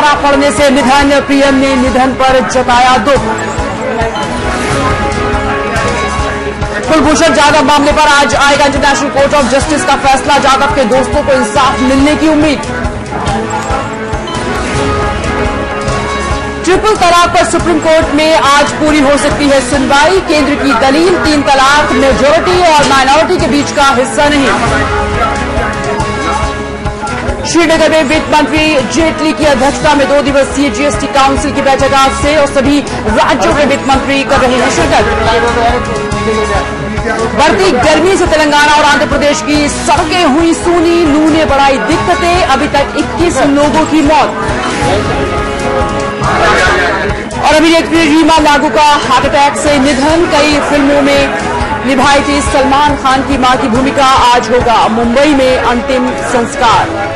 दौरा पड़ने से निधन, पीएम ने निधन पर जताया दुख। कुलभूषण जाधव मामले पर आज आएगा इंटरनेशनल कोर्ट ऑफ जस्टिस का फैसला, जाधव के दोस्तों को इंसाफ मिलने की उम्मीद। ट्रिपल तलाक पर सुप्रीम कोर्ट में आज पूरी हो सकती है सुनवाई, केंद्र की दलील 3 तलाक मेजॉरिटी और माइनॉरिटी के बीच का हिस्सा नहीं। श्रीनगर में वित्त मंत्री जेटली की अध्यक्षता में 2 दिवसीय जीएसटी काउंसिल की बैठक आज से और सभी राज्यों के वित्त मंत्री कर रहे हैं शिरकत। बढ़ती गर्मी से तेलंगाना और आंध्र प्रदेश की सड़कें हुई सूनी, लू ने बढ़ाई दिक्कतें, अभी तक 21 लोगों की मौत। और अभिनेत्री रीमा लागू का हार्ट अटैक से निधन, कई फिल्मों में निभाई थी सलमान खान की मां की भूमिका, आज होगा मुंबई में अंतिम संस्कार।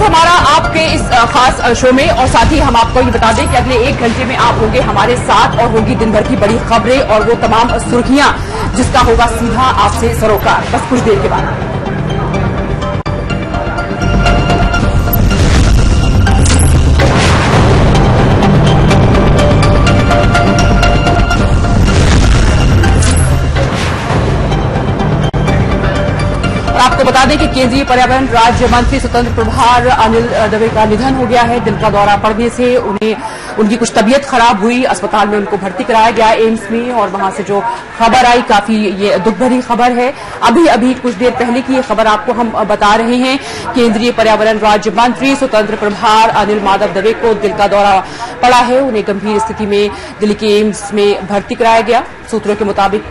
हमारा आपके इस खास शो में, और साथ ही हम आपको ये बता दें कि अगले 1 घंटे में आप होंगे हमारे साथ और होगी दिन भर की बड़ी खबरें और वो तमाम सुर्खियां जिसका होगा सीधा आपसे सरोकार बस कुछ देर के बाद। आपको बता दें कि केंद्रीय पर्यावरण राज्य मंत्री स्वतंत्र प्रभार अनिल दवे का निधन हो गया है। दिल का दौरा पड़ने से उनकी कुछ तबीयत खराब हुई, अस्पताल में उनको भर्ती कराया गया एम्स में, और वहां से जो खबर आई काफी ये दुख भरी खबर है। अभी कुछ देर पहले की ये खबर आपको हम बता रहे हैं। केंद्रीय पर्यावरण राज्य मंत्री स्वतंत्र प्रभार अनिल माधव दवे को दिल का दौरा पड़ा है, उन्हें गंभीर स्थिति में दिल्ली के एम्स में भर्ती कराया गया। सूत्रों के मुताबिक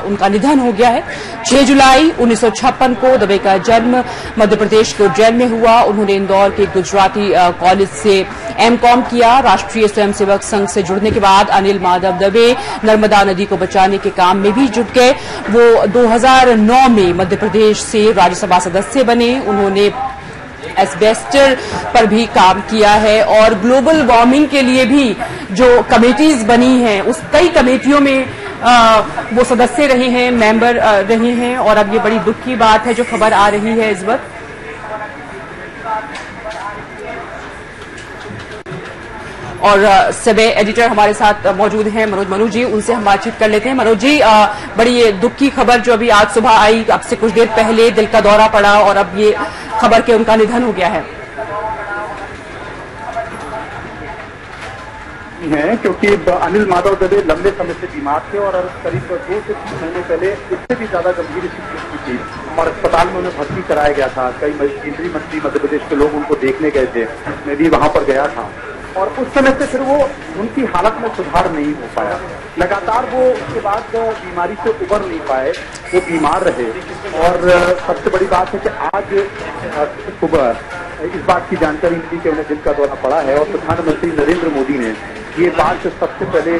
उनका निधन हो गया है। 6 जुलाई 1956 को दवे का जन्म मध्य प्रदेश के उज्जैन में हुआ। उन्होंने इंदौर के गुजराती कॉलेज से एमकॉम किया। राष्ट्रीय स्वयंसेवक संघ से जुड़ने के बाद अनिल माधव दवे नर्मदा नदी को बचाने के काम में भी जुट गए। वो 2009 में मध्य प्रदेश से राज्यसभा सदस्य बने। उन्होंने एस्बेस्टर पर भी काम किया है और ग्लोबल वार्मिंग के लिए भी जो कमेटीज बनी हैं उस कई कमेटियों में वो सदस्य रहे हैं, मेंबर रहे हैं। और अब ये बड़ी दुख की बात है जो खबर आ रही है इस वक्त। और सब एडिटर हमारे साथ मौजूद हैं मनोज जी, उनसे हम बातचीत कर लेते हैं। मनोज जी, बड़ी ये दुख की खबर जो अभी आज सुबह आई, अब से कुछ देर पहले दिल का दौरा पड़ा और अब ये खबर के उनका निधन हो गया है। क्योंकि अनिल माधव दवे लंबे समय से बीमार थे और करीब 2 से 3 महीने पहले इससे भी ज्यादा गंभीर स्थिति थी और अस्पताल में उन्हें भर्ती कराया गया था। कई केंद्रीय मंत्री मध्य प्रदेश के लोग उनको देखने गए थे, मैं भी वहां पर गया था और उस समय से फिर वो उनकी हालत में सुधार नहीं हो पाया। लगातार वो उसके बाद बीमारी से उबर नहीं पाए, वो बीमार रहे। और सबसे बड़ी बात है कि आज सुबह इस बात की जानकारी मिली कि उन्हें दिल का दौरा पड़ा है और प्रधानमंत्री नरेंद्र मोदी ने ये बात सबसे पहले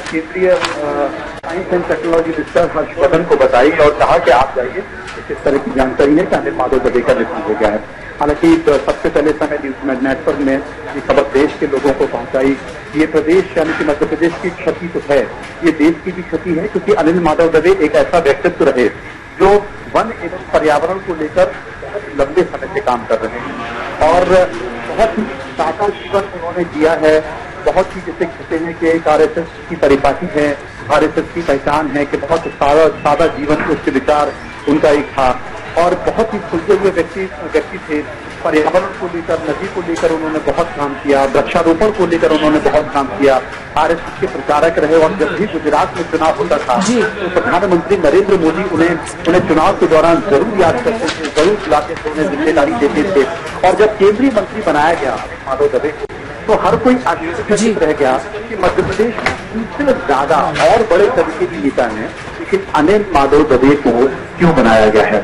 केंद्रीय science and technology minister Harshvardhan को बताई और कहा कि आप जाइए, इस तरह की जानकारी है कि अनिल माधव दवे का निधन हो गया है। हालांकि सबसे पहले समय न्यूज नेटवर्क ने ये खबर देश के लोगों को पहुंचाई। ये प्रदेश यानी कि मध्य प्रदेश की क्षति तो है, ये देश की भी क्षति है, क्योंकि अनिल माधव दवे एक ऐसा व्यक्तित्व रहे जो वन एवं पर्यावरण को लेकर बहुत लंबे समय से काम कर रहे हैं और बहुत ही सादा जीवन उन्होंने जिया है। बहुत ही जैसे कहते हैं कि एक आरएसएस की परिपाटी है, आरएसएस की पहचान है कि बहुत सादा जीवन उच्च विचार उनका एक था और बहुत ही खुलते हुए व्यक्ति थे। पर्यावरण को लेकर, नदी को लेकर उन्होंने बहुत काम किया, वृक्षारोपण को लेकर उन्होंने बहुत काम किया। आरएसएस के प्रचारक रहे और जब भी गुजरात में चुनाव होता था तो प्रधानमंत्री नरेंद्र मोदी उन्हें चुनाव के दौरान जरूर याद करते थे, जरूर बुलाते थे, उन्हें जिम्मेदारी देते थे। और जब केंद्रीय मंत्री बनाया गया माधव दवे को तो हर कोई आश्चर्यचकित रह गया कि मध्य प्रदेश में सबसे ज्यादा और बड़े तरीके की नेता है, लेकिन अनिल माधव दवे को क्यों बनाया गया है।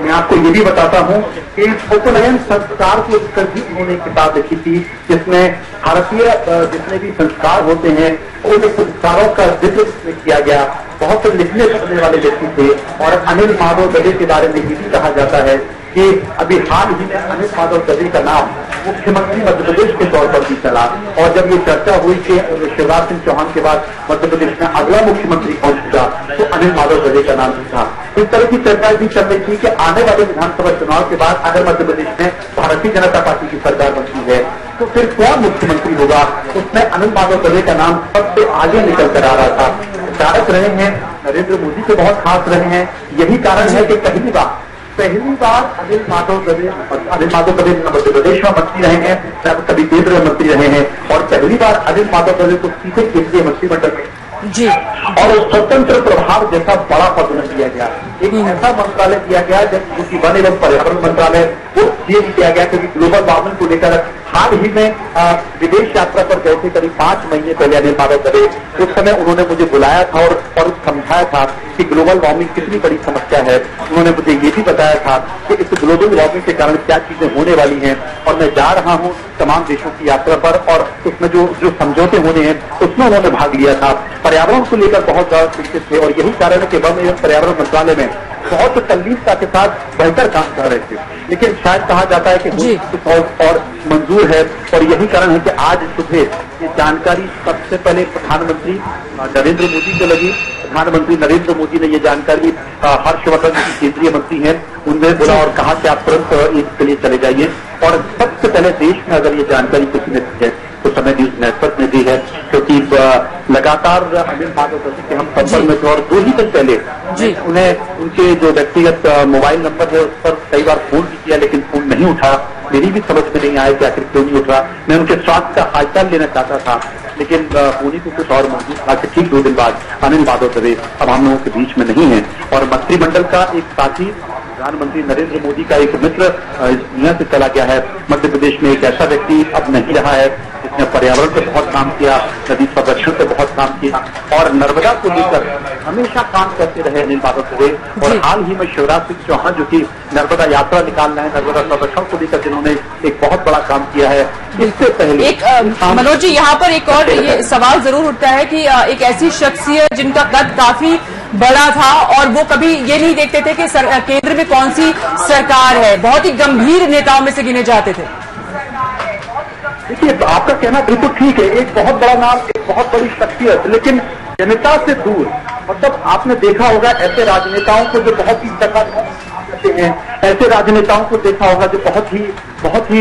मैं आपको ये भी बताता हूँ कि फोकलयन संस्कार को लेकर भी उन्होंने किताब लिखी थी जिसमें भारतीय जितने भी संस्कार होते हैं उन संस्कारों का जिक्र किया गया। बहुत लिखने पढ़ने वाले व्यक्ति थे। और अनिल माधव दवे के बारे में ये भी कहा जाता है कि अभी हाल ही में अनिल माधव दवे का नाम मुख्यमंत्री मध्य प्रदेश के तौर पर भी चला। और जब ये चर्चा हुई कि शिवराज सिंह चौहान के बाद मध्य प्रदेश में अगला मुख्यमंत्री कौन होगा, तो अनिल माधव दवे का नाम था। इस तरह की चर्चा भी चल रही थी कि आने वाले विधानसभा चुनाव के बाद अगर मध्य प्रदेश में भारतीय जनता पार्टी की सरकार बनती है तो फिर कौन मुख्यमंत्री होगा। उसमें अनिल माधव दवे का नाम सबसे आगे निकल कर आ रहा था। विचारक रहे हैं, नरेंद्र मोदी से बहुत खास रहे हैं। यही कारण है कि पहली बार अनिल माधव दवे मध्य प्रदेश में मंत्री रहे हैं, कभी केंद्रीय मंत्री रहे हैं। और पहली बार अनिल माधव दवे को सीधे केंद्रीय मंत्रिमंडल में जी और स्वतंत्र प्रभार जैसा बड़ा पद न दिया गया। एक ऐसा मंत्रालय दिया गया जो कि वन एवं पर्यावरण मंत्रालय, वो ये किया गया क्योंकि ग्लोबल वार्मिंग को लेकर हाल ही में विदेश यात्रा पर गए थे करीब 5 महीने पहले अनिल माधव दवे। उस समय उन्होंने मुझे बुलाया था और समझाया था कि ग्लोबल वार्मिंग कितनी बड़ी समस्या है। उन्होंने मुझे ये भी बताया था कि इस ग्लोबल वार्मिंग के कारण क्या चीजें होने वाली हैं। और मैं जा रहा हूँ तमाम देशों की यात्रा पर और उसमें जो समझौते होने हैं उसमें उन्होंने भाग लिया था। पर्यावरण को लेकर बहुत ज्यादा चिंतित थे और यही कारण है कि वन एवं पर्यावरण मंत्रालय में बहुत तल्लीनता के साथ बेहतर काम कर रहे थे। लेकिन शायद कहा जाता है कि और मंजूर है और यही कारण है कि आज सुबह ये जानकारी सबसे पहले प्रधानमंत्री नरेंद्र मोदी को लगी। प्रधानमंत्री नरेंद्र मोदी ने ये जानकारी हर्षवर्धन जी केंद्रीय मंत्री हैं उनमें बोला और कहा कि आप तुरंत इसके लिए चले जाइए। और सबसे पहले देश में अगर ये जानकारी किसी ने दी है तो समय न्यूज नेटवर्क ने दी है, क्योंकि लगातार अनिल माधव दवे के हम संपर्क में थे और 2 ही दिन पहले उन्हें उनके जो व्यक्तिगत मोबाइल नंबर है उस पर कई बार फोन भी किया लेकिन फोन नहीं उठा। मेरी भी समझ में नहीं आया कि आखिर क्यों नहीं उठ रहा। मैं उनके स्वास्थ्य का हालचाल लेना चाहता था लेकिन होने को कुछ और मौजूद था कि ठीक 2 दिन बाद अनिल माधव दवे अब हम लोगों के बीच में नहीं है। और मंत्रिमंडल का एक साथी प्रधानमंत्री नरेंद्र मोदी का एक मित्र इस दुनिया से चला गया है। मध्य प्रदेश में एक ऐसा व्यक्ति अब नहीं रहा है जिसने पर्यावरण पे बहुत काम किया, नदी संरक्षण पे बहुत काम किया और नर्मदा को लेकर हमेशा काम करते रहे अनिल माधव दवे। और हाल ही में शिवराज सिंह चौहान जो कि नर्मदा यात्रा निकाल रहे हैं, नर्मदा संरक्षण को लेकर जिन्होंने एक बहुत बड़ा काम किया है। इससे पहले एक मनोज जी यहाँ पर एक और ये सवाल जरूर उठता है कि एक ऐसी शख्सियत जिनका कद काफी बड़ा था और वो कभी ये नहीं देखते थे कि केंद्र में कौन सी सरकार है, बहुत ही गंभीर नेताओं में से गिने जाते थे। देखिए आपका कहना बिल्कुल ठीक है, एक बहुत बड़ा नाम, एक बहुत बड़ी शख्सियत, लेकिन जनता से दूर। मतलब आपने देखा होगा ऐसे राजनेताओं को जो बहुत ही करते हैं, ऐसे राजनेताओं को देखा होगा जो बहुत ही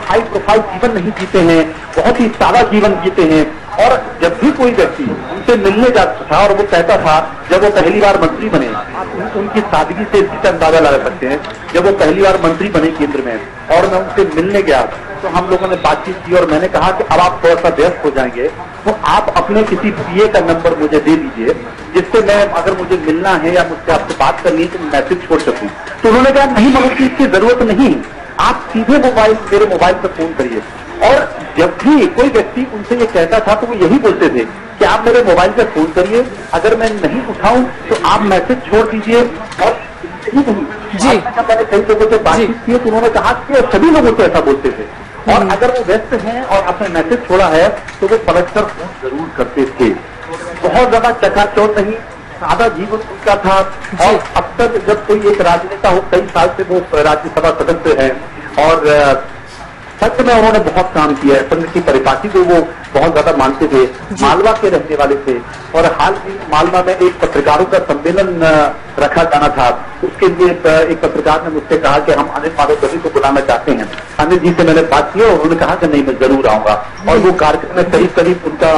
हाई प्रोफाइल जीवन नहीं जीते हैं, बहुत ही सादा जीवन जीते हैं। और जब भी कोई व्यक्ति उनसे मिलने जाता था और वो कहता था, जब वो पहली बार मंत्री बने, आप उनकी सादगी से इसका अंदाजा लगा सकते हैं, जब वो पहली बार मंत्री बने केंद्र में और मैं उनसे मिलने गया तो हम लोगों ने बातचीत की और मैंने कहा कि अब आप थोड़ा सा व्यस्त हो जाएंगे तो आप अपने किसी पीए का नंबर मुझे दे दीजिए जिससे मैं अगर मुझे मिलना है या मुझसे आपसे बात करनी है तो मैं मैसेज छोड़ सकूं। तो उन्होंने कहा नहीं मगर की इसकी जरूरत नहीं, आप सीधे मेरे मोबाइल पर फोन करिए। और जब भी कोई व्यक्ति उनसे ये कहता था तो वो यही बोलते थे कि आप मेरे मोबाइल पर फोन करिए, अगर मैं नहीं उठाऊं तो आप मैसेज छोड़ दीजिए। और नहीं जब मैंने कई लोगों से बातचीत की तो उन्होंने कहा कि सभी लोगों से ऐसा बोलते थे और अगर वो व्यस्त हैं और आपने मैसेज छोड़ा है तो वो पलटकर फोन जरूर करते थे। बहुत ज्यादा चकाचौंध नहीं, सादा जीवन उनका था। और अब तक जब कोई एक राजनेता हो, कई साल से वो राज्यसभा सदस्य है और सच में उन्होंने बहुत काम किया है। संघ की परिपाटी को वो बहुत ज्यादा मानते थे, मालवा के रहने वाले थे और हाल ही मालवा में एक पत्रकारों का सम्मेलन रखा जाना था, उसके लिए एक पत्रकार ने मुझसे कहा कि हम अनिल माधव दवे को बुलाना चाहते हैं। अनिल जी से मैंने बात की और उन्होंने कहा कि नहीं मैं जरूर आऊंगा और वो कार्यक्रम में करीब उनका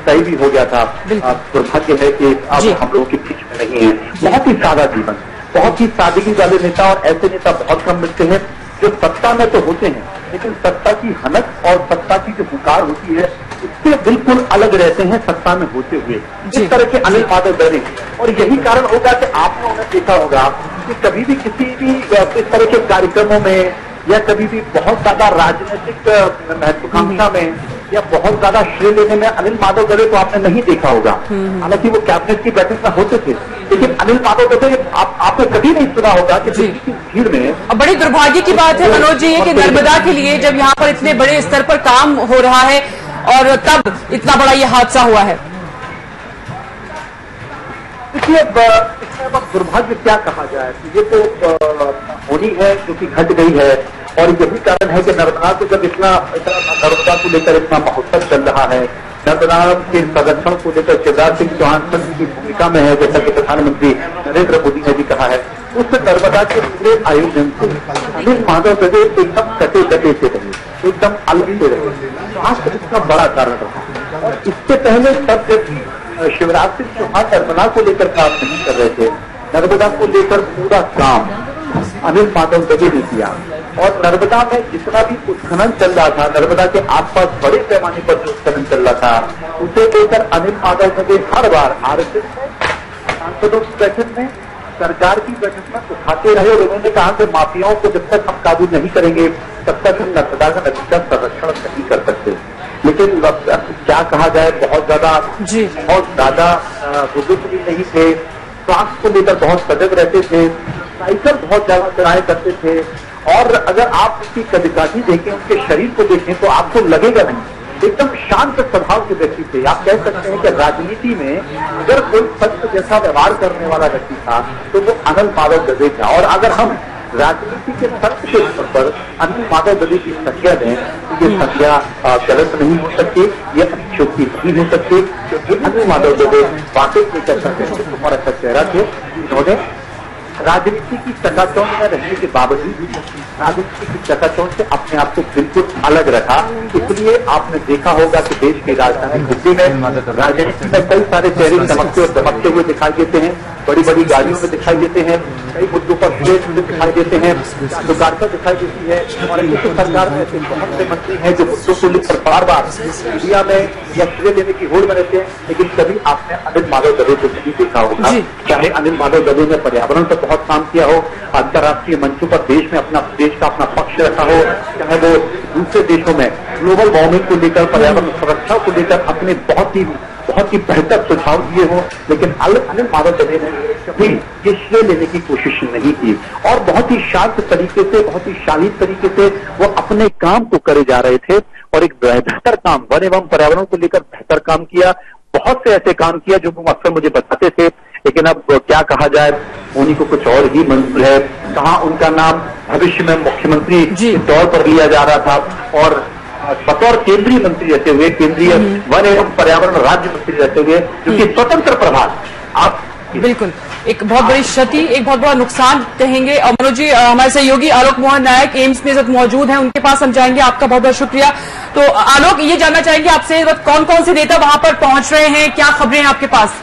तय भी हो गया था। दुर्भाग्य है कि अब हम लोगों के बीच में नहीं है। बहुत ही सादा जीवन, बहुत ही सादगी वाले नेता और ऐसे नेता बहुत कम मिलते हैं जो सत्ता में तो होते हैं लेकिन सत्ता की हनक और सत्ता की जो पुकार होती है उससे बिल्कुल अलग रहते हैं सत्ता में होते हुए। इस तरह के अनिल माधव दवे और यही कारण होगा कि आपने उन्हें देखा होगा कि कभी भी किसी भी इस तरह के कार्यक्रमों में या कभी भी बहुत ज्यादा राजनीतिक महत्वाकांक्षा में या बहुत ज्यादा श्रेय लेने में अनिल माधव दवे को आपने नहीं देखा होगा। हालांकि वो कैबिनेट की बैठक में होते थे लेकिन अनिल माधव दवे आपने कभी नहीं सुना होगा कि दिल्ली की भीड़ में। अब बड़ी दुर्भाग्य की बात है मनोज जी कि नर्मदा के लिए जब यहाँ पर इतने बड़े स्तर पर काम हो रहा है और तब इतना बड़ा ये हादसा हुआ है। देखिए, इसमें अब दुर्भाग्य क्या कहा जाए, ये तो होनी है जो कि घट गई है। और यही कारण है कि नर्मदा को जब इतना नर्मदा को लेकर इतना महोत्सव चल रहा है, नर्मदा के संरक्षण को लेकर शिवराज सिंह चौहान संघ की भूमिका में है, जैसा कि प्रधानमंत्री नरेंद्र मोदी ने भी कहा है। उस नर्मदा के पूरे आयोजन से अनिल माधव दवे एकदम कटे कटे से रहे, एकदम अलग से रहे। आज इसका बड़ा कारण रहा। और इससे पहले तब जब शिवराज सिंह चौहान नर्मदा को लेकर काम नहीं कर रहे थे, नर्मदा को लेकर पूरा काम अनिल माधव दवे ने किया। और नर्मदा में जितना भी उत्खनन चल रहा था, नर्मदा के आसपास बड़े पैमाने पर जो उत्खनन चल रहा था, उसे लेकर अनिल माधव दवे हर बार आरएसएस में, सांसदों की बैठक में, सरकार की बैठक में उठाते रहे। और उन्होंने कहा कि माफियाओं को जब तक हम काबू नहीं करेंगे तब तक हम नर्मदा का नदी का संरक्षण नहीं कर सकते। लेकिन क्या कहा जाए, बहुत ज्यादा बुजुर्ग भी नहीं थे, स्वास्थ्य को लेकर बहुत सजग रहते थे, साइकिल बहुत ज्यादा चलाया करते थे। और अगर आप उसकी कदकाठी देखें, उनके शरीर को देखें तो आपको लगेगा नहीं, एकदम शांत स्वभाव के व्यक्ति थे। आप कह सकते हैं कि राजनीति में अगर कोई सत्य जैसा व्यवहार करने वाला व्यक्ति था तो वो अनिल माधव दवे था। और अगर हम राजनीति के सत्य के स्तर पर अनिल माधव दवे की संज्ञा दें तो ये संज्ञा गलत नहीं हो सकती, ये अतिशयोक्ति नहीं हो सकती, क्योंकि अनिल माधव दवे वाकई में कह सकते हैं तुम्हारा अच्छा चेहरा थे। इन्होंने राजनीति की चकाचौंध में रहने के बावजूद राजनीति की चकाचौंध से अपने आप को बिल्कुल अलग रखा। इसलिए आपने देखा होगा कि देश की राजधानी दिल्ली में राजनीति में कई सारे चेहरे चमकते और दमकते हुए दिखाई देते हैं, बड़ी बड़ी गाड़ियों में दिखाई देते हैं, कई मुद्दों पर स्टेज में दिखाई देते हैं, दुकानदार दिखाई देती है। और इसी सरकार में ऐसे बहुत से मंत्री हैं जो मुद्दों को लेकर बार बार मीडिया में या श्रेय लेने की होड़ में रहते हैं, लेकिन कभी आपने अनिल माधव दवे को नहीं देखा होगा। चाहे अनिल माधव दवे ने पर्यावरण पर बहुत काम किया हो, अंतर्राष्ट्रीय मंचों पर देश में देश का अपना पक्ष रखा हो, चाहे वो दूसरे देशों में ग्लोबल वार्मिंग को लेकर, पर्यावरण सुरक्षा को लेकर अपने बहुत ही बेहतर सुझाव दिए हो, लेकिन अनिल माधव दवे ने कभी ये श्रेय लेने की कोशिश नहीं की। और बहुत ही शांत तरीके से, बहुत ही शालीन तरीके से वो अपने काम को करे जा रहे थे और एक बेहतर काम वन एवं पर्यावरण को लेकर बेहतर काम किया। बहुत से ऐसे काम किया जो वो अक्सर मुझे बताते थे, लेकिन अब क्या कहा जाए, उन्हीं को कुछ और ही मंजूर है। कहाँ उनका नाम भविष्य में मुख्यमंत्री के तौर पर लिया जा रहा था और बतौर केंद्रीय मंत्री रहते हुए, केंद्रीय वन एवं पर्यावरण राज्य मंत्री रहते हुए, जो कि स्वतंत्र प्रभार आप बिल्कुल एक बहुत बड़ी क्षति, एक बहुत बड़ा नुकसान कहेंगे। और मनोज जी, हमारे सहयोगी आलोक मोहन नायक एम्स में जब मौजूद हैं, उनके पास हम जाएंगे। आपका बहुत बहुत शुक्रिया। तो आलोक, ये जानना चाहेंगे आपसे कौन कौन से नेता वहां पर पहुंच रहे हैं, क्या खबरें हैं आपके पास?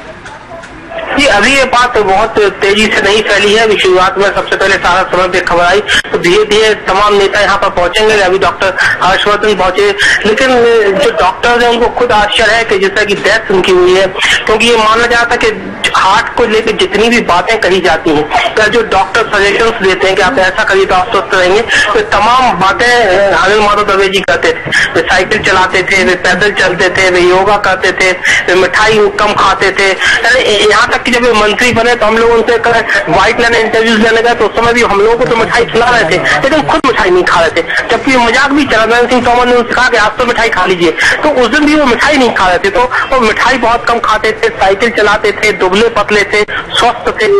जी, अभी ये बात बहुत तेजी से नहीं फैली है। शुरुआत में सबसे पहले सारा समय पे खबर आई तो धीरे धीरे तमाम नेता यहाँ पर पहुंचेंगे। अभी डॉक्टर हर्षवर्धन पहुंचे, लेकिन जो डॉक्टर्स हैं उनको खुद आश्चर्य है कि जिस तरह की डेथ उनकी हुई है, क्योंकि ये माना जाता है कि हार्ट को लेकर जितनी भी बातें कही जाती हैं या जो डॉक्टर सजेशंस देते हैं कि आप ऐसा करिए तो आप स्वस्थ रहेंगे, तो तमाम बातें अनिल माधव दवे जी करते थे। वे साइकिल चलाते थे, वे पैदल चलते थे, वे योगा करते थे, वे मिठाई कम खाते थे। यहाँ तक कि जब वे मंत्री बने तो हम लोग उनसे व्हाइट लाइन इंटरव्यूज लेने गए तो उस समय भी हम लोगों को तो मिठाई खिला रहे थे, लेकिन खुद मिठाई नहीं खा रहे थे। जबकि मजाक भी चला, नरेंद्र सिंह तोमर ने उनसे कहा कि आप तो मिठाई खा लीजिए, तो उस दिन भी वो मिठाई नहीं खा रहे थे। तो वो मिठाई बहुत कम खाते थे, साइकिल चलाते थे, दुबले पतले थे, स्वस्थ थे।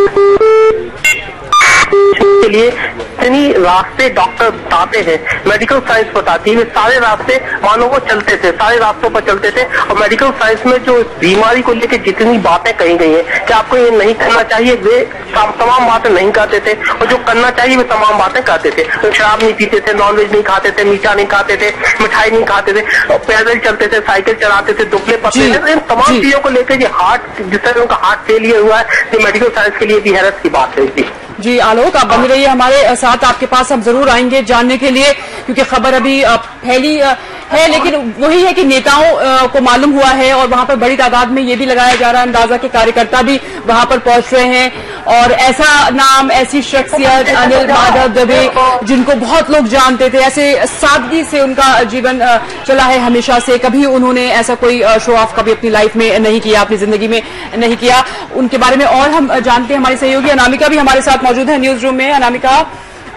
के लिए इतनी रास्ते डॉक्टर बताते हैं, मेडिकल साइंस बताती है, वे सारे रास्ते मानव को चलते थे, सारे रास्तों पर चलते थे। और मेडिकल साइंस में जो बीमारी को लेकर जितनी बातें कही गई हैं कि आपको ये नहीं करना चाहिए, वे तमाम बातें नहीं करते थे, और जो करना चाहिए वे तमाम बातें करते थे। तो शराब नहीं पीते थे, नॉनवेज नहीं खाते थे, मीठा नहीं खाते थे, मिठाई नहीं खाते थे, पैदल चलते थे, साइकिल चलाते थे, दुबले पतले थे। इन तमाम चीजों को लेकर ये हार्ट, जिस तरह उनका हार्ट फेलियर हुआ है, ये मेडिकल साइंस के लिए भी हैरत की बात है। जी आलोक, आप बने रहिए हमारे साथ, आपके पास हम जरूर आएंगे जानने के लिए, क्योंकि खबर अभी फैली है, लेकिन वही है कि नेताओं को मालूम हुआ है और वहां पर बड़ी तादाद में ये भी लगाया जा रहा है अंदाजा के कार्यकर्ता भी वहां पर पहुंच रहे हैं। और ऐसा नाम, ऐसी शख्सियत अनिल माधव दवे जिनको बहुत लोग जानते थे, ऐसे सादगी से उनका जीवन चला है हमेशा से, कभी उन्होंने ऐसा कोई शो ऑफ कभी अपनी लाइफ में नहीं किया, अपनी जिंदगी में नहीं किया। उनके बारे में और हम जानते हैं, हमारी सहयोगी अनामिका भी हमारे साथ मौजूद है न्यूज रूम में। अनामिका,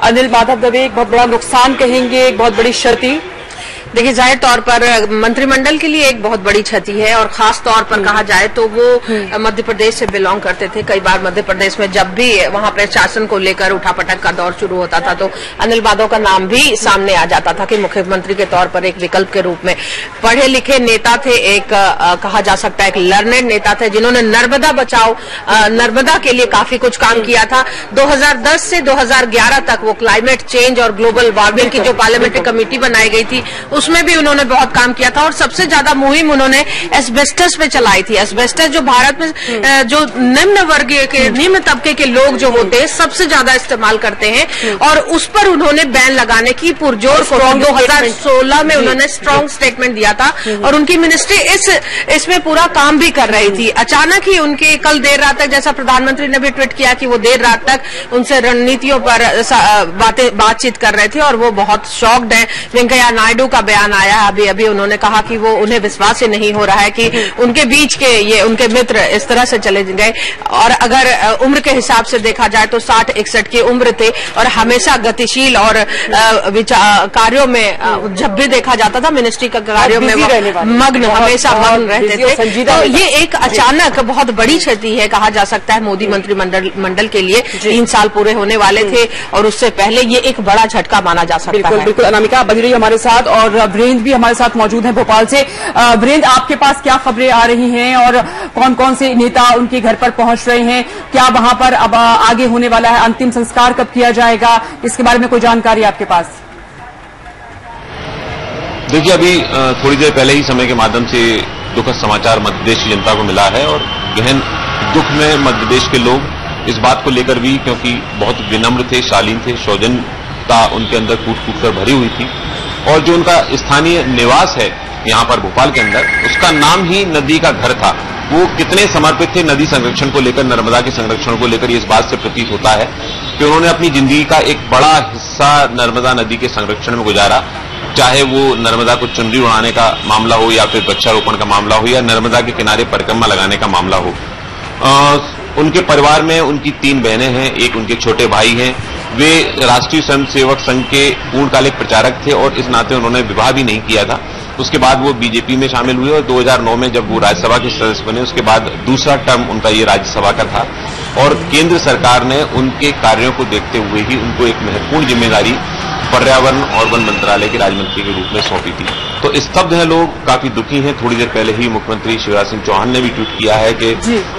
अनिल माधव दवे एक बहुत बड़ा नुकसान कहेंगे, एक बहुत बड़ी क्षति? देखिए, जाहिर तौर पर मंत्रिमंडल के लिए एक बहुत बड़ी क्षति है और खास तौर पर कहा जाए तो वो मध्य प्रदेश से बिलोंग करते थे। कई बार मध्य प्रदेश में जब भी वहां प्रशासन को लेकर उठापटक का दौर शुरू होता था तो अनिल माधव का नाम भी सामने आ जाता था कि मुख्यमंत्री के तौर पर एक विकल्प के रूप में। पढ़े लिखे नेता थे, एक कहा जा सकता है एक लर्नेड नेता थे जिन्होंने नर्मदा बचाओ, नर्मदा के लिए काफी कुछ काम किया था। 2010 से 2011 तक वो क्लाइमेट चेंज और ग्लोबल वार्मिंग की जो पार्लियामेंट्री कमेटी बनाई गई थी उसमें भी उन्होंने बहुत काम किया था और सबसे ज्यादा मुहिम उन्होंने एस्बेस्टस पे चलाई थी। एस्बेस्टस जो भारत में जो निम्न वर्गीय के निम्न तबके के लोग जो होते हैं सबसे ज्यादा इस्तेमाल करते हैं और उस पर उन्होंने बैन लगाने की पुरजोर 2016 में उन्होंने स्ट्रांग स्टेटमेंट दिया था और उनकी मिनिस्ट्री इसमें पूरा काम भी कर रही थी। अचानक ही उनके कल देर रात तक, जैसा प्रधानमंत्री ने भी ट्वीट किया कि वो देर रात तक उनसे रणनीतियों पर बातचीत कर रहे थे और वो बहुत शॉक्ड है। वेंकैया नायडू का बयान आया अभी अभी, उन्होंने कहा कि वो उन्हें विश्वास ही नहीं हो रहा है कि उनके बीच के ये उनके मित्र इस तरह से चले गए। और अगर उम्र के हिसाब से देखा जाए तो 60-61 की उम्र थे और हमेशा गतिशील और कार्यों में जब भी देखा जाता था मिनिस्ट्री का कार्यों में मग्न, हमेशा मग्न रहते थे। तो ये एक अचानक बहुत बड़ी क्षति है कहा जा सकता है मोदी मंत्रिमंडल के लिए। 3 साल पूरे होने वाले थे और उससे पहले ये एक बड़ा झटका माना जा सकता है। बिल्कुल अनामिका बनी रही हमारे साथ और वीरेंद्र भी हमारे साथ मौजूद हैं भोपाल से। वीरेंद्र, आपके पास क्या खबरें आ रही हैं और कौन कौन से नेता उनके घर पर पहुंच रहे हैं? क्या वहां पर अब आगे होने वाला है? अंतिम संस्कार कब किया जाएगा? इसके बारे में कोई जानकारी आपके पास? देखिए, अभी थोड़ी देर पहले ही समय के माध्यम से दुखद समाचार मध्य प्रदेश की जनता को मिला है और गहन दुख में मध्य प्रदेश के लोग इस बात को लेकर भी, क्योंकि बहुत विनम्र थे, शालीन थे, सौजन्यता उनके अंदर कूट कूट कर भरी हुई थी और जो उनका स्थानीय निवास है यहाँ पर भोपाल के अंदर, उसका नाम ही नदी का घर था। वो कितने समर्पित थे नदी संरक्षण को लेकर, नर्मदा के संरक्षण को लेकर, ये इस बात से प्रतीत होता है कि उन्होंने अपनी जिंदगी का एक बड़ा हिस्सा नर्मदा नदी के संरक्षण में गुजारा। चाहे वो नर्मदा को चुनरी उड़ाने का मामला हो या फिर वृक्षारोपण का मामला हो या नर्मदा के किनारे परिक्रमा लगाने का मामला हो। उनके परिवार में उनकी 3 बहनें हैं, एक उनके छोटे भाई हैं। वे राष्ट्रीय स्वयंसेवक संघ के पूर्णकालिक प्रचारक थे और इस नाते उन्होंने विवाह भी नहीं किया था। उसके बाद वो बीजेपी में शामिल हुए और 2009 में जब वो राज्यसभा के सदस्य बने उसके बाद दूसरा टर्म उनका ये राज्यसभा का था और केंद्र सरकार ने उनके कार्यों को देखते हुए ही उनको एक महत्वपूर्ण जिम्मेदारी पर्यावरण और वन मंत्रालय के राज्य मंत्री के रूप में सौंपी थी। तो स्तब्ध हैं लोग, काफी दुखी हैं। थोड़ी देर पहले ही मुख्यमंत्री शिवराज सिंह चौहान ने भी ट्वीट किया है कि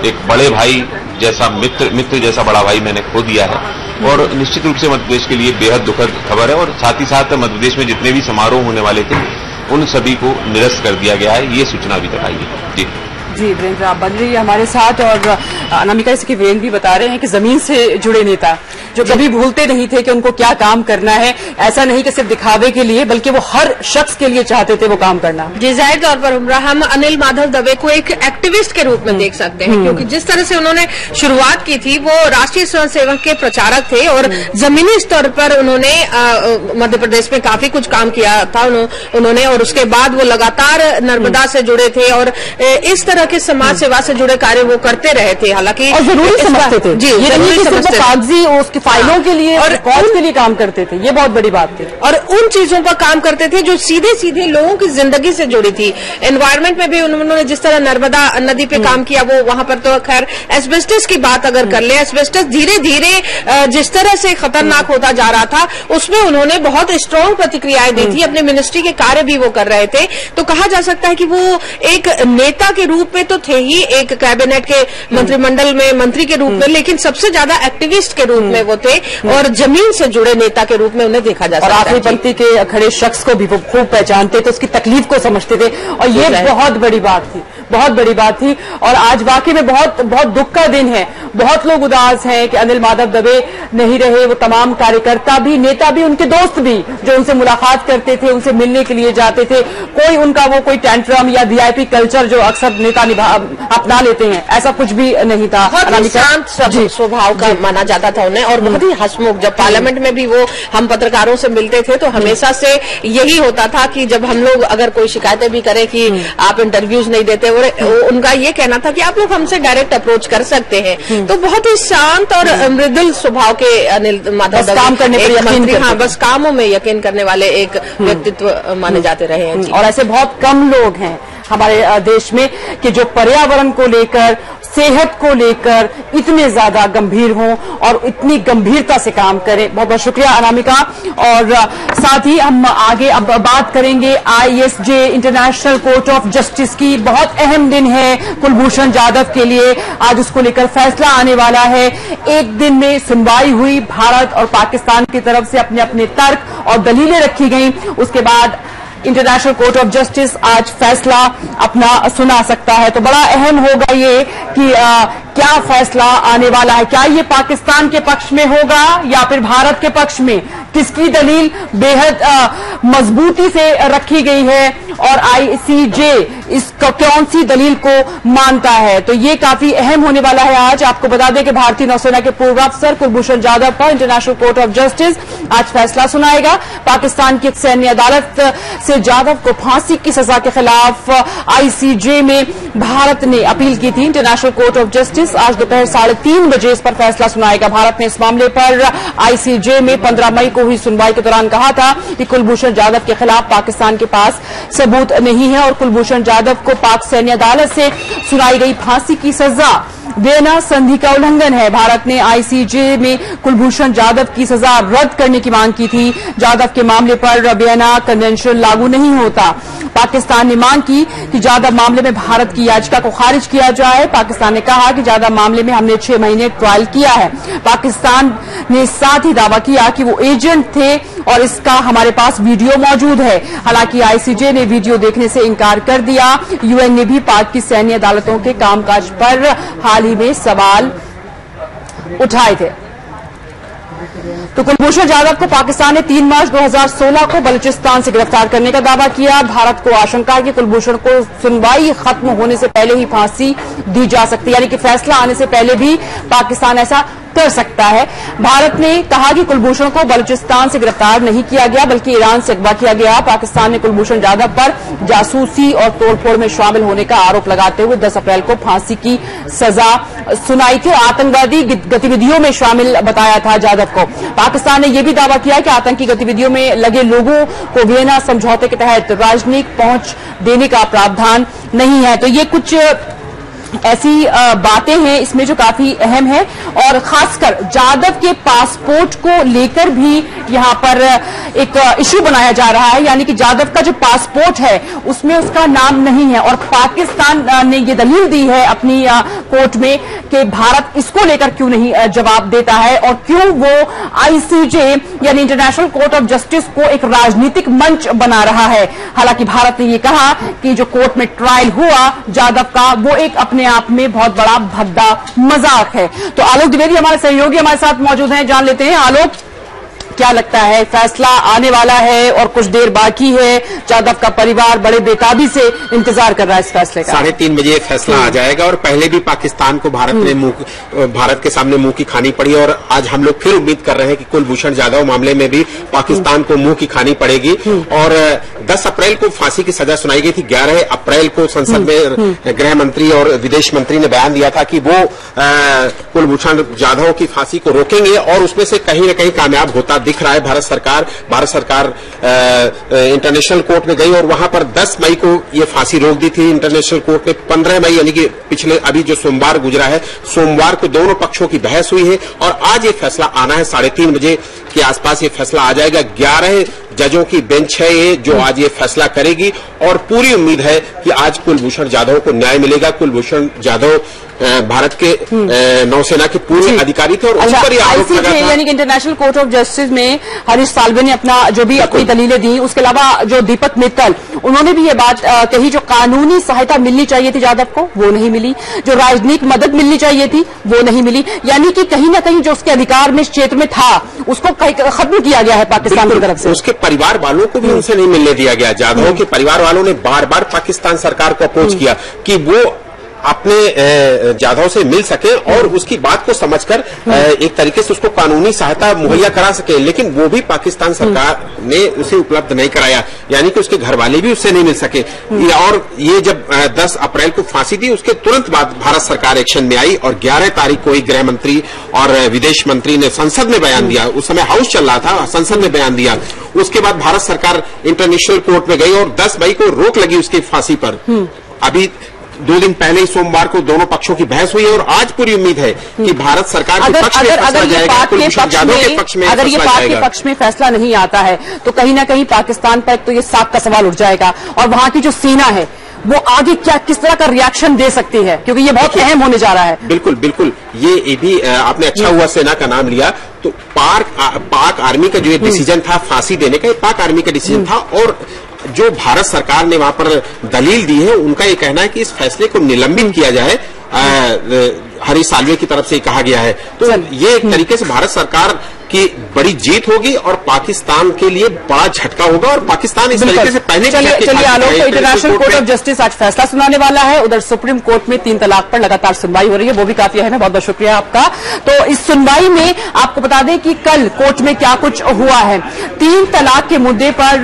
एक बड़े भाई जैसा मित्र जैसा बड़ा भाई मैंने खो दिया है और निश्चित रूप से मध्य प्रदेश के लिए बेहद दुखद खबर है और साथ ही साथ मध्य प्रदेश में जितने भी समारोह होने वाले थे उन सभी को निरस्त कर दिया गया है, ये सूचना भी तक आई है। जी वीरेंद्र, आप बन रही है हमारे साथ और अनामिका जैसे कि वीरेंद्र भी बता रहे हैं कि जमीन से जुड़े नेता जो कभी भूलते नहीं थे कि उनको क्या काम करना है। ऐसा नहीं कि सिर्फ दिखावे के लिए बल्कि वो हर शख्स के लिए चाहते थे वो काम करना। जी, जाहिर तौर पर हम अनिल माधव दवे को एक एक्टिविस्ट के रूप में देख सकते हैं क्योंकि जिस तरह से उन्होंने शुरुआत की थी वो राष्ट्रीय स्वयंसेवक के प्रचारक थे और जमीनी स्तर पर उन्होंने मध्य प्रदेश में काफी कुछ काम किया था उन्होंने और उसके बाद वो लगातार नर्मदा से जुड़े थे और इस तरह के समाज सेवा से जुड़े कार्य वो करते रहे थे। हालांकि जरूरी समझते थे जी, ये नहीं कि कागजी उसकी फाइलों के लिए और कॉज के लिए काम करते थे, ये बहुत बड़ी बात थी। और उन चीजों पर काम करते थे जो सीधे सीधे लोगों की जिंदगी से जुड़ी थी। एनवायरमेंट में भी उन्होंने जिस तरह नर्मदा नदी पे काम किया वो वहां पर तो खैर एस्बेस्टस की बात अगर कर ले, एस्बेस्टस धीरे धीरे जिस तरह से खतरनाक होता जा रहा था उसमें उन्होंने बहुत स्ट्रांग प्रतिक्रियाएं दी थी। अपने मिनिस्ट्री के कार्य भी वो कर रहे थे। तो कहा जा सकता है कि वो एक नेता के रूप में तो थे ही, एक कैबिनेट के मंत्रिमंडल में मंत्री के रूप में, लेकिन सबसे ज्यादा एक्टिविस्ट के रूप में वो थे और जमीन से जुड़े नेता के रूप में उन्हें देखा जा सकता है। आखिरी पंक्ति के खड़े शख्स को भी वो खूब पहचानते थे, उसकी तकलीफ को समझते थे और ये बहुत बड़ी बात थी, बहुत बड़ी बात थी। और आज वाकई में बहुत बहुत दुख का दिन है। बहुत लोग उदास हैं कि अनिल माधव दवे नहीं रहे। वो तमाम कार्यकर्ता भी, नेता भी, उनके दोस्त भी जो उनसे मुलाकात करते थे, उनसे मिलने के लिए जाते थे, कोई उनका वो कोई टेंट्रम या वीआईपी कल्चर जो अक्सर नेता अपना लेते हैं, ऐसा कुछ भी नहीं था। शांत स्वभाव का माना जाता था उन्हें और बहुत ही हंसमुख। जब पार्लियामेंट में भी वो हम पत्रकारों से मिलते थे तो हमेशा से यही होता था कि जब हम लोग अगर कोई शिकायतें भी करें कि आप इंटरव्यूज नहीं देते, उनका ये कहना था कि आप लोग हमसे डायरेक्ट अप्रोच कर सकते हैं। तो बहुत ही शांत और मृदुल स्वभाव के अनिल माधव काम करने पर मंत्री, हाँ, बस कामों में यकीन करने वाले एक व्यक्तित्व माने जाते रहे हैं। और ऐसे बहुत कम लोग हैं हमारे देश में कि जो पर्यावरण को लेकर, सेहत को लेकर इतने ज्यादा गंभीर हों और इतनी गंभीरता से काम करें। बहुत बहुत शुक्रिया अनामिका। और साथ ही हम आगे अब बात करेंगे ICJ international court of justice की। बहुत अहम दिन है कुलभूषण जाधव के लिए, आज उसको लेकर फैसला आने वाला है। एक दिन में सुनवाई हुई, भारत और पाकिस्तान की तरफ से अपने अपने तर्क और दलीलें रखी गई। उसके बाद इंटरनेशनल कोर्ट ऑफ जस्टिस आज फैसला अपना सुना सकता है। तो बड़ा अहम होगा ये कि क्या फैसला आने वाला है, क्या ये पाकिस्तान के पक्ष में होगा या फिर भारत के पक्ष में, किसकी दलील बेहद मजबूती से रखी गई है और ICJ इसको कौन सी दलील को मानता है। तो ये काफी अहम होने वाला है आज। आपको बता दें कि भारतीय नौसेना के पूर्व अफसर कुलभूषण जाधव पर इंटरनेशनल कोर्ट ऑफ जस्टिस आज फैसला सुनाएगा। पाकिस्तान की एक सैन्य अदालत से जाधव को फांसी की सजा के खिलाफ ICJ में भारत ने अपील की थी। इंटरनेशनल कोर्ट ऑफ जस्टिस आज दोपहर 3:30 बजे इस पर फैसला सुनाएगा। भारत ने इस मामले पर ICJ में 15 मई को हुई सुनवाई के दौरान कहा था कि कुलभूषण जाधव के खिलाफ पाकिस्तान के पास सबूत नहीं है और कुलभूषण जाधव को पाक सैन्य अदालत से सुनाई गई फांसी की सजा वियना संधि का उल्लंघन है। भारत ने ICJ में कुलभूषण जाधव की सजा रद्द करने की मांग की थी। जाधव के मामले पर वियना कन्वेंशन लागू नहीं होता। पाकिस्तान ने मांग की कि जाधव मामले में भारत की याचिका को खारिज किया जाए। पाकिस्तान ने कहा कि जाधव मामले में हमने 6 महीने ट्रायल किया है। पाकिस्तान ने साथ ही दावा किया कि वो एजेंट थे और इसका हमारे पास वीडियो मौजूद है। हालांकि ICJ ने वीडियो देखने से इनकार कर दिया। UN ने भी पाक की सैन्य अदालतों के कामकाज पर हाल ही में सवाल उठाए थे। तो कुलभूषण जाधव को पाकिस्तान ने 3 मार्च 2016 को बलूचिस्तान से गिरफ्तार करने का दावा किया। भारत को आशंका है कि कुलभूषण को सुनवाई खत्म होने से पहले ही फांसी दी जा सकती है, यानी कि फैसला आने से पहले भी पाकिस्तान ऐसा कर सकता है। भारत ने कहा कि कुलभूषण को बलूचिस्तान से गिरफ्तार नहीं किया गया बल्कि ईरान से अगवा किया गया। पाकिस्तान ने कुलभूषण जाधव पर जासूसी और तोड़फोड़ में शामिल होने का आरोप लगाते हुए 10 अप्रैल को फांसी की सजा सुनाई थी। आतंकवादी गतिविधियों में शामिल बताया था जाधव को। पाकिस्तान ने यह भी दावा किया कि आतंकी गतिविधियों में लगे लोगों को वियना समझौते के तहत राजनयिक पहुंच देने का प्रावधान नहीं है। तो ये कुछ ऐसी बातें हैं इसमें जो काफी अहम है और खासकर जाधव के पासपोर्ट को लेकर भी यहां पर एक इश्यू बनाया जा रहा है, यानी कि जाधव का जो पासपोर्ट है उसमें उसका नाम नहीं है और पाकिस्तान ने ये दलील दी है अपनी कोर्ट में कि भारत इसको लेकर क्यों नहीं जवाब देता है और क्यों वो ICJ यानी इंटरनेशनल कोर्ट ऑफ जस्टिस को एक राजनीतिक मंच बना रहा है। हालांकि भारत ने ये कहा कि जो कोर्ट में ट्रायल हुआ जाधव का वो एक अपने आप में बहुत बड़ा भद्दा मजाक है। तो आलोक द्विवेदी हमारे सहयोगी हमारे साथ मौजूद हैं, जान लेते हैं। आलोक, क्या लगता है, फैसला आने वाला है और कुछ देर बाकी है, जाधव का परिवार बड़े बेताबी से इंतजार कर रहा है इस फैसले का। 3:30 बजे फैसला आ जाएगा और पहले भी पाकिस्तान को भारत के सामने मुंह की खानी पड़ी और आज हम लोग फिर उम्मीद कर रहे हैं कि कुलभूषण जाधव मामले में भी पाकिस्तान को मुंह की खानी पड़ेगी। और 10 अप्रैल को फांसी की सजा सुनाई गई थी। 11 अप्रैल को संसद में गृह मंत्री और विदेश मंत्री ने बयान दिया था कि वो कुलभूषण जाधव की फांसी को रोकेंगे और उसमें से कहीं न कहीं कामयाब होता दिख रहा है। भारत सरकार इंटरनेशनल कोर्ट में गई और वहां पर 10 मई को ये फांसी रोक दी थी। इंटरनेशनल कोर्ट ने 15 मई यानी कि पिछले अभी जो सोमवार गुजरा है, सोमवार को दोनों पक्षों की बहस हुई है और आज ये फैसला आना है। 3:30 बजे के आसपास ये फैसला आ जाएगा। 11 जजों की बेंच है ये जो आज ये फैसला करेगी और पूरी उम्मीद है कि आज कुलभूषण जाधव को न्याय मिलेगा। कुलभूषण जाधव भारत के नौसेना के पूर्व अधिकारी थे और उन पर ये आरोप लगा था। यानी कि इंटरनेशनल कोर्ट ऑफ जस्टिस में हरीश साल्वे ने अपना जो भी अपनी दलीलें दी, उसके अलावा जो दीपक मित्तल उन्होंने भी ये बात कही, जो कानूनी सहायता मिलनी चाहिए थी जाधव को वो नहीं मिली, जो राजनीतिक मदद मिलनी चाहिए थी वो नहीं मिली, यानी कि कहीं ना कहीं जो उसके अधिकार में इस क्षेत्र में था उसको खत्म किया गया है पाकिस्तान की तरफ से। उसके परिवार वालों को भी उनसे नहीं मिलने दिया गया। जाधव के परिवार वालों ने बार बार पाकिस्तान सरकार को अप्रोच किया कि वो अपने जाधव से मिल सके और उसकी बात को समझकर एक तरीके से उसको कानूनी सहायता मुहैया करा सके, लेकिन वो भी पाकिस्तान सरकार ने उसे उपलब्ध नहीं कराया, यानी कि उसके घर वाले भी उससे नहीं मिल सके। और ये जब 10 अप्रैल को फांसी दी, उसके तुरंत बाद भारत सरकार एक्शन में आई और 11 तारीख को ही गृह मंत्री और विदेश मंत्री ने संसद में बयान दिया। उस समय हाउस चल रहा था, संसद में बयान दिया। उसके बाद भारत सरकार इंटरनेशनल कोर्ट में गई और 10 मई को रोक लगी उसकी फांसी पर। अभी 2 दिन पहले ही सोमवार को दोनों पक्षों की बहस हुई है और आज पूरी उम्मीद है कि भारत सरकार के पक्ष में फैसला जाएगा, कुलभूषण जाधव के पक्ष में अगर ये बात के पक्ष में फैसला नहीं आता है तो कहीं ना कहीं पाकिस्तान पर तो ये साफ का सवाल उठ जाएगा और वहां की जो सेना है वो आगे क्या किस तरह का रिएक्शन दे सकती है, क्योंकि ये बहुत अहम होने जा रहा है। बिल्कुल बिल्कुल, ये भी आपने अच्छा हुआ सेना का नाम लिया। तो पाक आर्मी का जो ये डिसीजन था फांसी देने का, ये पाक आर्मी का डिसीजन था और जो भारत सरकार ने वहां पर दलील दी है उनका ये कहना है कि इस फैसले को निलंबित किया जाए। हरीश साल्वे की तरफ से कहा गया है। तो ये एक तरीके से भारत सरकार की बड़ी जीत होगी और पाकिस्तान के लिए बड़ा झटका होगा और पाकिस्तान इस तरीके से पहले चलिए आलोक, इंटरनेशनल कोर्ट ऑफ जस्टिस आज फैसला सुनाने वाला है। उधर सुप्रीम कोर्ट में 3 तलाक पर लगातार सुनवाई हो रही है, वो भी काफी अहम है। बहुत बहुत शुक्रिया आपका। तो इस सुनवाई में आपको बता दें कि कल कोर्ट में क्या कुछ हुआ है। 3 तलाक के मुद्दे पर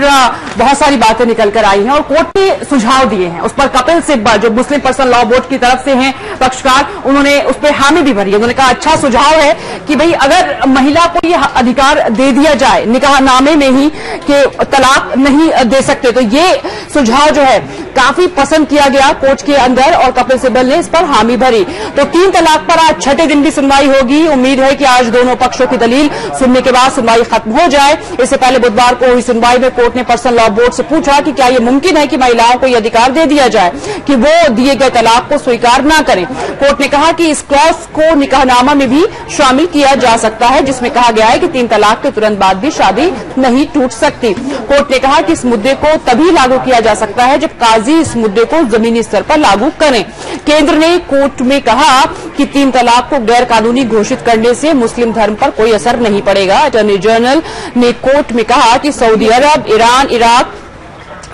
बहुत सारी बातें निकल कर आई हैं और कोर्ट ने सुझाव दिए हैं। उस पर कपिल सिब्बल जो मुस्लिम पर्सनल लॉ बोर्ड की तरफ से हैं पक्षकार, उन्होंने उस पर हामी भी भरी है। उन्होंने कहा अच्छा सुझाव है कि भाई अगर महिला को अधिकार दे दिया जाए निकाहनामे में ही कि तलाक नहीं दे सकते, तो ये सुझाव जो है काफी पसंद किया गया कोर्ट के अंदर और कपिल सिब्बल ने इस पर हामी भरी। तो 3 तलाक पर आज 6ठे दिन भी सुनवाई होगी। उम्मीद है कि आज दोनों पक्षों की दलील सुनने के बाद सुनवाई खत्म हो जाए। इससे पहले बुधवार को हुई सुनवाई में कोर्ट ने पर्सनल लॉ बोर्ड से पूछा कि क्या यह मुमकिन है कि महिलाओं को यह अधिकार दे दिया जाए कि वो दिए गए तलाक को स्वीकार न करें। कोर्ट ने कहा कि इस क्लॉज को निकाहनामा में भी शामिल किया जा सकता है, जिसमें कहा गया है कि 3 तलाक के तुरंत बाद भी शादी नहीं टूट सकती। कोर्ट ने कहा कि इस मुद्दे को तभी लागू किया जा सकता है जब काजी इस मुद्दे को जमीनी स्तर पर लागू करें। केंद्र ने कोर्ट में कहा कि 3 तलाक को गैर कानूनी घोषित करने से मुस्लिम धर्म पर कोई असर नहीं पड़ेगा। अटॉर्नी जनरल ने कोर्ट में कहा कि सऊदी अरब, ईरान, इराक,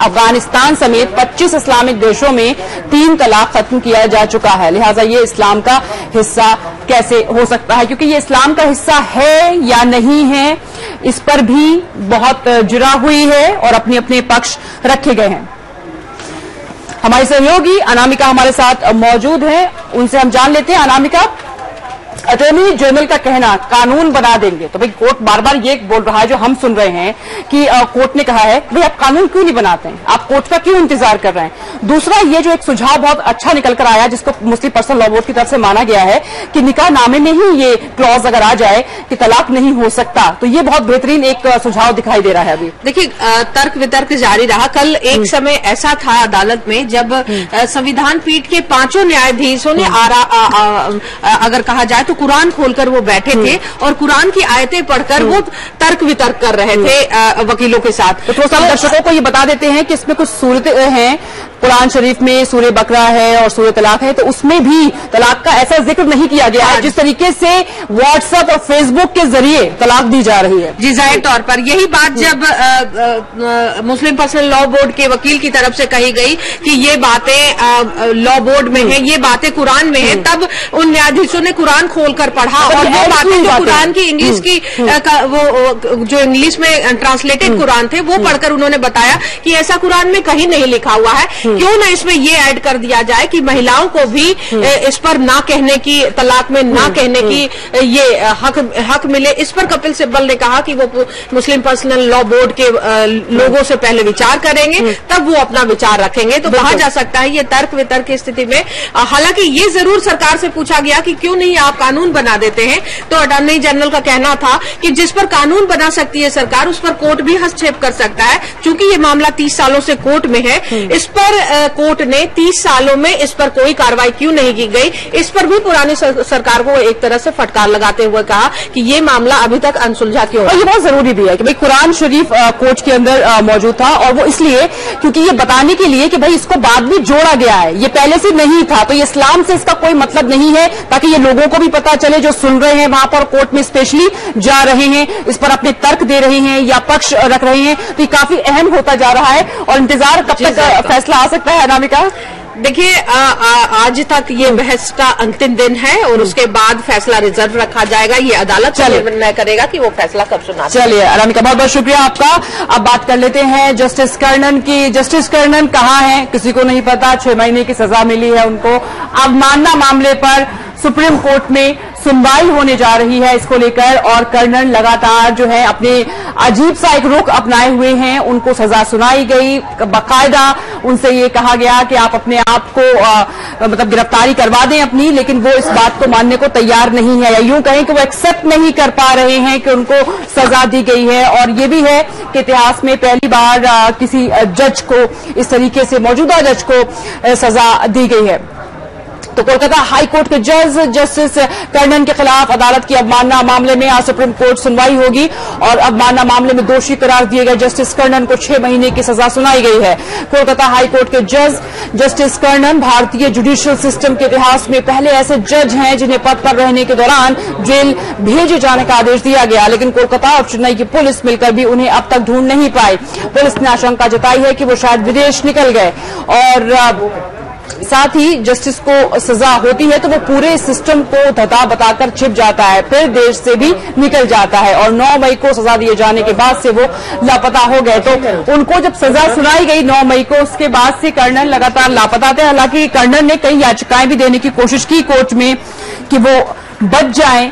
अफगानिस्तान समेत 25 इस्लामिक देशों में 3 तलाक खत्म किया जा चुका है, लिहाजा ये इस्लाम का हिस्सा कैसे हो सकता है, क्योंकि ये इस्लाम का हिस्सा है या नहीं है इस पर भी बहुत जुरा हुई है और अपने अपने पक्ष रखे गए हैं। हमारी सहयोगी अनामिका हमारे साथ मौजूद है, उनसे हम जान लेते हैं। अनामिका, अटॉर्नी जनरल का कहना कानून बना देंगे, तो भाई कोर्ट बार बार ये बोल रहा है जो हम सुन रहे हैं कि कोर्ट ने कहा है भाई आप कानून क्यों नहीं बनाते हैं, आप कोर्ट का क्यों इंतजार कर रहे हैं। दूसरा ये जो एक सुझाव बहुत अच्छा निकल कर आया जिसको मुस्लिम पर्सनल लॉ बोर्ड की तरफ से माना गया है कि निकाहनामे में ही ये क्लॉज अगर आ जाए कि तलाक नहीं हो सकता, तो ये बहुत बेहतरीन एक सुझाव दिखाई दे रहा है। अभी देखिए तर्क वितर्क जारी रहा। कल एक समय ऐसा था अदालत में जब संविधान पीठ के 5 न्यायाधीशों ने अगर कहा जाए तो कुरान खोलकर वो बैठे थे और कुरान की आयतें पढ़कर वो तर्क वितर्क कर रहे थे वकीलों के साथ। तो दर्शकों को ये बता देते हैं कि इसमें कुछ सूरतें हैं, कुरान शरीफ में सूरह बकरा है और सूरह तलाक है, तो उसमें भी तलाक का ऐसा जिक्र नहीं किया गया है जिस तरीके से व्हाट्सएप और फेसबुक के जरिए तलाक दी जा रही है। जी जाहिर तौर पर यही बात जब मुस्लिम पर्सनल लॉ बोर्ड के वकील की तरफ से कही गई कि ये बातें लॉ बोर्ड में है, ये बातें कुरान में है, तब उन न्यायाधीशों ने कुरान खोलकर पढ़ा और वो बातें जो कुरान की इंग्लिश की वो जो इंग्लिश में ट्रांसलेटेड कुरान थे वो पढ़कर उन्होंने बताया कि ऐसा कुरान में कहीं नहीं लिखा हुआ है, क्यों ना इसमें ये ऐड कर दिया जाए कि महिलाओं को भी इस पर ना कहने की, तलाक में ना कहने की ये हक मिले। इस पर कपिल सिब्बल ने कहा कि वो मुस्लिम पर्सनल लॉ बोर्ड के लोगों से पहले विचार करेंगे तब वो अपना विचार रखेंगे। तो कहा जा सकता है ये तर्क वितर्क की स्थिति में, हालांकि ये जरूर सरकार से पूछा गया कि क्यों नहीं आप कानून बना देते हैं, तो अटॉर्नी जनरल का कहना था कि जिस पर कानून बना सकती है सरकार उस पर कोर्ट भी हस्तक्षेप कर सकता है। चूंकि ये मामला 30 सालों से कोर्ट में है, इस पर कोर्ट ने 30 सालों में इस पर कोई कार्रवाई क्यों नहीं की गई, इस पर भी पुरानी सरकार को एक तरह से फटकार लगाते हुए कहा कि ये मामला अभी तक अनसुलझा क्यों है। और ये बहुत जरूरी भी है कि भाई कुरान शरीफ कोर्ट के अंदर मौजूद था और वो इसलिए क्योंकि ये बताने के लिए कि भाई इसको बाद में जोड़ा गया है, ये पहले से नहीं था, तो ये इस्लाम से इसका कोई मतलब नहीं है, ताकि ये लोगों को भी पता चले जो सुन रहे हैं वहां पर कोर्ट में स्पेशली जा रहे हैं, इस पर अपने तर्क दे रहे हैं या पक्ष रख रहे हैं, तो ये काफी अहम होता जा रहा है और इंतजार कब तक फैसला आ सकता है। अनामिका, देखिए, आज तक ये बहस का अंतिम दिन है और उसके बाद फैसला रिजर्व रखा जाएगा। ये अदालत निर्णय करेगा कि वो फैसला कब सुना। चलिए अनामिका, बहुत बहुत शुक्रिया आपका। अब बात कर लेते हैं जस्टिस कर्णन की। जस्टिस कर्णन कहाँ हैं, किसी को नहीं पता। 6 महीने की सजा मिली है उनको। अवमानना मामले पर सुप्रीम कोर्ट में सुनवाई होने जा रही है इसको लेकर, और कर्णन लगातार जो है अपने अजीब सा एक रुख अपनाए हुए हैं। उनको सजा सुनाई गई, बाकायदा उनसे ये कहा गया कि आप अपने आप को मतलब गिरफ्तारी करवा दें अपनी, लेकिन वो इस बात को मानने को तैयार नहीं है, या यूं कहें कि वो एक्सेप्ट नहीं कर पा रहे हैं कि उनको सजा दी गई है। और ये भी है कि इतिहास में पहली बार किसी जज को इस तरीके से, मौजूदा जज को सजा दी गई है। तो कोलकाता हाई कोर्ट के जज जस्टिस कर्णन के खिलाफ अदालत की अवमानना मामले में आज सुप्रीम कोर्ट सुनवाई होगी, और अवमानना मामले में दोषी करार दिए गए जस्टिस कर्णन को 6 महीने की सजा सुनाई गई है। कोलकाता हाई कोर्ट के जज जस्टिस कर्णन भारतीय जुडिशियल सिस्टम के इतिहास में पहले ऐसे जज हैं जिन्हें पद पर रहने के दौरान जेल भेजे जाने का आदेश दिया गया, लेकिन कोलकाता और चेन्नई की पुलिस मिलकर भी उन्हें अब तक ढूंढ नहीं पाई। पुलिस ने आशंका जताई है कि वो शायद विदेश निकल गए, और साथ ही जस्टिस को सजा होती है तो वो पूरे सिस्टम को धता बताकर छिप जाता है, फिर देश से भी निकल जाता है, और 9 मई को सजा दिए जाने के बाद से वो लापता हो गए। तो उनको जब सजा सुनाई गई 9 मई को, उसके बाद से कर्णन लगातार लापता थे। हालांकि कर्णन ने कई याचिकाएं भी देने की कोशिश की कोर्ट में कि वो बच जाएं,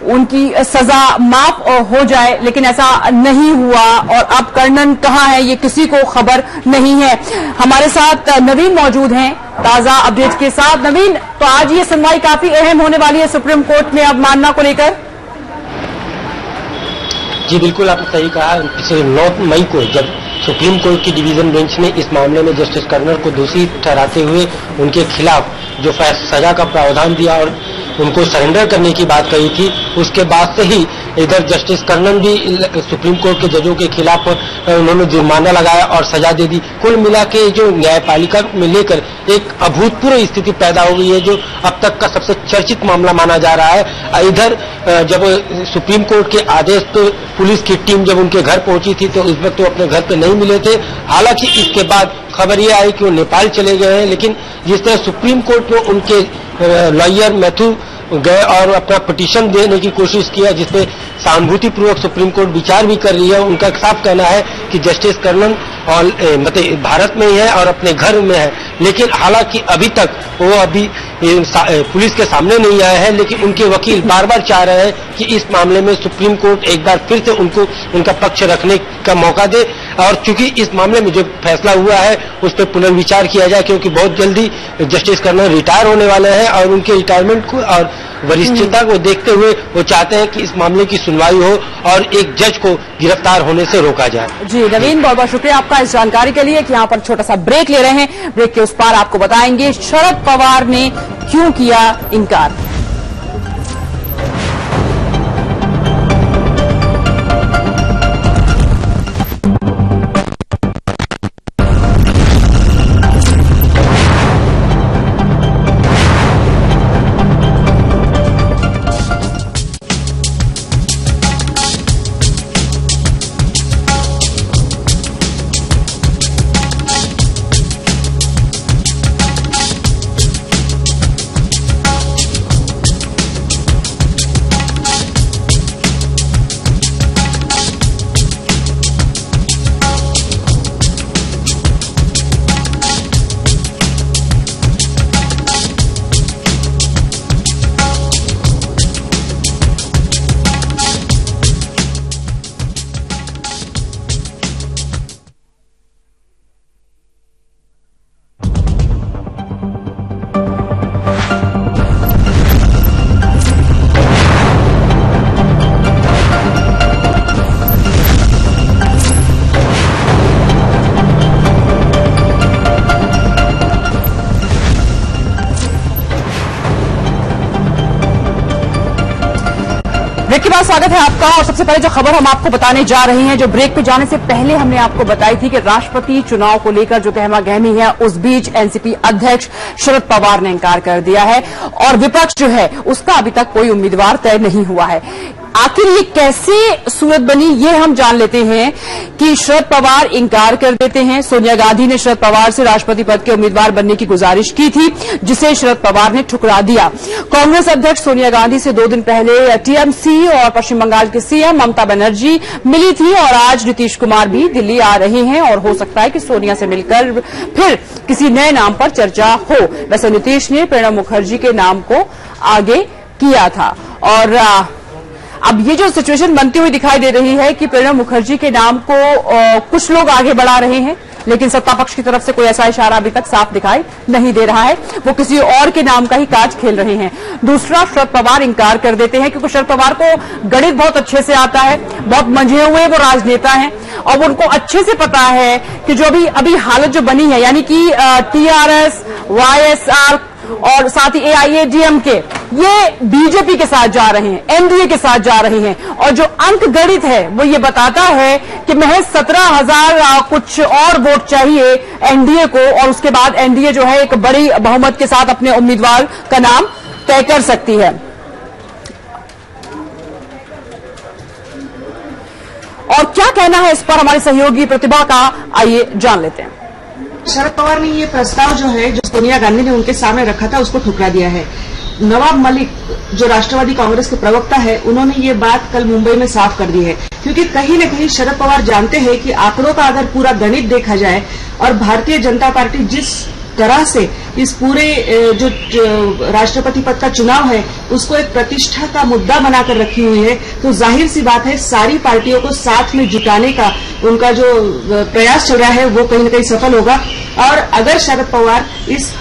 उनकी सजा माफ हो जाए, लेकिन ऐसा नहीं हुआ। और अब कर्णन कहाँ है ये किसी को खबर नहीं है। हमारे साथ नवीन मौजूद हैं ताजा अपडेट के साथ। नवीन, तो आज ये सुनवाई काफी अहम होने वाली है सुप्रीम कोर्ट में अवमानना को लेकर। जी बिल्कुल, आपने सही कहा। पिछले 9 मई को जब सुप्रीम कोर्ट की डिवीजन बेंच ने इस मामले में जस्टिस कर्णन को दोषी ठहराते हुए उनके खिलाफ जो सजा का प्रावधान दिया और उनको सरेंडर करने की बात कही थी, उसके बाद से ही इधर जस्टिस कर्णन भी सुप्रीम कोर्ट के जजों के खिलाफ उन्होंने जुर्माना लगाया और सजा दे दी। कुल मिला के जो न्यायपालिका में लेकर एक अभूतपूर्व स्थिति पैदा हो गई है, जो अब तक का सबसे चर्चित मामला माना जा रहा है। इधर जब सुप्रीम कोर्ट के आदेश पे पुलिस की टीम जब उनके घर पहुंची थी तो उस वक्त वो अपने घर पे नहीं मिले थे। हालांकि इसके बाद खबर ये आई कि वो नेपाल चले गए हैं, लेकिन जिस तरह सुप्रीम कोर्ट में उनके लॉयर मैथ्यू गए और अपना पिटीशन देने की कोशिश किया, जिसपे सहानुभूतिपूर्वक सुप्रीम कोर्ट विचार भी कर रही है। उनका साफ कहना है कि जस्टिस कर्णन और मतलब भारत में ही है और अपने घर में है, लेकिन हालांकि अभी तक वो अभी पुलिस के सामने नहीं आए हैं। लेकिन उनके वकील बार बार चाह रहे हैं कि इस मामले में सुप्रीम कोर्ट एक बार फिर से उनको उनका पक्ष रखने का मौका दे, और चूंकि इस मामले में जो फैसला हुआ है उस पर पुनर्विचार किया जाए, क्योंकि बहुत जल्दी जस्टिस कर्णन रिटायर होने वाले हैं और उनके रिटायरमेंट को और वरिष्ठता को देखते हुए वो चाहते हैं कि इस मामले की सुनवाई हो और एक जज को गिरफ्तार होने से रोका जाए। जी नवीन, बहुत बहुत शुक्रिया आपका इस जानकारी के लिए कि यहाँ पर छोटा सा ब्रेक ले रहे हैं। ब्रेक के उस पार आपको बताएंगे शरद पवार ने क्यों किया इनकार। ब्रेक के बाद स्वागत है आपका। और सबसे पहले जो खबर हम आपको बताने जा रहे हैं, जो ब्रेक पे जाने से पहले हमने आपको बताई थी कि राष्ट्रपति चुनाव को लेकर जो गहमागहमी है, उस बीच एनसीपी अध्यक्ष शरद पवार ने इंकार कर दिया है और विपक्ष जो है उसका अभी तक कोई उम्मीदवार तय नहीं हुआ है। आखिर ये कैसे सूरत बनी, ये हम जान लेते हैं कि शरद पवार इंकार कर देते हैं। सोनिया गांधी ने शरद पवार से राष्ट्रपति पद के उम्मीदवार बनने की गुजारिश की थी, जिसे शरद पवार ने ठुकरा दिया। कांग्रेस अध्यक्ष सोनिया गांधी से 2 दिन पहले टीएमसी और पश्चिम बंगाल के सीएम ममता बनर्जी मिली थी और आज नीतीश कुमार भी दिल्ली आ रहे हैं और हो सकता है कि सोनिया से मिलकर फिर किसी नए नाम पर चर्चा हो। वैसे नीतीश ने प्रणब मुखर्जी के नाम को आगे किया था और अब ये जो सिचुएशन बनती हुई दिखाई दे रही है कि प्रणब मुखर्जी के नाम को कुछ लोग आगे बढ़ा रहे हैं, लेकिन सत्ता पक्ष की तरफ से कोई ऐसा इशारा अभी तक साफ दिखाई नहीं दे रहा है। वो किसी और के नाम का ही काज खेल रहे हैं। दूसरा, शरद पवार इंकार कर देते हैं क्योंकि शरद पवार को गणित बहुत अच्छे से आता है, बहुत मंझे हुए वो राजनेता हैं और उनको अच्छे से पता है कि जो अभी हालत जो बनी है, यानी कि टीआरएस, वाईएसआर और साथ ही एआईएडीएमके, ये बीजेपी के साथ जा रहे हैं, एनडीए के साथ जा रहे हैं और जो अंक गणित है वो ये बताता है कि महज 17,000 कुछ और वोट चाहिए एनडीए को और उसके बाद एनडीए जो है एक बड़ी बहुमत के साथ अपने उम्मीदवार का नाम तय कर सकती है। और क्या कहना है इस पर हमारे सहयोगी प्रतिभा का, आइए जान लेते हैं। शरद पवार ने ये प्रस्ताव जो है, जो सोनिया गांधी ने उनके सामने रखा था, उसको ठुकरा दिया है। नवाब मलिक जो राष्ट्रवादी कांग्रेस के प्रवक्ता है, उन्होंने ये बात कल मुंबई में साफ कर दी है क्योंकि कहीं न कहीं शरद पवार जानते हैं कि आंकड़ों का अगर पूरा गणित देखा जाए और भारतीय जनता पार्टी जिस तरह से इस पूरे जो राष्ट्रपति पद का चुनाव है उसको एक प्रतिष्ठा का मुद्दा बनाकर रखी हुई है, तो जाहिर सी बात है सारी पार्टियों को साथ में जुटाने का उनका जो प्रयास चल रहा है वो कहीं न कहीं सफल होगा। और अगर शरद पवार इस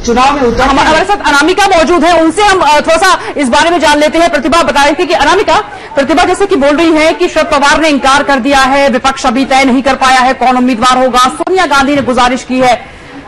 चुनाव में उतर, हमारे साथ अनामिका मौजूद है, उनसे हम थोड़ा सा इस बारे में जान लेते हैं। प्रतिभा बता रही थी कि अनामिका, प्रतिभा जैसे कि बोल रही है कि शरद पवार ने इंकार कर दिया है, विपक्ष अभी तय नहीं कर पाया है कौन उम्मीदवार होगा, सोनिया गांधी ने गुजारिश की है,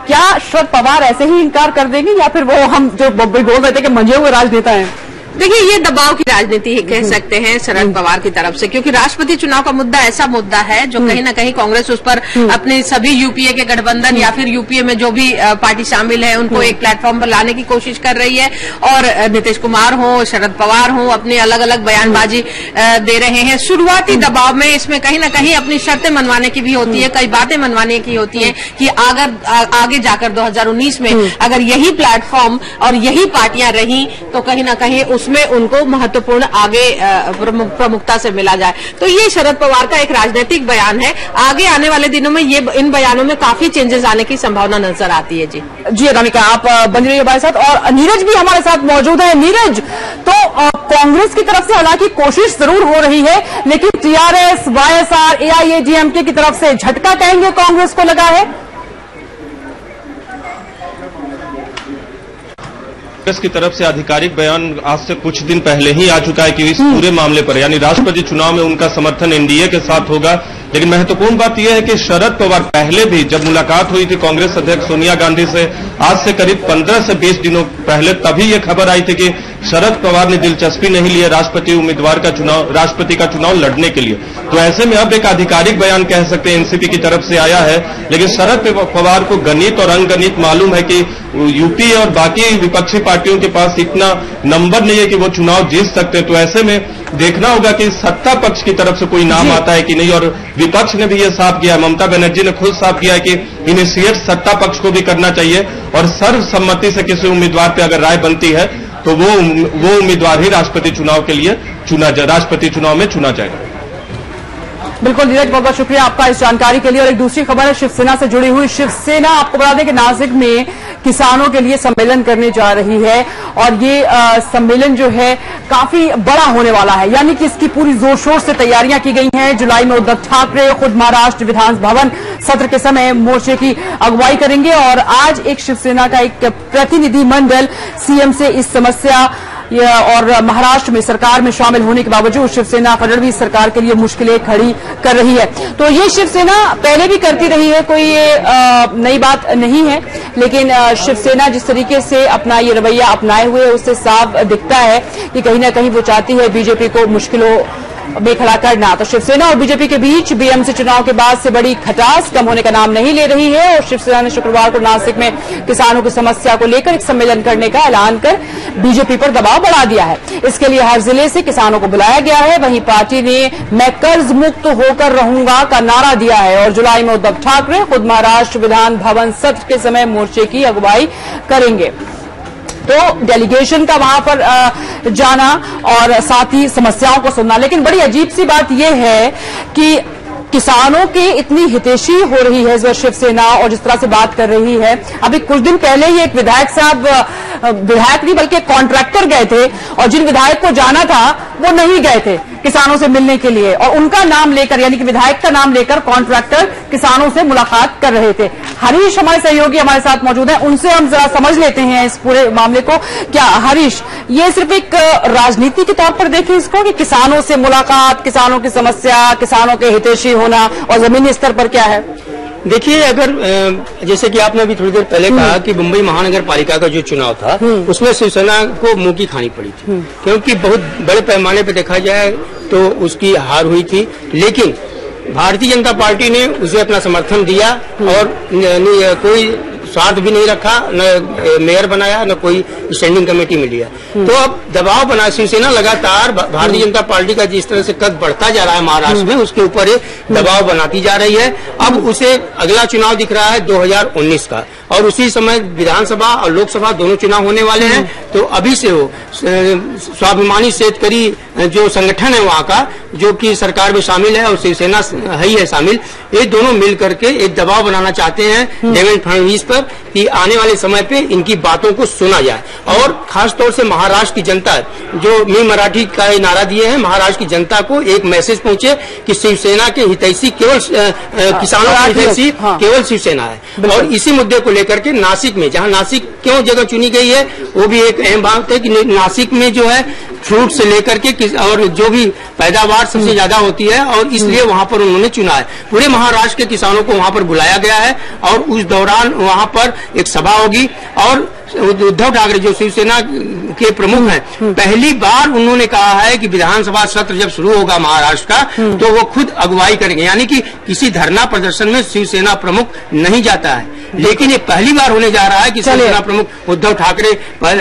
क्या शरद पवार ऐसे ही इंकार कर देंगे या फिर वो हम जो बोल रहे थे कि मंझे हुए राजनेता हैं? देखिए, ये दबाव की राजनीति कह सकते हैं शरद पवार की तरफ से, क्योंकि राष्ट्रपति चुनाव का मुद्दा ऐसा मुद्दा है जो कहीं न कहीं कांग्रेस उस पर अपने सभी यूपीए के गठबंधन या फिर यूपीए में जो भी पार्टी शामिल है उनको एक प्लेटफॉर्म पर लाने की कोशिश कर रही है और नीतीश कुमार हो, शरद पवार हो, अपनी अलग अलग बयानबाजी दे रहे हैं। शुरुआती दबाव में इसमें कहीं न कहीं अपनी शर्तें मनवाने की भी होती है, कई बातें मनवाने की होती है कि अगर आगे जाकर 2019 में अगर यही प्लेटफॉर्म और यही पार्टियां रही तो कहीं न कहीं उसमें उनको महत्वपूर्ण आगे प्रमुखता से मिला जाए। तो ये शरद पवार का एक राजनीतिक बयान है। आगे आने वाले दिनों में ये इन बयानों में काफी चेंजेस आने की संभावना नजर आती है। जी अनामिका, आप बनी रहिए हमारे साथ और नीरज भी हमारे साथ मौजूद है। नीरज, तो कांग्रेस की तरफ से हालांकि कोशिश जरूर हो रही है, लेकिन टीआरएस, वाईएसआर, एआईएडीएमके की तरफ से झटका कहेंगे कांग्रेस को लगा है। कांग्रेस की तरफ से आधिकारिक बयान आज से कुछ दिन पहले ही आ चुका है कि इस पूरे मामले पर यानी राष्ट्रपति चुनाव में उनका समर्थन एनडीए के साथ होगा। लेकिन महत्वपूर्ण बात यह है कि शरद पवार पहले भी जब मुलाकात हुई थी कांग्रेस अध्यक्ष सोनिया गांधी से आज से करीब 15 से 20 दिनों पहले, तभी यह खबर आई थी कि शरद पवार ने दिलचस्पी नहीं ली है राष्ट्रपति का चुनाव लड़ने के लिए। तो ऐसे में अब एक आधिकारिक बयान कह सकते हैं एनसीपी की तरफ से आया है, लेकिन शरद पवार को गणित और अंकगणित मालूम है कि यूपी और बाकी विपक्षी पार्टियों के पास इतना नंबर नहीं है कि वो चुनाव जीत सकते। तो ऐसे में देखना होगा कि सत्ता पक्ष की तरफ से कोई नाम आता है कि नहीं, और विपक्ष ने भी ये साफ किया, ममता बनर्जी ने खुद साफ किया है कि इनिशिएट सत्ता पक्ष को भी करना चाहिए और सर्वसम्मति से किसी उम्मीदवार पे अगर राय बनती है तो वो उम्मीदवार ही राष्ट्रपति चुनाव के लिए राष्ट्रपति चुनाव में चुना जाएगा। बिल्कुल नीरज, बहुत बहुत शुक्रिया आपका इस जानकारी के लिए। और एक दूसरी खबर है शिवसेना से जुड़ी हुई। शिवसेना, आपको बता दें कि नासिक में किसानों के लिए सम्मेलन करने जा रही है और ये सम्मेलन जो है काफी बड़ा होने वाला है, यानी कि इसकी पूरी जोर शोर से तैयारियां की गई हैं। जुलाई में उद्धव ठाकरे खुद महाराष्ट्र विधान भवन सत्र के समय मोर्चे की अगुवाई करेंगे और आज एक शिवसेना का एक प्रतिनिधि मंडल सीएम से इस समस्या और महाराष्ट्र में सरकार में शामिल होने के बावजूद शिवसेना फडणवीस सरकार के लिए मुश्किलें खड़ी कर रही है। तो ये शिवसेना पहले भी करती रही है, कोई ये नई बात नहीं है, लेकिन शिवसेना जिस तरीके से अपना ये रवैया अपनाए हुए उससे साफ दिखता है कि कहीं ना कहीं वो चाहती है बीजेपी को मुश्किलों में खड़ा करना। तो शिवसेना और बीजेपी के बीच बीएमसी चुनाव के बाद से बड़ी खटास कम होने का नाम नहीं ले रही है और शिवसेना ने शुक्रवार को नासिक में किसानों की समस्या को लेकर एक सम्मेलन करने का ऐलान कर बीजेपी पर दबाव बढ़ा दिया है। इसके लिए हर जिले से किसानों को बुलाया गया है। वहीं पार्टी ने मैं कर्ज मुक्त होकर रहूंगा का नारा दिया है और जुलाई में उद्धव ठाकरे खुद महाराष्ट्र विधान भवन सत्र के समय मोर्चे की अगुवाई करेंगे। तो डेलीगेशन का वहां पर जाना और साथ ही समस्याओं को सुनना। लेकिन बड़ी अजीब सी बात यह है कि किसानों की इतनी हितैषी हो रही है इस बार शिवसेना और जिस तरह से बात कर रही है। अभी कुछ दिन पहले ही एक विधायक साहब, विधायक नहीं बल्कि कॉन्ट्रैक्टर गए थे और जिन विधायक को जाना था वो नहीं गए थे किसानों से मिलने के लिए और उनका नाम लेकर यानी कि विधायक का नाम लेकर कॉन्ट्रैक्टर किसानों से मुलाकात कर रहे थे। हरीश हमारे सहयोगी हमारे साथ मौजूद हैं, उनसे हम जरा समझ लेते हैं इस पूरे मामले को। क्या हरीश, ये सिर्फ एक राजनीति के तौर पर देखें इसको कि किसानों से मुलाकात, किसानों की समस्या, किसानों के हितैषी होना और जमीनी स्तर पर क्या है? देखिए, अगर जैसे कि आपने अभी थोड़ी देर पहले कहा कि मुंबई महानगर पालिका का जो चुनाव था उसमें शिवसेना को मुंह की खानी पड़ी थी क्योंकि बहुत बड़े पैमाने पर देखा जाए तो उसकी हार हुई थी। लेकिन भारतीय जनता पार्टी ने उसे अपना समर्थन दिया और कोई स्वार्थ भी नहीं रखा, न मेयर बनाया न कोई स्टैंडिंग कमेटी में लिया। तो अब दबाव बना, शिवसेना लगातार भारतीय जनता पार्टी का जिस तरह से कद बढ़ता जा रहा है महाराष्ट्र में उसके ऊपर दबाव बनाती जा रही है। अब उसे अगला चुनाव दिख रहा है 2019 का और उसी समय विधानसभा और लोकसभा दोनों चुनाव होने वाले हैं। तो अभी से वो स्वाभिमानी शेतकरी जो संगठन है वहाँ का, जो कि सरकार में शामिल है और शिवसेना ही है शामिल, ये दोनों मिल करके एक दबाव बनाना चाहते हैं देवेंद्र फडणवीस पर कि आने वाले समय पे इनकी बातों को सुना जाए। और खास तौर से महाराष्ट्र की जनता, जो मी मराठी का नारा दिए हैं, महाराष्ट्र की जनता को एक मैसेज पहुंचे कि शिवसेना के हितैषी केवल किसानों के हितैषी केवल शिवसेना है। और इसी मुद्दे को लेकर के नासिक में, जहां नासिक क्यों जगह चुनी गई है वो भी एक अहम बात है कि नासिक में जो है फ्रूट से लेकर के और जो भी पैदावार सबसे ज्यादा होती है और इसलिए वहां पर उन्होंने चुना है। पूरे महाराष्ट्र के किसानों को वहां पर बुलाया गया है और उस दौरान वहां पर एक सभा होगी और उद्धव ठाकरे जो शिवसेना के प्रमुख हैं, पहली बार उन्होंने कहा है कि विधानसभा सत्र जब शुरू होगा महाराष्ट्र का तो वो खुद अगुवाई करेंगे, यानी कि किसी धरना प्रदर्शन में शिवसेना प्रमुख नहीं जाता है। लेकिन ये पहली बार होने जा रहा है कि शिवसेना प्रमुख उद्धव ठाकरे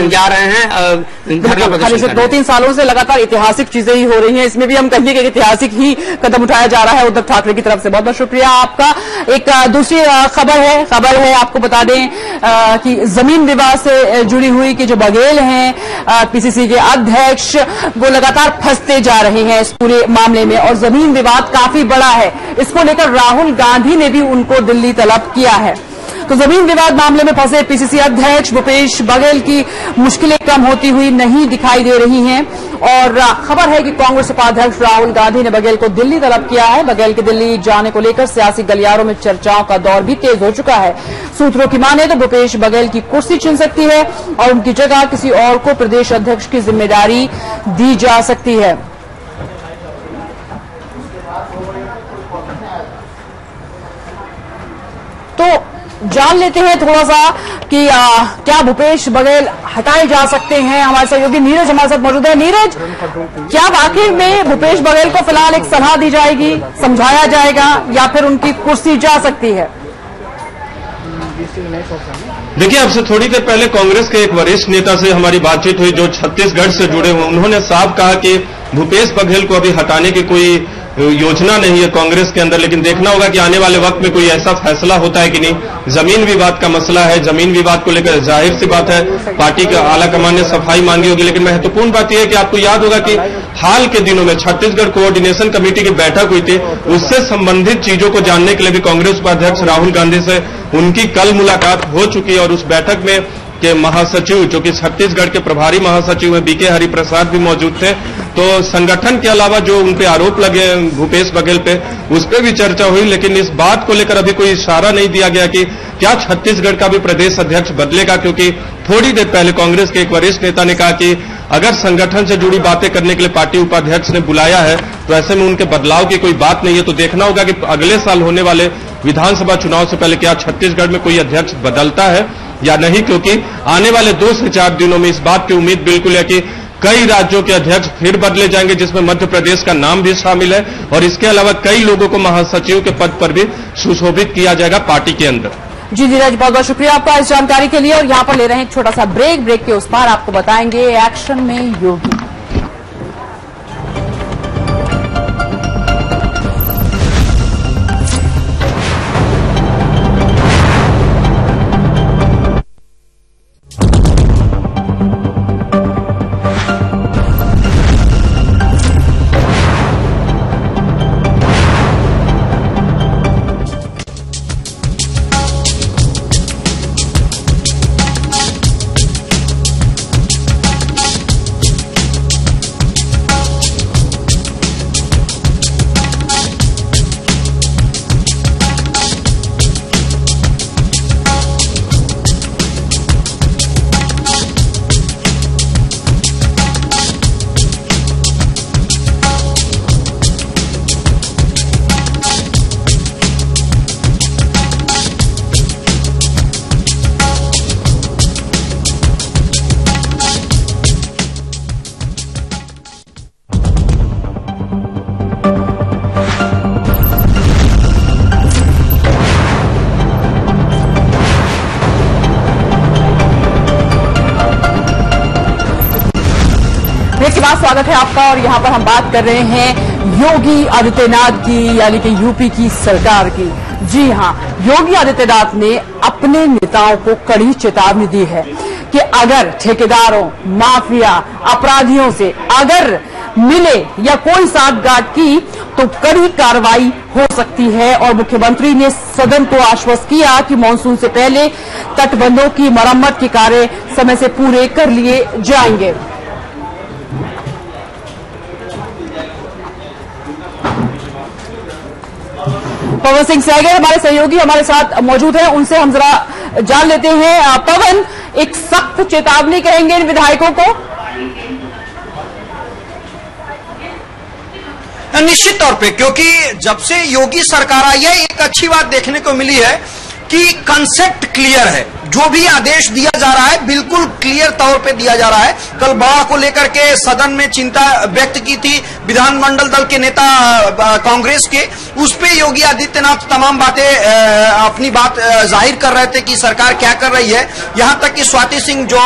जा रहे हैं धरना प्रदर्शन। 2-3 सालों से लगातार ऐतिहासिक चीजें ही हो रही हैं, इसमें भी हम कहेंगे कि ऐतिहासिक ही कदम उठाया जा रहा है उद्धव ठाकरे की तरफ से। बहुत बहुत शुक्रिया आपका। एक दूसरी खबर है आपको बता दें कि जमीन विवाद से जुड़ी हुई कि जो बघेल हैं पीसीसी के अध्यक्ष, वो लगातार फंसते जा रहे हैं इस पूरे मामले में और जमीन विवाद काफी बड़ा है। इसको लेकर राहुल गांधी ने भी उनको दिल्ली तलब किया है। तो जमीन विवाद मामले में फंसे पीसीसी अध्यक्ष भूपेश बघेल की मुश्किलें कम होती हुई नहीं दिखाई दे रही हैं और खबर है कि कांग्रेस उपाध्यक्ष राहुल गांधी ने बघेल को दिल्ली तलब किया है। बघेल के दिल्ली जाने को लेकर सियासी गलियारों में चर्चाओं का दौर भी तेज हो चुका है। सूत्रों की माने तो भूपेश बघेल की कुर्सी छिन सकती है और उनकी जगह किसी और को प्रदेश अध्यक्ष की जिम्मेदारी दी जा सकती है। तो जान लेते हैं थोड़ा सा कि क्या भूपेश बघेल हटाए जा सकते हैं। हमारे सहयोगी नीरज हमारे साथ मौजूद है। नीरज, क्या वाकई में भूपेश बघेल को फिलहाल एक सलाह दी जाएगी, समझाया जाएगा या फिर उनकी कुर्सी जा सकती है? देखिए, अब से थोड़ी देर पहले कांग्रेस के एक वरिष्ठ नेता से हमारी बातचीत हुई जो छत्तीसगढ़ से जुड़े हुए। उन्होंने साफ कहा कि भूपेश बघेल को अभी हटाने की कोई योजना नहीं है कांग्रेस के अंदर, लेकिन देखना होगा कि आने वाले वक्त में कोई ऐसा फैसला होता है कि नहीं। जमीन विवाद का मसला है, जमीन विवाद को लेकर जाहिर सी बात है पार्टी के आला कमान ने सफाई मांगी होगी, लेकिन महत्वपूर्ण बात यह है कि आपको याद होगा कि हाल के दिनों में छत्तीसगढ़ कोऑर्डिनेशन कमेटी की बैठक हुई थी। उससे संबंधित चीजों को जानने के लिए भी कांग्रेस उपाध्यक्ष राहुल गांधी से उनकी कल मुलाकात हो चुकी है और उस बैठक में के महासचिव, जो कि छत्तीसगढ़ के प्रभारी महासचिव हैं बीके हरिप्रसाद, भी मौजूद थे। तो संगठन के अलावा जो उन पे आरोप लगे भूपेश बघेल पे, उस पर भी चर्चा हुई, लेकिन इस बात को लेकर अभी कोई इशारा नहीं दिया गया कि क्या छत्तीसगढ़ का भी प्रदेश अध्यक्ष बदलेगा, क्योंकि थोड़ी देर पहले कांग्रेस के एक वरिष्ठ नेता ने कहा कि अगर संगठन से जुड़ी बातें करने के लिए पार्टी उपाध्यक्ष ने बुलाया है तो ऐसे में उनके बदलाव की कोई बात नहीं है। तो देखना होगा कि अगले साल होने वाले विधानसभा चुनाव से पहले क्या छत्तीसगढ़ में कोई अध्यक्ष बदलता है या नहीं, क्योंकि आने वाले 2 से 4 दिनों में इस बात की उम्मीद बिल्कुल है कि कई राज्यों के अध्यक्ष फिर बदले जाएंगे, जिसमें मध्य प्रदेश का नाम भी शामिल है, और इसके अलावा कई लोगों को महासचिव के पद पर भी सुशोभित किया जाएगा पार्टी के अंदर। जी नीरज, बहुत बहुत शुक्रिया आपका इस जानकारी के लिए। और यहाँ पर ले रहे हैं एक छोटा सा ब्रेक के उस पार आपको बताएंगे एक्शन में योगी। स्वागत है आपका। और यहां पर हम बात कर रहे हैं योगी आदित्यनाथ की, यानी कि यूपी की सरकार की। जी हां, योगी आदित्यनाथ ने अपने नेताओं को कड़ी चेतावनी दी है कि अगर ठेकेदारों, माफिया, अपराधियों से अगर मिले या कोई साठगांठ की तो कड़ी कार्रवाई हो सकती है। और मुख्यमंत्री ने सदन को आश्वस्त किया कि मानसून से पहले तटबंधों की मरम्मत के कार्य समय से पूरे कर लिए जाएंगे। पवन सिंह सहगल हमारे सहयोगी हमारे साथ मौजूद हैं, उनसे हम जरा जान लेते हैं। पवन, एक सख्त चेतावनी कहेंगे इन विधायकों को? निश्चित तौर पे, क्योंकि जब से योगी सरकार आई है एक अच्छी बात देखने को मिली है कि कंसेप्ट क्लियर है। जो भी आदेश दिया जा रहा है बिल्कुल क्लियर तौर पे दिया जा रहा है। कल बाढ़ को लेकर के सदन में चिंता व्यक्त की थी विधानमंडल दल के नेता कांग्रेस के, उस पे योगी आदित्यनाथ तमाम बातें अपनी बात जाहिर कर रहे थे कि सरकार क्या कर रही है। यहां तक कि स्वाति सिंह जो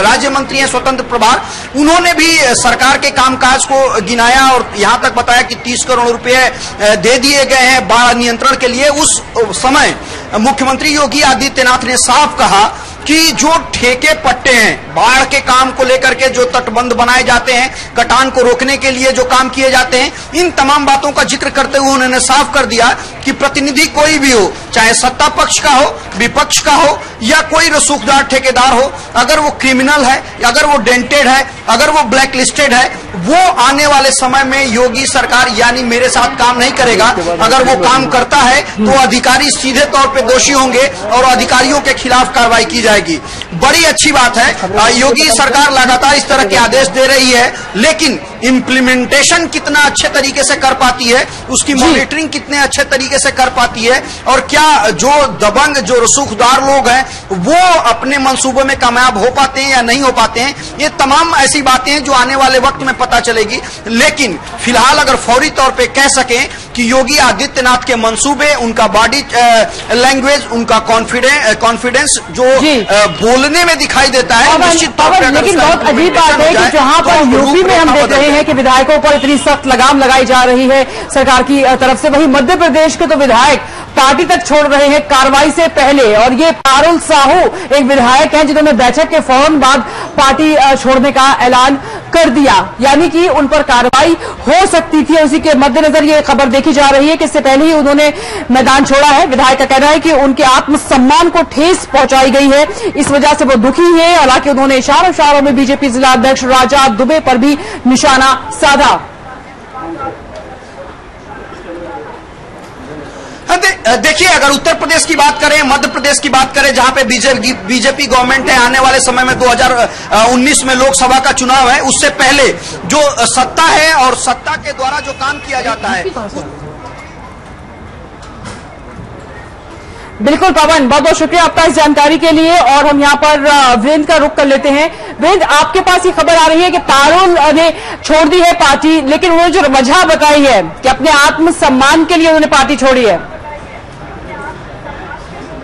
राज्य मंत्री हैं स्वतंत्र प्रभार, उन्होंने भी सरकार के कामकाज को गिनाया और यहां तक बताया कि 30 करोड़ रुपए दे दिए गए हैं बाढ़ नियंत्रण के लिए। उस समय मुख्यमंत्री योगी आदित्यनाथ ने साफ कहा कि जो ठेके पट्टे हैं बाढ़ के काम को लेकर के, जो तटबंध बनाए जाते हैं, कटान को रोकने के लिए जो काम किए जाते हैं, इन तमाम बातों का जिक्र करते हुए उन्होंने साफ कर दिया कि प्रतिनिधि कोई भी हो, चाहे सत्ता पक्ष का हो, विपक्ष का हो या कोई रसूखदार ठेकेदार हो, अगर वो क्रिमिनल है, अगर वो डेंटेड है, अगर वो ब्लैक लिस्टेड है, वो आने वाले समय में योगी सरकार यानी मेरे साथ काम नहीं करेगा। अगर वो काम करता है तो अधिकारी सीधे तौर पे दोषी होंगे और अधिकारियों के खिलाफ कार्रवाई की जाएगी। बड़ी अच्छी बात है, योगी सरकार लगातार इस तरह के आदेश दे रही है, लेकिन इम्प्लीमेंटेशन कितना अच्छे तरीके से कर पाती है, उसकी मॉनिटरिंग कितने अच्छे तरीके से कर पाती है, और क्या जो दबंग, जो रसूखदार लोग हैं वो अपने मंसूबों में कामयाब हो पाते हैं या नहीं हो पाते हैं, ये तमाम ऐसी बातें हैं जो आने वाले वक्त में पता चलेगी। लेकिन फिलहाल अगर फौरी तौर पे कह सकें कि योगी आदित्यनाथ के मंसूबे, उनका बॉडी लैंग्वेज, उनका कॉन्फिडेंस जो बोलने में दिखाई देता है, निश्चित तौर पर। लेकिन बहुत अजीब बात है कि जहां पर यूपी में हम देख रहे हैं कि विधायकों पर इतनी सख्त लगाम लगाई जा रही है सरकार की तरफ से, वहीं मध्य प्रदेश के तो विधायक पार्टी तक छोड़ रहे हैं कार्रवाई से पहले। और ये पारुल साहू एक विधायक हैं जिन्होंने बैठक के फौरन बाद पार्टी छोड़ने का ऐलान कर दिया, यानी कि उन पर कार्रवाई हो सकती थी। उसी के मद्देनजर ये खबर देखी जा रही है कि इससे पहले ही उन्होंने मैदान छोड़ा है। विधायक का कहना है कि उनके आत्मसम्मान को ठेस पहुंचाई गई है, इस वजह से वो दुखी है। हालांकि उन्होंने इशारों में बीजेपी जिला अध्यक्ष राजा दुबे पर भी निशाना साधा। देखिए, अगर उत्तर प्रदेश की बात करें, मध्य प्रदेश की बात करें, जहां पे बीजेपी गवर्नमेंट है, आने वाले समय में 2019 में लोकसभा का चुनाव है, उससे पहले जो सत्ता है और सत्ता के द्वारा जो काम किया जाता है। बिल्कुल पवन, बहुत बहुत शुक्रिया आपका इस जानकारी के लिए। और हम यहाँ पर वीरेंद्र का रुख कर लेते हैं। वीरेंद्र, आपके पास ये खबर आ रही है कि पारुल ने छोड़ दी है पार्टी, लेकिन उन्होंने जो वजह बताई है कि अपने आत्मसम्मान के लिए उन्होंने पार्टी छोड़ी है।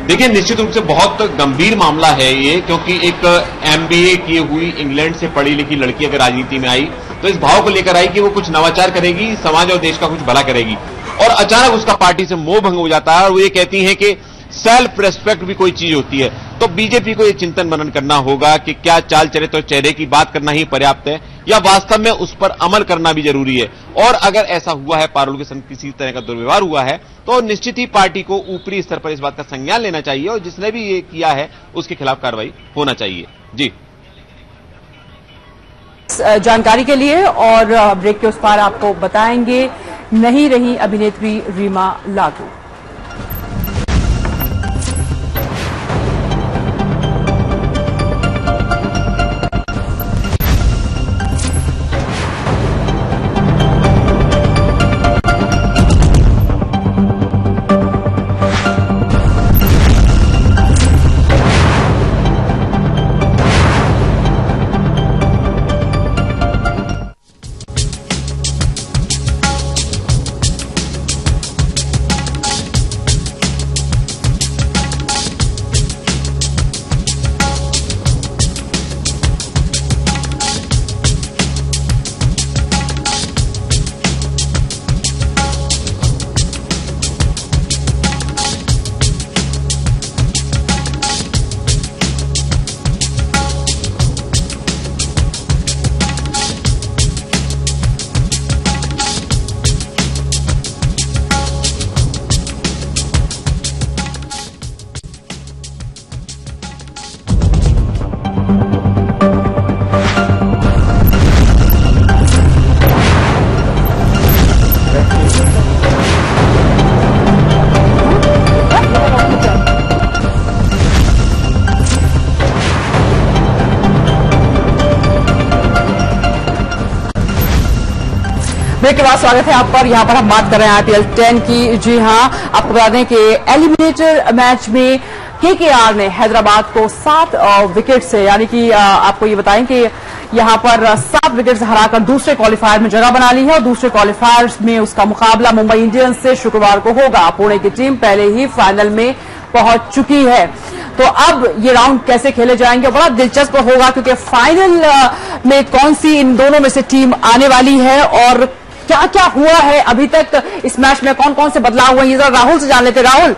देखिए, निश्चित रूप से बहुत गंभीर मामला है ये, क्योंकि एक MBA की हुई इंग्लैंड से पढ़ी लिखी लड़की अगर राजनीति में आई तो इस भाव को लेकर आई कि वो कुछ नवाचार करेगी, समाज और देश का कुछ भला करेगी, और अचानक उसका पार्टी से मोह भंग हो जाता है और वो ये कहती है कि सेल्फ रेस्पेक्ट भी कोई चीज होती है। तो बीजेपी को ये चिंतन मनन करना होगा कि क्या चाल चले तो चेहरे की बात करना ही पर्याप्त है या वास्तव में उस पर अमल करना भी जरूरी है। और अगर ऐसा हुआ है, पारुल के संग किसी तरह का दुर्व्यवहार हुआ है, तो निश्चित ही पार्टी को ऊपरी स्तर पर इस बात का संज्ञान लेना चाहिए और जिसने भी ये किया है उसके खिलाफ कार्रवाई होना चाहिए। जी, जानकारी के लिए। और ब्रेक के उस पार आपको बताएंगे नहीं रही अभिनेत्री रीमा लागू। ब्रेक के बाद स्वागत है आप पर। यहाँ पर हम बात कर रहे हैं IPL 10 की। जी हां, आपको बता दें कि एलिमिनेटर मैच में KKR ने हैदराबाद को 7 विकेट से, यानी कि आपको ये बताएं कि यहाँ पर 7 विकेट से हराकर दूसरे क्वालिफायर में जगह बना ली है और दूसरे क्वालिफायर में उसका मुकाबला मुंबई इंडियंस से शुक्रवार को होगा। पुणे की टीम पहले ही फाइनल में पहुंच चुकी है। तो अब ये राउंड कैसे खेले जाएंगे, बड़ा दिलचस्प होगा, क्योंकि फाइनल में कौन सी इन दोनों में से टीम आने वाली है और क्या क्या हुआ है अभी तक इस मैच में, कौन कौन से बदलाव हुए, ये जरा राहुल से जान लेते। राहुल,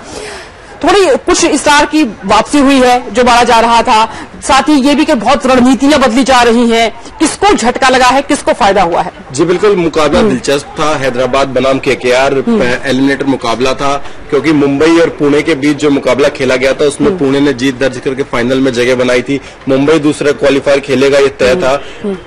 थोड़ी कुछ स्टार की वापसी हुई है जो माना जा रहा था, साथ ही ये भी कि बहुत रणनीतियां बदली जा रही हैं, किसको झटका लगा है, किसको फायदा हुआ है? जी बिल्कुल, मुकाबला दिलचस्प था। हैदराबाद बनाम KKR एलिमिनेटर मुकाबला था, क्योंकि मुंबई और पुणे के बीच जो मुकाबला खेला गया था उसमें पुणे ने जीत दर्ज करके फाइनल में जगह बनाई थी। मुंबई दूसरा क्वालिफायर खेलेगा ये तय था।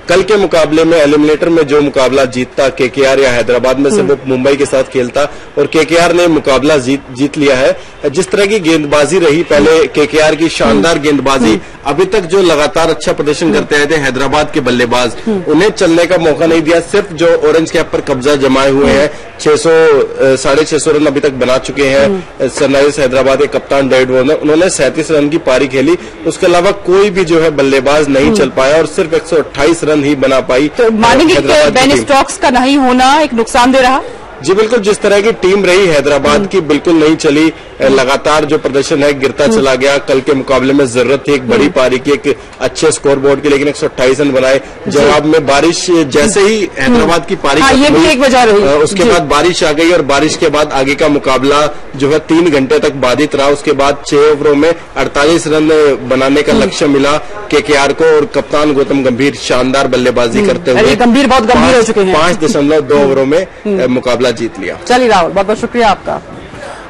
कल के मुकाबले में एलिमिनेटर में जो मुकाबला जीतता KKR या हैदराबाद में से वो मुंबई के साथ खेलता और KKR ने मुकाबला जीत लिया है। जिस तरह की गेंदबाजी रही पहले KKR की शानदार गेंदबाजी, अभी तक जो लगातार अच्छा प्रदर्शन करते रहे थे हैदराबाद के बल्लेबाज, उन्हें चलने का मौका नहीं दिया। सिर्फ जो ऑरेंज कैप पर कब्जा जमाए हुए हैं, 600-650 रन अभी तक बना चुके हैं सनराइजर्स हैदराबाद के कप्तान डेविड वार्नर। उन्होंने 37 रन की पारी खेली, उसके अलावा कोई भी जो है बल्लेबाज नहीं चल पाया और सिर्फ 128 रन ही बना पाई। तो मानेंगे कि बेन स्टोक्स का नहीं होना एक नुकसान दे रहा? जी बिल्कुल, जिस तरह की टीम रही हैदराबाद की बिल्कुल नहीं चली, लगातार जो प्रदर्शन है गिरता चला गया। कल के मुकाबले में जरूरत थी एक बड़ी पारी की, एक अच्छे स्कोर बोर्ड की, लेकिन 128 रन बनाए। जवाब में बारिश, जैसे ही हैदराबाद की पारी ये भी एक वजह रही, उसके बाद बारिश आ गई और बारिश के बाद आगे का मुकाबला जो है 3 घंटे तक बाधित रहा। उसके बाद 6 ओवरों में 48 रन बनाने का लक्ष्य मिला KKR को और कप्तान गौतम गंभीर शानदार बल्लेबाजी करते हुए गंभीर बहुत गंभीर हो चुके हैं, 5.2 ओवरों में मुकाबला जीत लिया। चलिए राहुल, बहुत बहुत शुक्रिया आपका।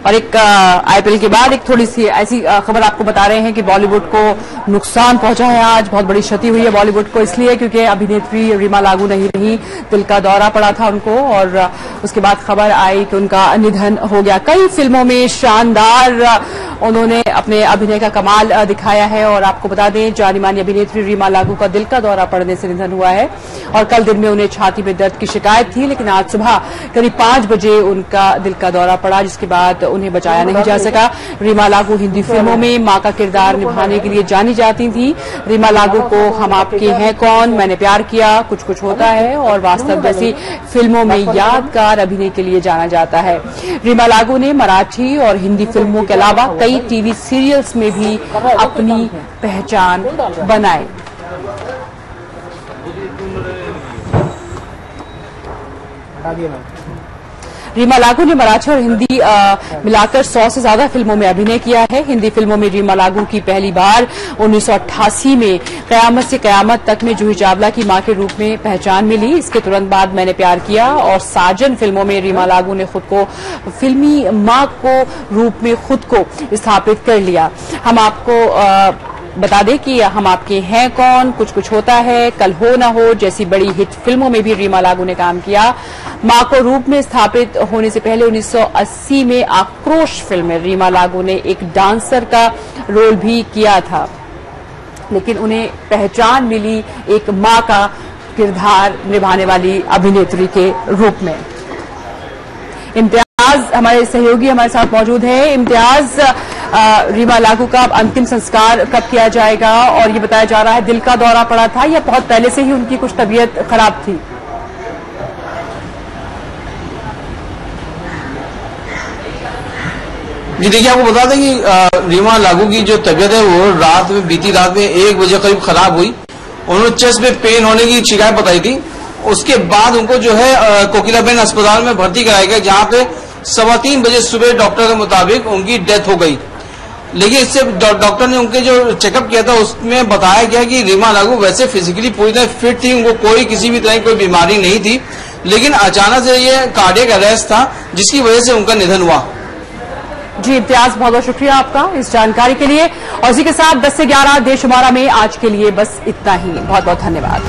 और एक IPL के बाद एक थोड़ी सी ऐसी खबर आपको बता रहे हैं कि बॉलीवुड को नुकसान पहुंचा है। आज बहुत बड़ी क्षति हुई है बॉलीवुड को, इसलिए क्योंकि अभिनेत्री रीमा लागू नहीं रही, दिल का दौरा पड़ा था उनको और उसके बाद खबर आई कि उनका निधन हो गया। कई फिल्मों में शानदार उन्होंने अपने अभिनय का कमाल दिखाया है। और आपको बता दें, जानी मानी अभिनेत्री रीमा लागू का दिल का दौरा पड़ने से निधन हुआ है और कल दिन में उन्हें छाती में दर्द की शिकायत थी, लेकिन आज सुबह करीब 5 बजे उनका दिल का दौरा पड़ा, जिसके बाद उन्हें बचाया नहीं जा सका। रीमा लागू हिंदी फिल्मों में मां का किरदार निभाने के लिए जानी जाती थी। रीमा लागू को हम आपके हैं कौन, मैंने प्यार किया, कुछ कुछ होता है और वास्तव जैसी फिल्मों में यादगार अभिनय के लिए जाना जाता है। रीमा लागू ने मराठी और हिंदी फिल्मों के अलावा कई टीवी सीरियल्स में भी अपनी पहचान बनाई। रीमा लागू ने मराठी और हिंदी मिलाकर 100 से ज्यादा फिल्मों में अभिनय किया है। हिंदी फिल्मों में रीमा लागू की पहली बार 1988 में कयामत से कयामत तक में जूही चावला की मां के रूप में पहचान मिली। इसके तुरंत बाद मैंने प्यार किया और साजन फिल्मों में रीमा लागू ने खुद को फिल्मी मां को रूप में खुद को स्थापित कर लिया। हम आपको बता दें कि हम आपके हैं कौन, कुछ कुछ होता है, कल हो ना हो जैसी बड़ी हिट फिल्मों में भी रीमा लागू ने काम किया। मां को रूप में स्थापित होने से पहले 1980 में आक्रोश फिल्म में रीमा लागू ने एक डांसर का रोल भी किया था, लेकिन उन्हें पहचान मिली एक मां का किरदार निभाने वाली अभिनेत्री के रूप में। इम्तियाज हमारे सहयोगी हमारे साथ मौजूद है। इम्तियाज, रीमा लागू का अंतिम संस्कार कब किया जाएगा? और ये बताया जा रहा है दिल का दौरा पड़ा था या बहुत पहले से ही उनकी कुछ तबीयत खराब थी? जी देखिए, आपको बता दें कि रीमा लागू की जो तबीयत है वो बीती रात में 1 बजे करीब खराब हुई। उन्होंने चेस्ट में पेन होने की शिकायत बताई थी। उसके बाद उनको जो है कोकिलाबेन अस्पताल में भर्ती कराया गया, जहां पे 3:15 बजे सुबह डॉक्टर के मुताबिक उनकी डेथ हो गई। लेकिन इससे डॉक्टर ने उनके जो चेकअप किया था उसमें बताया गया कि रीमा लागू वैसे फिजिकली पूरी तरह फिट थी, उनको कोई किसी भी तरह की कोई बीमारी नहीं थी, लेकिन अचानक से ये कार्डियक अरेस्ट था जिसकी वजह से उनका निधन हुआ। जी इम्तियाज, बहुत बहुत शुक्रिया आपका इस जानकारी के लिए। और इसी के साथ 10 से 11 देशुमारा में आज के लिए बस इतना ही। बहुत बहुत धन्यवाद।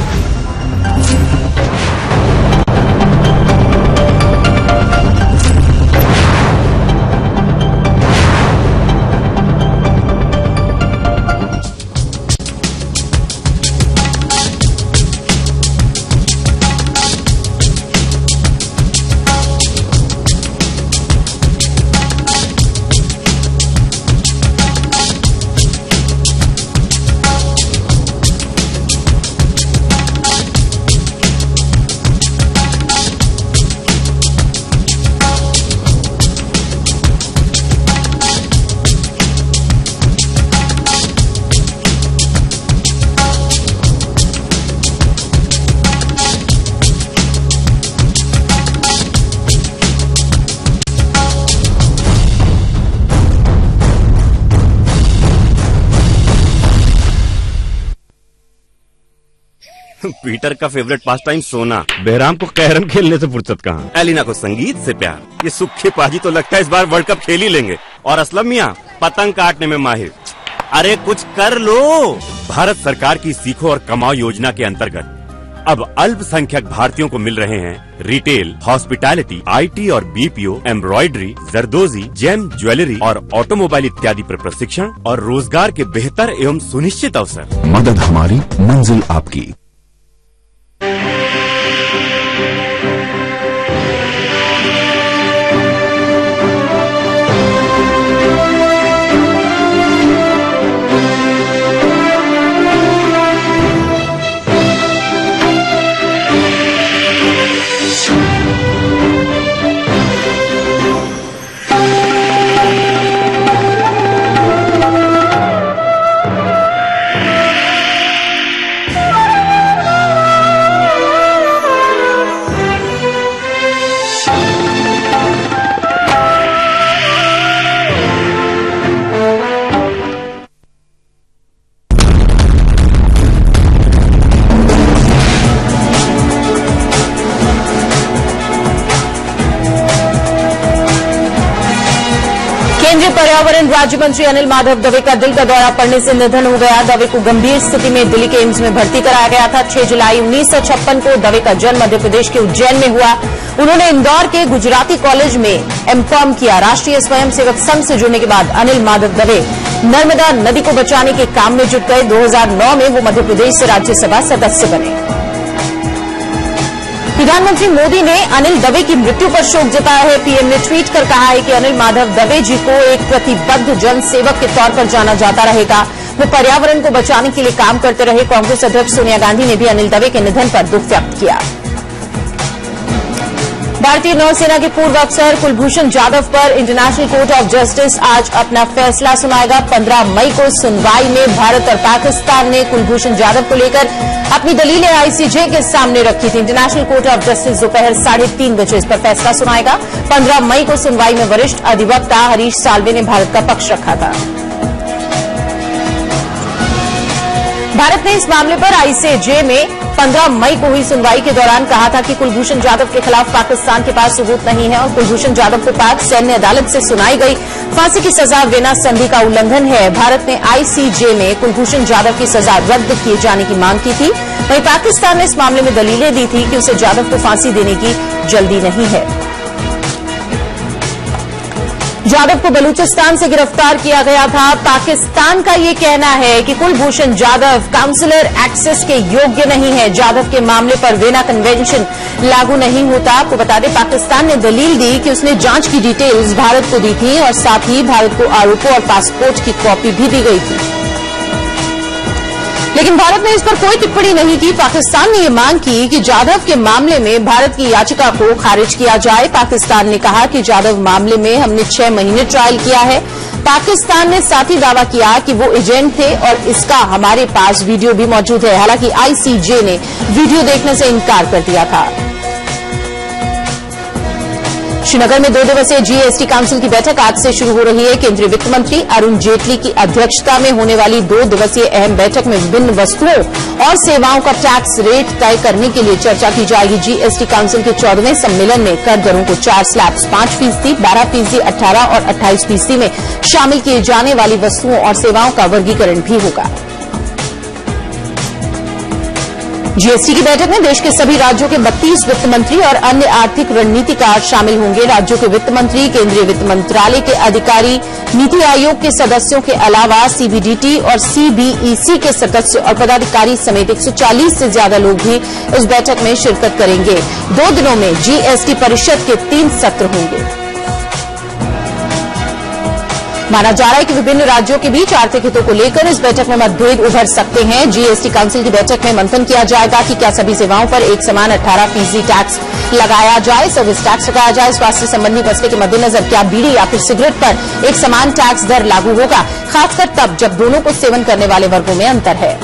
पीटर का फेवरेट पास टाइम सोना, बहराम को कैरम खेलने से फुर्सत कहाँ, एलिना को संगीत से प्यार। ये सुखे पाजी तो लगता है इस बार वर्ल्ड कप खेल ही लेंगे। और असलम मियां पतंग काटने में माहिर। अरे कुछ कर लो। भारत सरकार की सीखो और कमाओ योजना के अंतर्गत अब अल्पसंख्यक भारतीयों को मिल रहे हैं रिटेल, हॉस्पिटैलिटी, IT और BPO, एम्ब्रॉयडरी, जरदोजी, जेम, ज्वेलरी और ऑटोमोबाइल इत्यादि पर प्रशिक्षण और रोजगार के बेहतर एवं सुनिश्चित अवसर। मदद हमारी, मंजिल आपकी। केंद्रीय पर्यावरण राज्य मंत्री अनिल माधव दवे का दिल का दौरा पड़ने से निधन हो गया। दवे को गंभीर स्थिति में दिल्ली के एम्स में भर्ती कराया गया था। 6 जुलाई 1956 को दवे का जन्म मध्य प्रदेश के उज्जैन में हुआ। उन्होंने इंदौर के गुजराती कॉलेज में एमकॉम किया। राष्ट्रीय स्वयंसेवक संघ से जुड़ने के बाद अनिल माधव दवे नर्मदा नदी को बचाने के काम में जुट गए। 2009 में वो मध्य प्रदेश से राज्यसभा सदस्य बने। प्रधानमंत्री मोदी ने अनिल दवे की मृत्यु पर शोक जताया है। पीएम ने ट्वीट कर कहा है कि अनिल माधव दवे जी को एक प्रतिबद्ध जनसेवक के तौर पर जाना जाता रहेगा। वो पर्यावरण को बचाने के लिए काम करते रहे। कांग्रेस अध्यक्ष सोनिया गांधी ने भी अनिल दवे के निधन पर दुख व्यक्त किया। भारतीय नौसेना के पूर्व अफसर कुलभूषण जाधव पर इंटरनेशनल कोर्ट ऑफ जस्टिस आज अपना फैसला सुनाएगा। 15 मई को सुनवाई में भारत और पाकिस्तान ने कुलभूषण जाधव को लेकर अपनी दलीलें आईसीजे के सामने रखी थी। इंटरनेशनल कोर्ट ऑफ जस्टिस दोपहर 3:30 बजे इस पर फैसला सुनाएगा। 15 मई को सुनवाई में वरिष्ठ अधिवक्ता हरीश साल्वे ने भारत का पक्ष रखा था। भारत ने इस मामले पर आईसीजे में 15 मई को हुई सुनवाई के दौरान कहा था कि कुलभूषण जाधव के खिलाफ पाकिस्तान के पास सबूत नहीं है और कुलभूषण जाधव को पाक सैन्य अदालत से सुनाई गई फांसी की सजा विना संधि का उल्लंघन है। भारत ने आईसीजे में कुलभूषण जाधव की सजा रद्द किए जाने की मांग की थी। वहीं पाकिस्तान ने इस मामले में दलीलें दी थी कि उसे जाधव को फांसी देने की जल्दी नहीं है। जाधव को बलूचिस्तान से गिरफ्तार किया गया था। पाकिस्तान का ये कहना है कि कुलभूषण जाधव काउंसलर एक्सेस के योग्य नहीं है। जाधव के मामले पर वेना कन्वेंशन लागू नहीं होता। आपको बता दें, पाकिस्तान ने दलील दी कि उसने जांच की डिटेल्स भारत को दी थी और साथ ही भारत को आरोपों और पासपोर्ट की कॉपी भी दी गई थी। लेकिन भारत ने इस पर कोई टिप्पणी नहीं की। पाकिस्तान ने ये मांग की कि जाधव के मामले में भारत की याचिका को खारिज किया जाए। पाकिस्तान ने कहा कि जाधव मामले में हमने 6 महीने ट्रायल किया है। पाकिस्तान ने साथ ही दावा किया कि वो एजेंट थे और इसका हमारे पास वीडियो भी मौजूद है। हालांकि आईसीजे ने वीडियो देखने से इनकार कर दिया था। श्रीनगर में 2 दिवसीय जीएसटी काउंसिल की बैठक आज से शुरू हो रही है। केंद्रीय वित्त मंत्री अरुण जेटली की अध्यक्षता में होने वाली 2 दिवसीय अहम बैठक में विभिन्न वस्तुओं और सेवाओं का टैक्स रेट तय करने के लिए चर्चा की जाएगी। जीएसटी काउंसिल के 14वें सम्मेलन में कर दरों को 4 स्लैब्स 5%, 12%, 18% और 28% में शामिल किए जाने वाली वस्तुओं और सेवाओं का वर्गीकरण भी होगा। जीएसटी की बैठक में देश के सभी राज्यों के 32 वित्त मंत्री और अन्य आर्थिक रणनीतिकार शामिल होंगे। राज्यों के वित्त मंत्री, केंद्रीय वित्त मंत्रालय के अधिकारी, नीति आयोग के सदस्यों के अलावा सीबीडीटी और सीबीईसी के सदस्य और पदाधिकारी समेत 140 से ज्यादा लोग भी इस बैठक में शिरकत करेंगे। 2 दिनों में जीएसटी परिषद के 3 सत्र होंगे। माना जा रहा है कि विभिन्न राज्यों के बीच आर्थिक हितों को लेकर इस बैठक में मतभेद उभर सकते हैं। जीएसटी काउंसिल की बैठक में मंथन किया जाएगा कि क्या सभी सेवाओं पर एक समान 18% टैक्स लगाया जाए, सर्विस टैक्स लगाया जाए। स्वास्थ्य संबंधी मसले के मद्देनजर क्या बीड़ी या फिर सिगरेट पर एक समान टैक्स दर लागू होगा, खासकर तब जब दोनों को सेवन करने वाले वर्गों में अंतर है।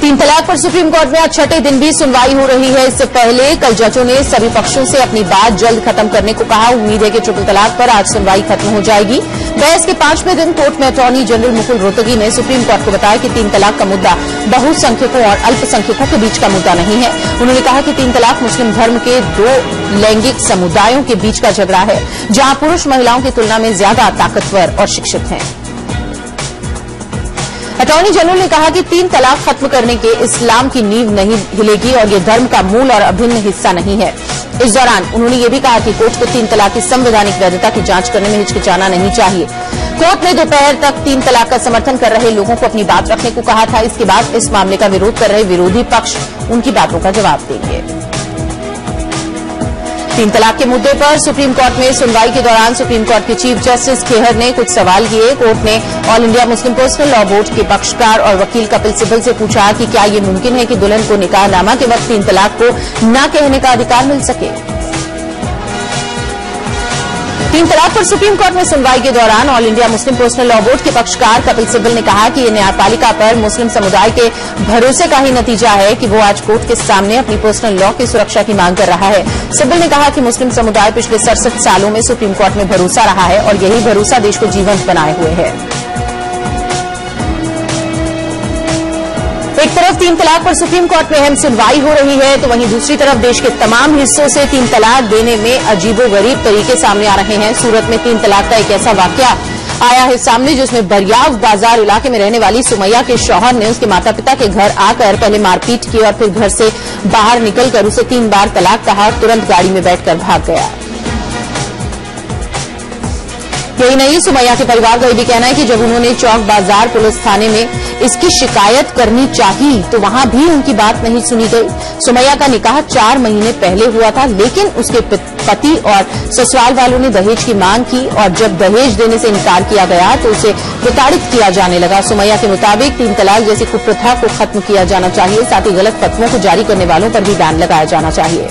3 तलाक पर सुप्रीम कोर्ट में आज 6ठे दिन भी सुनवाई हो रही है। इससे पहले कल जजों ने सभी पक्षों से अपनी बात जल्द खत्म करने को कहा। उम्मीद है कि ट्रिपल तलाक पर आज सुनवाई खत्म हो जाएगी। बहस के 5वें दिन कोर्ट में अटॉर्नी जनरल मुकुल रोहतगी ने सुप्रीम कोर्ट को बताया कि 3 तलाक का मुद्दा बहुसंख्यकों और अल्पसंख्यकों के बीच का मुद्दा नहीं है। उन्होंने कहा कि 3 तलाक मुस्लिम धर्म के 2 लैंगिक समुदायों के बीच का झगड़ा है, जहां पुरुष महिलाओं की तुलना में ज्यादा ताकतवर और शिक्षित हैं। अटॉर्नी जनरल ने कहा कि 3 तलाक खत्म करने के इस्लाम की नींव नहीं हिलेगी और ये धर्म का मूल और अभिन्न हिस्सा नहीं है। इस दौरान उन्होंने ये भी कहा कि कोर्ट को 3 तलाक की संवैधानिक वैधता की जांच करने में हिचकिचाना नहीं चाहिए। कोर्ट ने दोपहर तक 3 तलाक का समर्थन कर रहे लोगों को अपनी बात रखने को कहा था। इसके बाद इस मामले का विरोध कर रहे विरोधी पक्ष उनकी बातों का जवाब देंगे। 3 तलाक के मुद्दे पर सुप्रीम कोर्ट में सुनवाई के दौरान सुप्रीम कोर्ट के चीफ जस्टिस खेहर ने कुछ सवाल किए। कोर्ट ने all India Muslim personal law board के पक्षकार और वकील कपिल सिब्बल से पूछा कि क्या ये मुमकिन है कि दुल्हन को निकाहनामा के वक्त 3 तलाक को न कहने का अधिकार मिल सके। 3 तलाक पर सुप्रीम कोर्ट में सुनवाई के दौरान all India Muslim personal law board के पक्षकार कपिल सिब्बल ने कहा कि ये न्यायपालिका पर मुस्लिम समुदाय के भरोसे का ही नतीजा है कि वो आज कोर्ट के सामने अपनी पर्सनल लॉ की सुरक्षा की मांग कर रहा है। सिब्बल ने कहा कि मुस्लिम समुदाय पिछले 67 सालों में सुप्रीम कोर्ट में भरोसा रहा है और यही भरोसा देश को जीवंत बनाए हुए है। एक तरफ 3 तलाक पर सुप्रीम कोर्ट में अहम सुनवाई हो रही है, तो वहीं दूसरी तरफ देश के तमाम हिस्सों से 3 तलाक देने में अजीबोगरीब तरीके सामने आ रहे हैं। सूरत में 3 तलाक का एक ऐसा वाकया आया है सामने, जिसमें बरियाव बाजार इलाके में रहने वाली सुमैया के शौहर ने उसके माता पिता के घर आकर पहले मारपीट की और फिर घर से बाहर निकलकर उसे 3 बार तलाक कहा और तुरंत गाड़ी में बैठकर भाग गया। यही नहीं, सुमैया के परिवार का यह भी कहना है कि जब उन्होंने चौक बाजार पुलिस थाने में इसकी शिकायत करनी चाहिए तो वहां भी उनकी बात नहीं सुनी गई। सुमैया का निकाह 4 महीने पहले हुआ था, लेकिन उसके पति और ससुराल वालों ने दहेज की मांग की और जब दहेज देने से इनकार किया गया तो उसे प्रताड़ित किया जाने लगा। सुमैया के मुताबिक 3 तलाक जैसी कुप्रथा को खत्म किया जाना चाहिए, साथ ही गलत फतवों को जारी करने वालों पर भी बैन लगाया जाना चाहिए।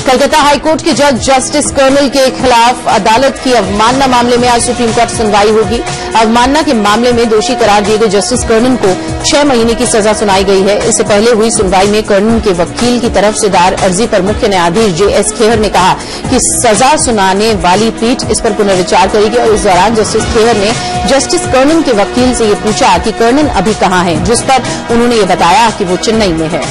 कलकत्ता हाईकोर्ट के जज जस्टिस कर्नल के खिलाफ अदालत की अवमानना मामले में आज सुप्रीम कोर्ट सुनवाई होगी। अवमानना के मामले में दोषी करार दिए गए जस्टिस कर्नल को 6 महीने की सजा सुनाई गई है। इससे पहले हुई सुनवाई में कर्नल के वकील की तरफ से दायर अर्जी पर मुख्य न्यायाधीश JS खेहर ने कहा कि सजा सुनाने वाली पीठ इस पर पुनर्विचार करेगी और इस दौरान जस्टिस खेहर ने जस्टिस कर्नल के वकील से ये पूछा कि कर्नल अभी कहां है, जिस पर उन्होंने ये बताया कि वो चेन्नई में है।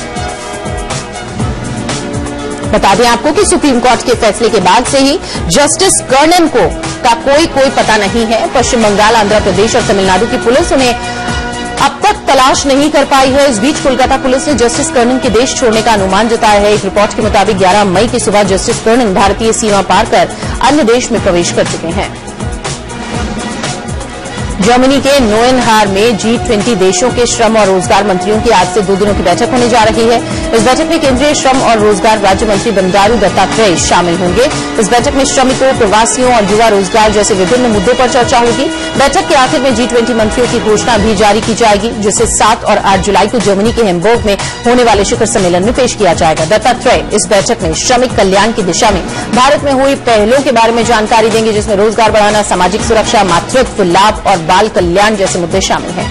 बता दें आपको कि सुप्रीम कोर्ट के फैसले के बाद से ही जस्टिस कर्नल का कोई पता नहीं है। पश्चिम बंगाल, आंध्र प्रदेश और तमिलनाडु की पुलिस उन्हें अब तक तलाश नहीं कर पाई है। इस बीच कोलकाता पुलिस ने जस्टिस कर्नल के देश छोड़ने का अनुमान जताया है। एक रिपोर्ट के मुताबिक 11 मई की सुबह जस्टिस कर्नल भारतीय सीमा पार कर अन्य देश में प्रवेश कर चुके हैं। जर्मनी के नोएनहार में G20 देशों के श्रम और रोजगार मंत्रियों की आज से 2 दिनों की बैठक होने जा रही है। इस बैठक में केंद्रीय श्रम और रोजगार राज्य मंत्री बंडारू दत्तात्रेय शामिल होंगे। इस बैठक में श्रमिकों, प्रवासियों और युवा रोजगार जैसे विभिन्न मुद्दों पर चर्चा होगी। बैठक के आखिर में G20 मंत्रियों की घोषणा भी जारी की जाएगी, जिसे 7 और 8 जुलाई को जर्मनी के हैम्बर्ग में होने वाले शिखर सम्मेलन में पेश किया जाएगा। दत्तात्रेय इस बैठक में श्रमिक कल्याण की दिशा में भारत में हुई पहलों के बारे में जानकारी देंगे, जिसमें रोजगार बढ़ाना, सामाजिक सुरक्षा, मातृत्व लाभ और बाल कल्याण जैसे मुद्दे शामिल हैं।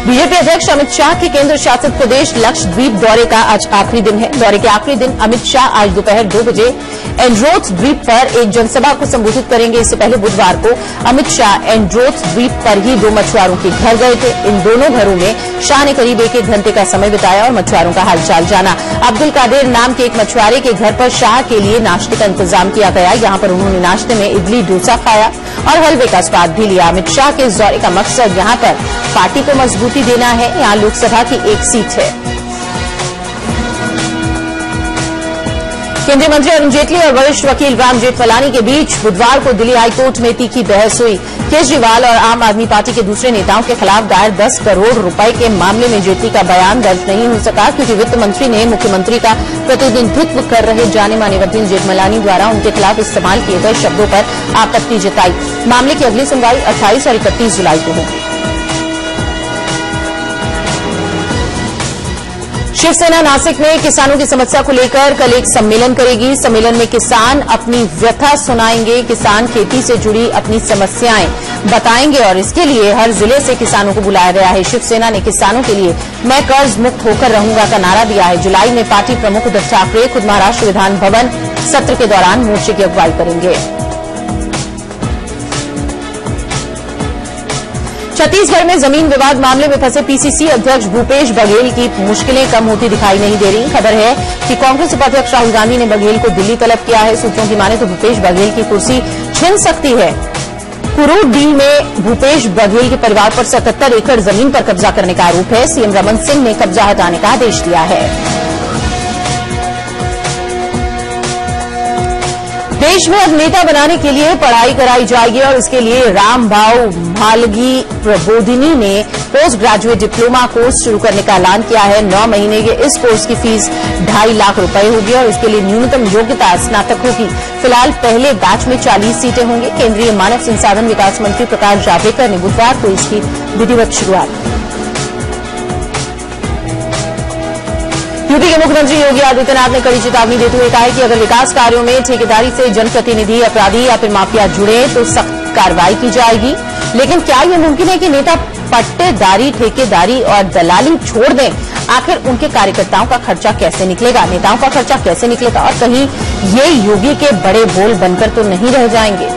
बीजेपी अध्यक्ष अमित शाह के केंद्र शासित प्रदेश लक्षद्वीप दौरे का आज आखिरी दिन है। दौरे के आखिरी दिन अमित शाह आज दोपहर 2 बजे एंड्रोथ द्वीप पर एक जनसभा को संबोधित करेंगे। इससे पहले बुधवार को अमित शाह एंड्रोथ द्वीप पर ही 2 मछुआरों के घर गए थे। इन दोनों घरों में शाह ने करीब 1 घंटे का समय बिताया और मछुआरों का हालचाल जाना। अब्दुल कादिर नाम के एक मछुआरे के घर पर शाह के लिए नाश्ते का इंतजाम किया गया। यहां पर उन्होंने नाश्ते में इडली डोसा खाया और हलवे का स्वाद भी लिया। अमित शाह के इस दौरे का मकसद यहां पर पार्टी को मजबूती देना है। यहां लोकसभा की 1 सीट है। केंद्रीय मंत्री अरुण जेटली और वरिष्ठ वकील राम जेठमलानी के बीच बुधवार को दिल्ली हाईकोर्ट में तीखी बहस हुई। केजरीवाल और आम आदमी पार्टी के दूसरे नेताओं के खिलाफ दायर 10 करोड़ रुपए के मामले में जेटली का बयान दर्ज नहीं हो सका, क्योंकि वित्त मंत्री ने मुख्यमंत्री का प्रतिनिधित्व कर रहे जाने माने वकील जेठमलानी द्वारा उनके खिलाफ इस्तेमाल किए गए शब्दों पर आपत्ति जताई। मामले की अगली सुनवाई 28 और 31 जुलाई को होगी। शिवसेना नासिक में किसानों की समस्या को लेकर कल एक सम्मेलन करेगी। सम्मेलन में किसान अपनी व्यथा सुनाएंगे, किसान खेती से जुड़ी अपनी समस्याएं बताएंगे और इसके लिए हर जिले से किसानों को बुलाया गया है। शिवसेना ने किसानों के लिए मैं कर्ज मुक्त होकर रहूंगा का नारा दिया है। जुलाई में पार्टी प्रमुख उद्धव ठाकरे खुद महाराष्ट्र विधान भवन सत्र के दौरान मोर्चे की अगुवाई करेंगे। छत्तीसगढ़ में जमीन विवाद मामले में फंसे PCC अध्यक्ष भूपेश बघेल की मुश्किलें कम होती दिखाई नहीं दे रही। खबर है कि कांग्रेस उपाध्यक्ष राहुल गांधी ने बघेल को दिल्ली तलब किया है। सूत्रों की माने तो भूपेश बघेल की कुर्सी छिन सकती है। कुरूद डील में भूपेश बघेल के परिवार पर 77 एकड़ जमीन पर कब्जा करने का आरोप है। सीएम रमन सिंह ने कब्जा हटाने का आदेश दिया है। देश में अब नेता बनाने के लिए पढ़ाई कराई जाएगी और इसके लिए रामभाऊ भालगी प्रबोधिनी ने पोस्ट ग्रेजुएट डिप्लोमा कोर्स शुरू करने का ऐलान किया है। 9 महीने के इस कोर्स की फीस 2.5 लाख रुपए होगी और इसके लिए न्यूनतम योग्यता स्नातक होगी। फिलहाल पहले बैच में 40 सीटें होंगी। केंद्रीय मानव संसाधन विकास मंत्री प्रकाश जावड़ेकर ने बुधवार को इसकी विधिवत शुरुआत की। यूपी के मुख्यमंत्री योगी आदित्यनाथ ने कड़ी चेतावनी देते हुए कहा है कि अगर विकास कार्यों में ठेकेदारी से जनप्रतिनिधि, अपराधी या फिर माफिया जुड़े तो सख्त कार्रवाई की जाएगी। लेकिन क्या यह मुमकिन है कि नेता पट्टेदारी, ठेकेदारी और दलाली छोड़ दें? आखिर उनके कार्यकर्ताओं का खर्चा कैसे निकलेगा, नेताओं का खर्चा कैसे निकलेगा और कहीं ये योगी के बड़े बोल बनकर तो नहीं रह जाएंगे?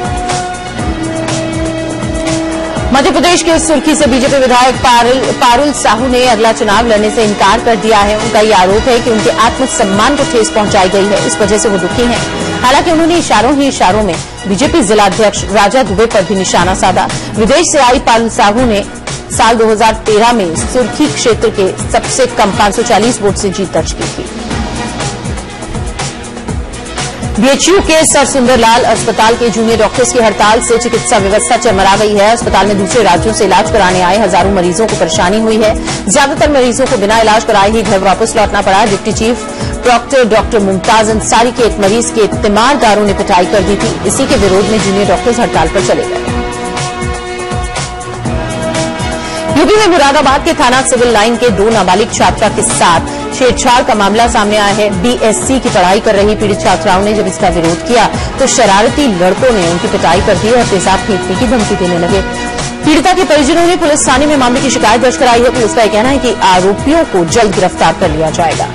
मध्य प्रदेश के सुर्खी से बीजेपी विधायक पारुल साहू ने अगला चुनाव लड़ने से इनकार कर दिया है। उनका ये आरोप है कि उनके आत्मसम्मान को ठेस पहुंचाई गई है, इस वजह से वो दुखी हैं। हालांकि उन्होंने इशारों में बीजेपी जिलाध्यक्ष राजा दुबे पर भी निशाना साधा। विदेश से आई पारुल साहू ने साल 2013 में सुर्खी क्षेत्र के सबसे कम 540 वोट से जीत दर्ज की थी। बीएचयू के सर सुंदरलाल अस्पताल के जूनियर डॉक्टर्स की हड़ताल से चिकित्सा व्यवस्था चरमरा गई है। अस्पताल में दूसरे राज्यों से इलाज कराने आए हजारों मरीजों को परेशानी हुई है। ज्यादातर मरीजों को बिना इलाज कराए ही घर वापस लौटना पड़ा। Deputy chief proctor doctor Mumtaz Ansari के एक मरीज के तीमारदारों ने पिटाई कर दी थी। इसी के विरोध में जूनियर डॉक्टर्स हड़ताल पर चले गए। यूपी में मुरादाबाद के थाना सिविल लाइन के 2 नाबालिग छात्रा के साथ छेड़छाड़ का मामला सामने आया है। बीएससी की पढ़ाई कर रही पीड़ित छात्राओं ने जब इसका विरोध किया तो शरारती लड़कों ने उनकी पिटाई कर दी और तेजाब फेंकने की धमकी देने लगे। पीड़िता के परिजनों ने पुलिस थाने में मामले की शिकायत दर्ज कराई है। पुलिस का कहना है कि आरोपियों को जल्द गिरफ्तार कर लिया जाएगा।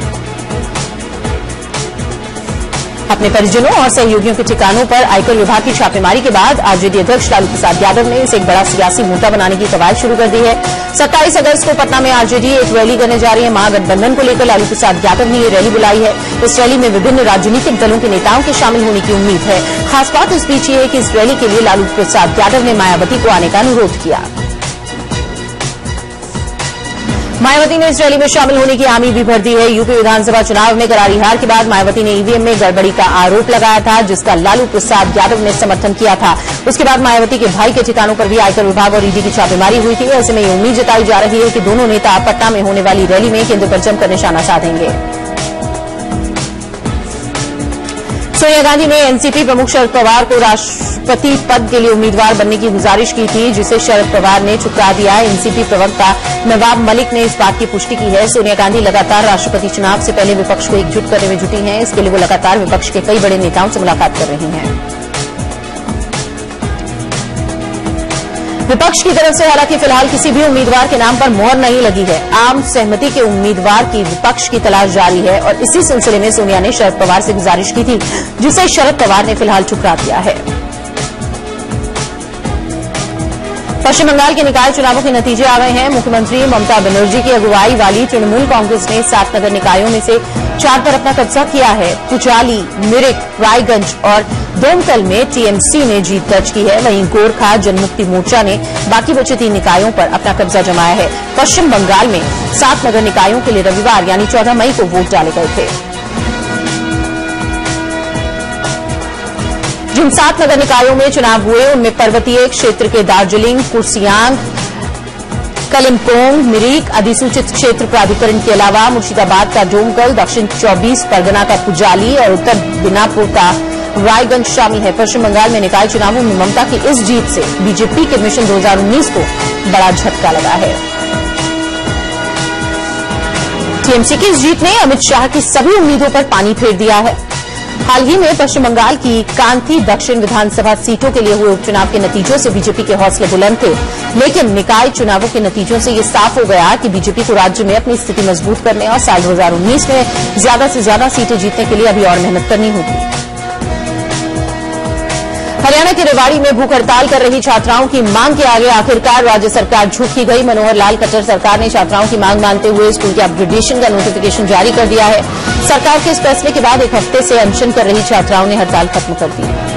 अपने परिजनों और सहयोगियों के ठिकानों पर आयकर विभाग की छापेमारी के बाद आरजेडी अध्यक्ष लालू प्रसाद यादव ने इसे एक बड़ा सियासी मुद्दा बनाने की कवायद शुरू कर दी है। 27 अगस्त को पटना में आरजेडी एक रैली करने जा रही है। महागठबंधन को लेकर लालू प्रसाद यादव ने ये रैली बुलाई है। इस रैली में विभिन्न राजनीतिक दलों के नेताओं के शामिल होने की उम्मीद है। खास बात इस बीच ये है कि इस रैली के लिए लालू प्रसाद यादव ने मायावती को आने का अनुरोध किया। मायावती ने इस रैली में शामिल होने की हामी भी भर दी है। यूपी विधानसभा चुनाव में करारी हार के बाद मायावती ने ईवीएम में गड़बड़ी का आरोप लगाया था, जिसका लालू प्रसाद यादव ने समर्थन किया था। उसके बाद मायावती के भाई के ठिकानों पर भी आयकर विभाग और ईडी की छापेमारी हुई थी। ऐसे में ये उम्मीद जताई जा रही है कि दोनों नेता पटना में होने वाली रैली में केंद्र पर जमकर निशाना साधेंगे। सोनिया गांधी ने एनसीपी प्रमुख शरद पवार को राष्ट्रपति पद के लिए उम्मीदवार बनने की गुजारिश की थी, जिसे शरद पवार ने ठुकरा दिया। एनसीपी प्रवक्ता नवाब मलिक ने इस बात की पुष्टि की है। सोनिया गांधी लगातार राष्ट्रपति चुनाव से पहले विपक्ष को एकजुट करने में जुटी हैं। इसके लिए वो लगातार विपक्ष के कई बड़े नेताओं से मुलाकात कर रही हैं। विपक्ष की तरफ से हालांकि फिलहाल किसी भी उम्मीदवार के नाम पर मोहर नहीं लगी है। आम सहमति के उम्मीदवार की विपक्ष की तलाश जारी है और इसी सिलसिले में सोनिया ने शरद पवार से गुजारिश की थी, जिसे शरद पवार ने फिलहाल ठुकरा दिया है। पश्चिम बंगाल के निकाय चुनावों के नतीजे आ गए हैं। मुख्यमंत्री ममता बनर्जी की अगुवाई वाली तृणमूल कांग्रेस ने 7 नगर निकायों में से 4 पर अपना कब्जा किया है। कुचाली, मिरिक, रायगंज और डोमकल में टीएमसी ने जीत दर्ज की है। वहीं गोरखा जनमुक्ति मोर्चा ने बाकी बचे 3 निकायों पर अपना कब्जा जमाया है। पश्चिम बंगाल में 7 नगर निकायों के लिए रविवार यानी 14 मई को वोट डाले गए थे। जिन 7 नगर निकायों में चुनाव हुए उनमें पर्वतीय क्षेत्र के दार्जिलिंग, कुर्सियांग, कलिम्पोंग, मिरिक, अधिसूचित क्षेत्र प्राधिकरण के अलावा मुर्शिदाबाद का डोमकल, दक्षिण 24 परगना का पुजाली और उत्तर दिनाजपुर का रायगंज शामिल है। पश्चिम बंगाल में निकाय चुनावों में ममता की इस जीत से बीजेपी के मिशन 2019 को बड़ा झटका लगा है। टीएमसी की इस जीत ने अमित शाह की सभी उम्मीदों पर पानी फेर दिया है। हाल ही में पश्चिम बंगाल की कांथी दक्षिण विधानसभा सीटों के लिए हुए उपचुनाव के नतीजों से बीजेपी के हौसले बुलंद थे, लेकिन निकाय चुनावों के नतीजों से ये साफ हो गया कि बीजेपी को राज्य में अपनी स्थिति मजबूत करने और साल 2019 में ज्यादा से ज्यादा सीटें जीतने के लिए अभी और मेहनत करनी होगी। हरियाणा के रेवाड़ी में भूख हड़ताल कर रही छात्राओं की मांग के आगे आखिरकार राज्य सरकार झुकी गई। मनोहर लाल खट्टर सरकार ने छात्राओं की मांग मानते हुए स्कूल के अपग्रेडेशन का नोटिफिकेशन जारी कर दिया है। सरकार के इस फैसले के बाद 1 हफ्ते से अनशन कर रही छात्राओं ने हड़ताल खत्म कर दी है।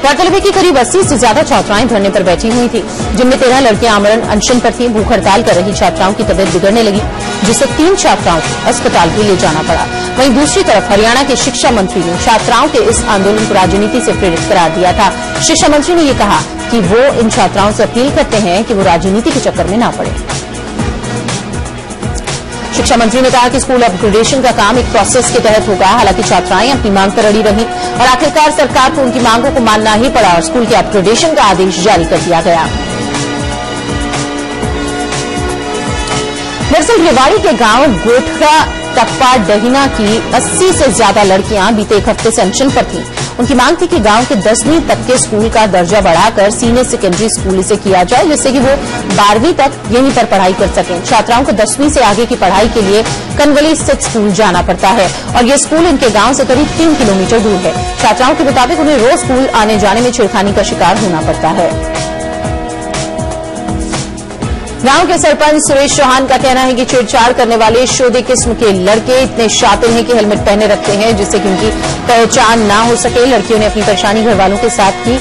गौरतलब है कि करीब 80 से ज्यादा छात्राएं धरने पर बैठी हुई थी, जिनमें 13 लड़कियां आमरण अनशन पर थी। भूख हड़ताल कर रही छात्राओं की तबीयत बिगड़ने लगी, जिससे 3 छात्राओं को अस्पताल भी ले जाना पड़ा। वहीं दूसरी तरफ हरियाणा के शिक्षा मंत्री ने छात्राओं के इस आंदोलन को राजनीति से प्रेरित करार दिया था। शिक्षा मंत्री ने यह कहा कि वो इन छात्राओं से अपील करते हैं कि वो राजनीति के चक्कर में न पड़े। शिक्षा मंत्री ने कहा कि स्कूल अपग्रेडेशन का काम एक प्रोसेस के तहत होगा। हालांकि छात्राएं अपनी मांग पर अड़ी रही और आखिरकार सरकार को उनकी मांगों को मानना ही पड़ा और स्कूल के अपग्रेडेशन का आदेश जारी कर दिया गया। दरअसल रेवाड़ी के गांव गोठरा टप्पा डहीना की 80 से ज्यादा लड़कियां बीते एक हफ्ते से अनशन पर थीं। उनकी मांग थी कि गांव के 10वीं तक के स्कूल का दर्जा बढ़ाकर सीनियर सेकेंडरी स्कूल इसे किया जाए, जिससे कि वो 12वीं तक यहीं पर पढ़ाई कर सकें। छात्राओं को 10वीं से आगे की पढ़ाई के लिए कनवली स्थित स्कूल जाना पड़ता है और ये स्कूल इनके गांव से करीब 3 किलोमीटर दूर है। छात्राओं के मुताबिक उन्हें रोज स्कूल आने जाने में छेड़खानी का शिकार होना पड़ता है। गांव के सरपंच सुरेश चौहान का कहना है कि छेड़छाड़ करने वाले शोधे किस्म के लड़के इतने शातिर हैं कि हेलमेट पहने रखते हैं जिससे कि उनकी पहचान ना हो सके। लड़कियों ने अपनी परेशानी घर वालों के साथ की,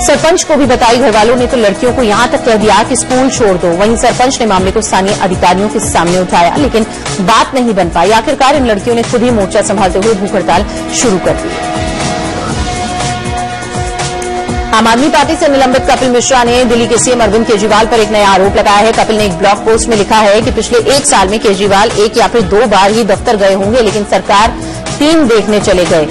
सरपंच को भी बताई। घर वालों ने तो लड़कियों को यहां तक कह दिया कि स्कूल छोड़ दो। वहीं सरपंच ने मामले को स्थानीय अधिकारियों के सामने उठाया, लेकिन बात नहीं बन पाई। आखिरकार इन लड़कियों ने खुद ही मोर्चा संभालते हुए भूख हड़ताल शुरू कर दी। आम आदमी पार्टी से निलंबित कपिल मिश्रा ने दिल्ली के सीएम अरविंद केजरीवाल पर एक नया आरोप लगाया है। कपिल ने एक ब्लॉग पोस्ट में लिखा है कि पिछले 1 साल में केजरीवाल 1 या फिर 2 बार ही दफ्तर गए होंगे, लेकिन सरकार 3 देखने चले गए।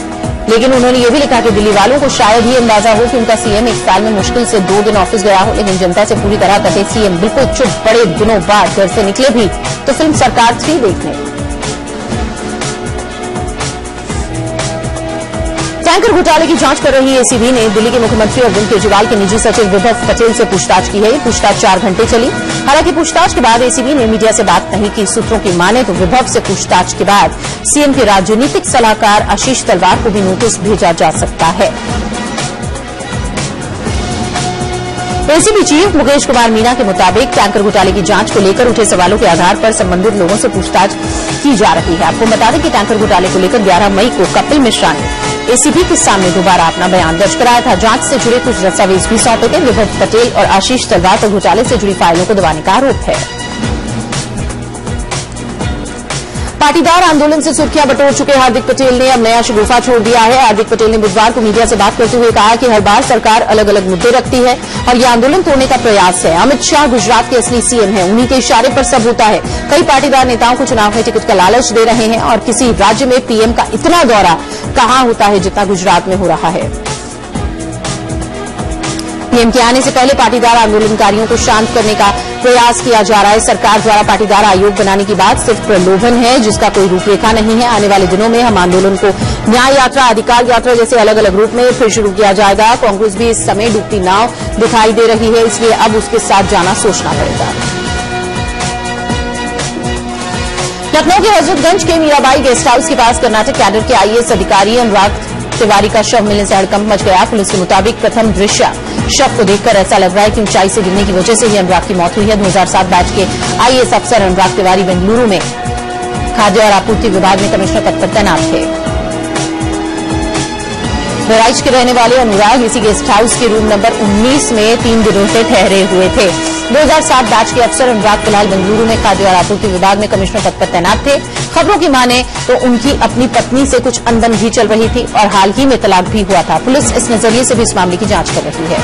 लेकिन उन्होंने ये भी लिखा कि दिल्ली वालों को शायद ही अंदाजा हो कि उनका सीएम 1 साल में मुश्किल से 2 दिन ऑफिस गया हो, लेकिन जनता से पूरी तरह कटे सीएम बिल्कुल चुप बड़े दिनों बाद घर से निकले भी तो फिल्म सरकार 3 देखने। टैंकर घोटाले की जांच कर रही एसीबी ने दिल्ली के मुख्यमंत्री अरविंद केजरीवाल के निजी सचिव विभव पटेल से पूछताछ की है। ये पूछताछ 4 घंटे चली। हालांकि पूछताछ के बाद एसीबी ने मीडिया से बात नहीं की। सूत्रों की माने तो विभव से पूछताछ के बाद सीएम के राजनीतिक सलाहकार आशीष तलवार को भी नोटिस भेजा जा सकता है। एसीबी चीफ मुकेश कुमार मीना के मुताबिक टैंकर घोटाले की जांच को लेकर उठे सवालों के आधार पर संबंधित लोगों से पूछताछ की जा रही है। आपको बता दें कि टैंकर घोटाले को लेकर 11 मई को कपिल मिश्रा ने एसीबी के सामने दोबारा अपना बयान दर्ज कराया था। जांच से जुड़े कुछ दस्तावेज भी सौंपे थे। विभव पटेल और आशीष तलवार पर घोटाले से जुड़ी फाइलों को दबाने का आरोप है। पाटीदार आंदोलन से सुर्खियां बटोर चुके हार्दिक पटेल ने अब नया शगुफा छोड़ दिया है। हार्दिक पटेल ने बुधवार को मीडिया से बात करते हुए कहा कि हर बार सरकार अलग अलग मुद्दे रखती है और यह आंदोलन तोड़ने का प्रयास है। अमित शाह गुजरात के असली सीएम हैं, उन्हीं के इशारे पर सब होता है। कई पाटीदार नेताओं को चुनाव में टिकट का लालच दे रहे हैं और किसी राज्य में पीएम का इतना दौरा कहां होता है जितना गुजरात में हो रहा है। पीएम के आने से पहले पाटीदार आंदोलनकारियों को शांत करने का प्रयास किया जा रहा है। सरकार द्वारा पाटीदार आयोग बनाने की बात सिर्फ प्रलोभन है जिसका कोई रूपरेखा नहीं है। आने वाले दिनों में हम आंदोलन को न्याय यात्रा, अधिकार यात्रा जैसे अलग अलग रूप में फिर शुरू किया जाएगा। कांग्रेस भी इस समय डूबती नाव दिखाई दे रही है, इसलिए अब उसके साथ जाना सोचना पड़ेगा। लखनऊ के हजरतगंज के मीराबाई गेस्ट हाउस के पास कर्नाटक कैडर के आईएएस अधिकारी अनुराग तिवारी का शव मिलने से हड़कंप मच गया। पुलिस के मुताबिक प्रथम दृश्य शव को देखकर ऐसा लग रहा है कि ऊंचाई से गिरने की वजह से ही अनुराग की मौत हुई है। 2007 बैच के आईएएस अफसर अनुराग तिवारी बेंगलुरु में खाद्य और आपूर्ति विभाग में कमिश्नर पद पर तैनात थे। बहराइच के रहने वाले अनुराग इसी गेस्ट हाउस के रूम नंबर 19 में 3 दिनों से ठहरे हुए थे। 2007 बैच के अफसर अनुराग फिलहाल बेंगलुरु में खाद्य और आपूर्ति विभाग में कमिश्नर पद पर तैनात थे। खबरों की माने तो उनकी अपनी पत्नी से कुछ अनबन भी चल रही थी और हाल ही में तलाक भी हुआ था। पुलिस इस नजरिए से भी इस मामले की जांच कर रही है।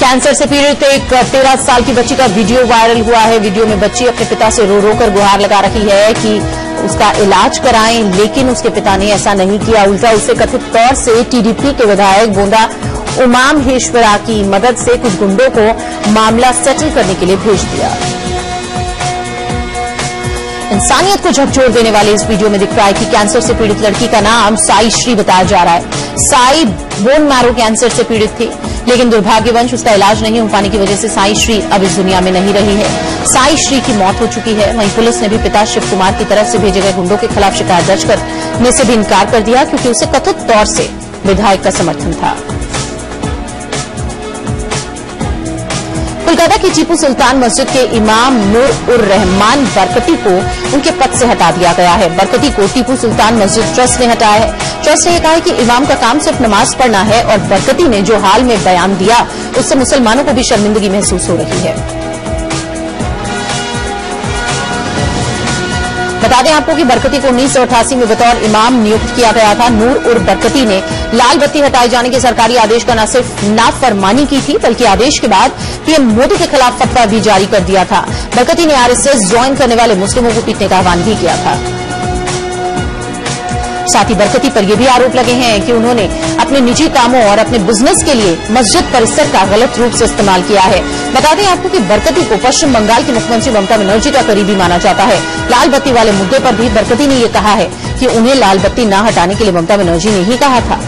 कैंसर से पीड़ित एक 13 साल की बच्ची का वीडियो वायरल हुआ है। वीडियो में बच्ची अपने पिता से रो रो कर गुहार लगा रही है कि उसका इलाज कराएं, लेकिन उसके पिता ने ऐसा नहीं किया। उल्टा उसे कथित तौर से टीडीपी के विधायक गोंदा उमामहेश्वरा की मदद से कुछ गुंडों को मामला सेटल करने के लिए भेज दिया। इंसानियत को झकझोर देने वाले इस वीडियो में दिख रहा है कि कैंसर से पीड़ित लड़की का नाम साई श्री बताया जा रहा है। साई बोन मैरो कैंसर से पीड़ित थी, लेकिन दुर्भाग्यवश उसका इलाज नहीं हो पाने की वजह से साई श्री अब इस दुनिया में नहीं रही है। साई श्री की मौत हो चुकी है। वहीं पुलिस ने भी पिता शिव कुमार की तरफ से भेजे गए गुंडों के खिलाफ शिकायत दर्ज करने से भी इनकार कर दिया, क्योंकि उसे कथित तौर से विधायक का समर्थन था। कोलकाता की टीपू सुल्तान मस्जिद के इमाम नूर उर रहमान बरकती को उनके पद से हटा दिया गया है। बरकती को टीपू सुल्तान मस्जिद ट्रस्ट ने हटाया है। ट्रस्ट ने यह कहा है कि इमाम का काम सिर्फ नमाज पढ़ना है और बरकती ने जो हाल में बयान दिया उससे मुसलमानों को भी शर्मिंदगी महसूस हो रही है। बता दें आपको कि बरकती को 1988 में बतौर इमाम नियुक्त किया गया था। नूर उर बरकती ने लाल बत्ती हटाए जाने के सरकारी आदेश का न सिर्फ नाफरमानी की थी, बल्कि आदेश के बाद पीएम मोदी के खिलाफ फतवा भी जारी कर दिया था। बरकती ने आरएसएस ज्वाइन करने वाले मुस्लिमों को पीटने का आह्वान भी किया था। साथ ही बरकती पर यह भी आरोप लगे हैं कि उन्होंने अपने निजी कामों और अपने बिजनेस के लिए मस्जिद परिसर का गलत रूप से इस्तेमाल किया है। बता दें आपको कि बरकती को पश्चिम बंगाल की मुख्यमंत्री ममता बनर्जी का करीबी माना जाता है। लाल बत्ती वाले मुद्दे पर भी बरकती ने यह कहा है कि उन्हें लाल बत्ती न हटाने के लिए ममता बनर्जी ने ही कहा था।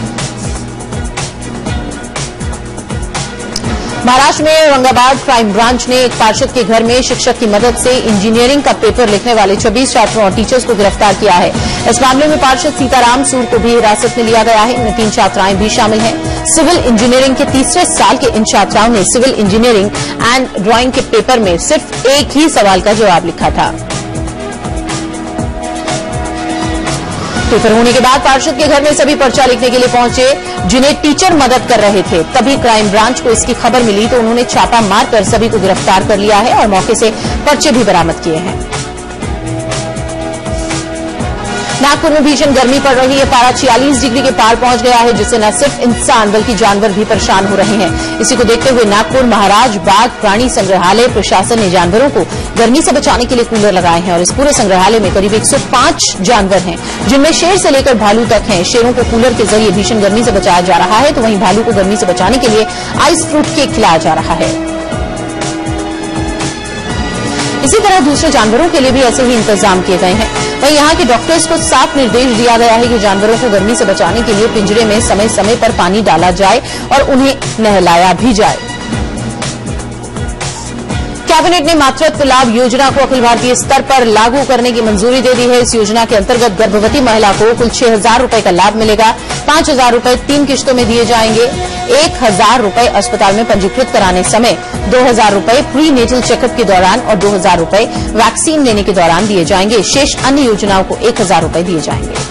महाराष्ट्र में औरंगाबाद क्राइम ब्रांच ने एक पार्षद के घर में शिक्षक की मदद से इंजीनियरिंग का पेपर लिखने वाले 26 छात्रों और टीचर्स को गिरफ्तार किया है। इस मामले में पार्षद सीताराम सूर को भी हिरासत में लिया गया है। इनमें 3 छात्राएं भी शामिल हैं। सिविल इंजीनियरिंग के तीसरे साल के इन छात्राओं ने सिविल इंजीनियरिंग एंड ड्राइंग के पेपर में सिर्फ एक ही सवाल का जवाब लिखा था। पेपर होने के बाद पार्षद के घर में सभी पर्चा लिखने के लिए पहुंचे, जिन्हें टीचर मदद कर रहे थे। तभी क्राइम ब्रांच को इसकी खबर मिली तो उन्होंने छापा मारकर सभी को गिरफ्तार कर लिया है और मौके से पर्चे भी बरामद किए हैं। नागपुर में भीषण गर्मी पड़ रही है। पारा 46 डिग्री के पार पहुंच गया है, जिससे न सिर्फ इंसान बल्कि जानवर भी परेशान हो रहे हैं। इसी को देखते हुए नागपुर महाराज बाग प्राणी संग्रहालय प्रशासन ने जानवरों को गर्मी से बचाने के लिए कूलर लगाए हैं और इस पूरे संग्रहालय में करीब 105 जानवर हैं, जिनमें शेर से लेकर भालू तक हैं। शेरों को कूलर के जरिए भीषण गर्मी से बचाया जा रहा है, तो वहीं भालू को गर्मी से बचाने के लिए आइस फ्रूट केक खिलाया जा रहा है। इसी तरह दूसरे जानवरों के लिए भी ऐसे ही इंतजाम किए गए हैं। वहीं यहां के डॉक्टर्स को साफ निर्देश दिया गया है कि जानवरों को गर्मी से बचाने के लिए पिंजरे में समय समय पर पानी डाला जाए और उन्हें नहलाया भी जाए। कैबिनेट ने मातृत्व लाभ योजना को अखिल भारतीय स्तर पर लागू करने की मंजूरी दे दी है। इस योजना के अंतर्गत गर्भवती महिला को कुल 6,000 रुपए का लाभ मिलेगा। 5,000 रुपए 3 किश्तों में दिए जाएंगे। 1,000 रुपए अस्पताल में पंजीकृत कराने समय, 2,000 रुपए प्री नेटल चेकअप के दौरान और 2,000 रुपए वैक्सीन लेने के दौरान दिए जाएंगे। शेष अन्य योजनाओं को 1,000 रुपए दिए जाएंगे।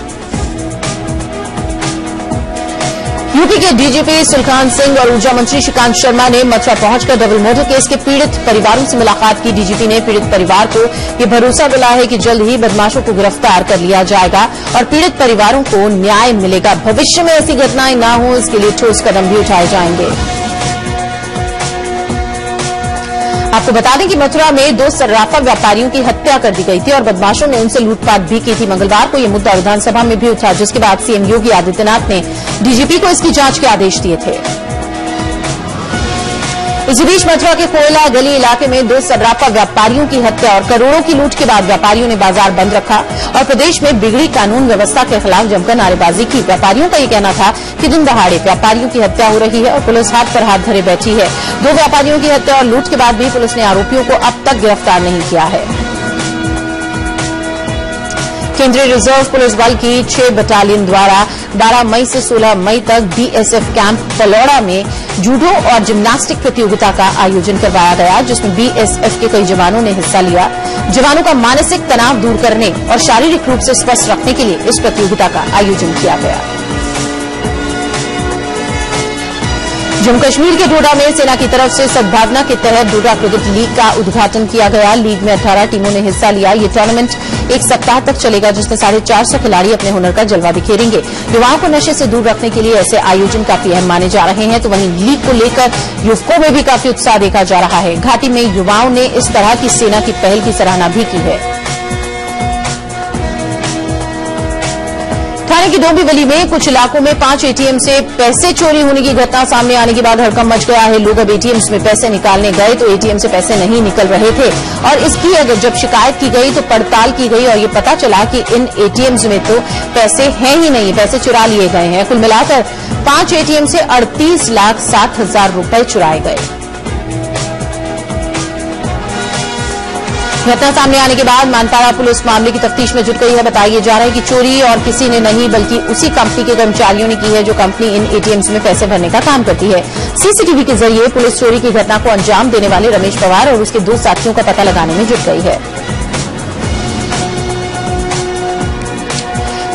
यूपी के डीजीपी सुलखान सिंह और ऊर्जा मंत्री श्रीकांत शर्मा ने मथुरा पहुंचकर डबल मर्डर केस के पीड़ित परिवारों से मुलाकात की। डीजीपी ने पीड़ित परिवार को ये भरोसा दिलाया है कि जल्द ही बदमाशों को गिरफ्तार कर लिया जाएगा और पीड़ित परिवारों को न्याय मिलेगा। भविष्य में ऐसी घटनाएं न हो, इसके लिए ठोस कदम भी उठाए जाएंगे। आपको बता दें कि मथुरा में 2 सर्राफा व्यापारियों की हत्या कर दी गई थी और बदमाशों ने उनसे लूटपाट भी की थी। मंगलवार को यह मुद्दा विधानसभा में भी उठा, जिसके बाद सीएम योगी आदित्यनाथ ने डीजीपी को इसकी जांच के आदेश दिए थे। इसी बीच मथुरा के कोयला गली इलाके में 2 सर्राफा व्यापारियों की हत्या और करोड़ों की लूट के बाद व्यापारियों ने बाजार बंद रखा और प्रदेश में बिगड़ी कानून व्यवस्था के खिलाफ जमकर नारेबाजी की। व्यापारियों का ये कहना था कि दिन दहाड़े व्यापारियों की हत्या हो रही है और पुलिस हाथ पर हाथ धरे बैठी है। 2 व्यापारियों की हत्या और लूट के बाद भी पुलिस ने आरोपियों को अब तक गिरफ्तार नहीं किया है। केंद्रीय रिजर्व पुलिस बल की 6 बटालियन द्वारा 12 मई से 16 मई तक बीएसएफ कैंप पलौड़ा में जूडो और जिम्नास्टिक प्रतियोगिता का आयोजन करवाया गया, जिसमें बीएसएफ के कई जवानों ने हिस्सा लिया। जवानों का मानसिक तनाव दूर करने और शारीरिक रूप से स्वस्थ रखने के लिए इस प्रतियोगिता का आयोजन किया गया। जम्मू कश्मीर के डोडा में सेना की तरफ से सद्भावना के तहत डोडा क्रिकेट लीग का उद्घाटन किया गया। लीग में 18 टीमों ने हिस्सा लिया। ये टूर्नामेंट 1 सप्ताह तक चलेगा, जिसमें 450 खिलाड़ी अपने हुनर का जलवा बिखेरेंगे। युवाओं को नशे से दूर रखने के लिए ऐसे आयोजन काफी अहम माने जा रहे हैं, तो वहीं लीग को लेकर युवकों में भी काफी उत्साह देखा जा रहा है। घाटी में युवाओं ने इस तरह की सेना की पहल की सराहना भी की है। थाने की डोंबिवली में कुछ इलाकों में 5 एटीएम से पैसे चोरी होने की घटना सामने आने के बाद हड़कंप मच गया है। लोग अब एटीएम्स में पैसे निकालने गए तो एटीएम से पैसे नहीं निकल रहे थे और इसकी अगर जब शिकायत की गई तो पड़ताल की गई और ये पता चला कि इन एटीएम्स में तो पैसे हैं ही नहीं, पैसे चुरा लिए गए हैं। कुल मिलाकर 5 एटीएम से 38,60,000 रुपए चुराए गए। घटना सामने आने के बाद मानपाड़ा पुलिस मामले की तफ्तीश में जुट गई है। बताया जा रहा है कि चोरी और किसी ने नहीं बल्कि उसी कंपनी के कर्मचारियों ने की है, जो कंपनी इन एटीएम्स में पैसे भरने का काम करती है। सीसीटीवी के जरिए पुलिस चोरी की घटना को अंजाम देने वाले रमेश पवार और उसके 2 साथियों का पता लगाने में जुट गई है।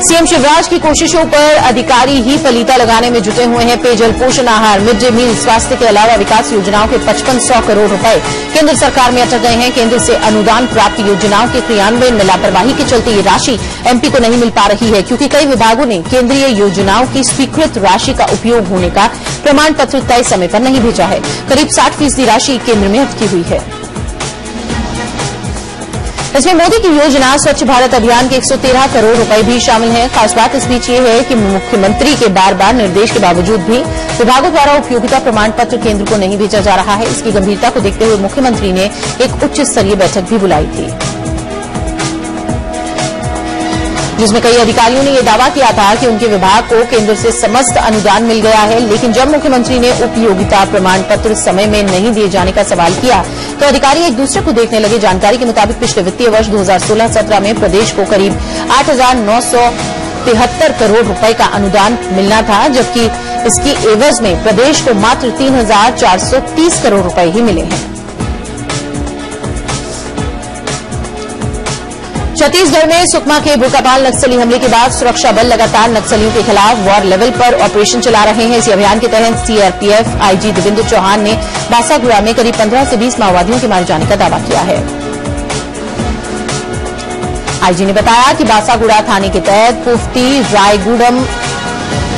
सीएम शिवराज की कोशिशों पर अधिकारी ही फलीता लगाने में जुटे हुए हैं। पेयजल, पोषण आहार, मिड डे मील, स्वास्थ्य के अलावा विकास योजनाओं के 5500 करोड़ रुपए केंद्र सरकार में अटक गए हैं। केंद्र से अनुदान प्राप्त योजनाओं के क्रियान्वयन में लापरवाही के चलते ये राशि एमपी को नहीं मिल पा रही है, क्योंकि कई विभागों ने केंद्रीय योजनाओं की स्वीकृत राशि का उपयोग होने का प्रमाण पत्र तय समय पर नहीं भेजा है। करीब 60% राशि केंद्र में अटकी हुई है। इसमें मोदी की योजना स्वच्छ भारत अभियान के 113 करोड़ रुपए भी शामिल हैं। खास बात इस बीच ये है कि मुख्यमंत्री के बार बार निर्देश के बावजूद भी विभागों द्वारा उपयोगिता प्रमाण पत्र केंद्र को नहीं भेजा जा रहा है। इसकी गंभीरता को देखते हुए मुख्यमंत्री ने एक उच्च स्तरीय बैठक भी बुलाई थी, जिसमें कई अधिकारियों ने यह दावा किया था कि उनके विभाग को केंद्र से समस्त अनुदान मिल गया है। लेकिन जब मुख्यमंत्री ने उपयोगिता प्रमाण पत्र समय में नहीं दिए जाने का सवाल किया तो अधिकारी एक दूसरे को देखने लगे। जानकारी के मुताबिक पिछले वित्तीय वर्ष 2016-17 में प्रदेश को करीब 8,973 करोड़ रुपए का अनुदान मिलना था, जबकि इसकी एवज में प्रदेश को मात्र 3,430 करोड़ रुपए ही मिले हैं। छत्तीसगढ़ में सुकमा के बुरकापाल नक्सली हमले के बाद सुरक्षा बल लगातार नक्सलियों के खिलाफ वॉर लेवल पर ऑपरेशन चला रहे हैं। इसी अभियान के तहत सीआरपीएफ आईजी देवेंद्र चौहान ने बासागुड़ा में करीब 15 से 20 माओवादियों के मारे जाने का दावा किया है। आईजी ने बताया कि बासागुड़ा थाने के तहत पुफ्ती, रायगुड़म,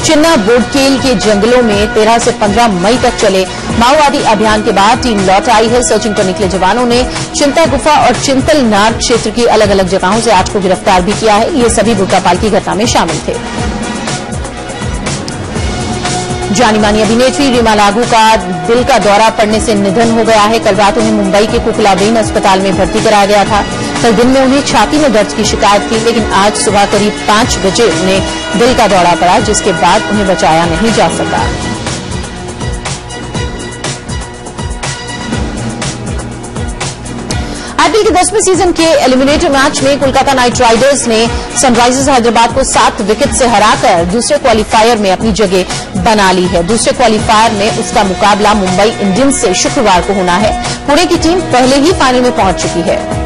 चिन्ना बोडकेल के जंगलों में 13 से 15 मई तक चले माओवादी अभियान के बाद टीम लौट आई है। सर्चिंग पर निकले जवानों ने चिंता गुफा और चिंतलनार क्षेत्र की अलग अलग जगहों से 8 को गिरफ्तार भी किया है। ये सभी बुरकापाल की घटना में शामिल थे। जानी मानी अभिनेत्री रीमा लागू का दिल का दौरा पड़ने से निधन हो गया है। कल रात उन्हें मुंबई के कुकलाबेन अस्पताल में भर्ती कराया गया था। कल दिन में उन्हें छाती में दर्द की शिकायत थी, लेकिन आज सुबह करीब 5 बजे उन्हें दिल का दौरा पड़ा, जिसके बाद उन्हें बचाया नहीं जा सका। आईपीएल के 10वें सीजन के एलिमिनेटर मैच में कोलकाता नाइट राइडर्स ने सनराइजर्स हैदराबाद को 7 विकेट से हराकर दूसरे क्वालीफायर में अपनी जगह बना ली है। दूसरे क्वालीफायर में उसका मुकाबला मुंबई इंडियंस से शुक्रवार को होना है। पुणे की टीम पहले ही फाइनल में पहुंच चुकी है।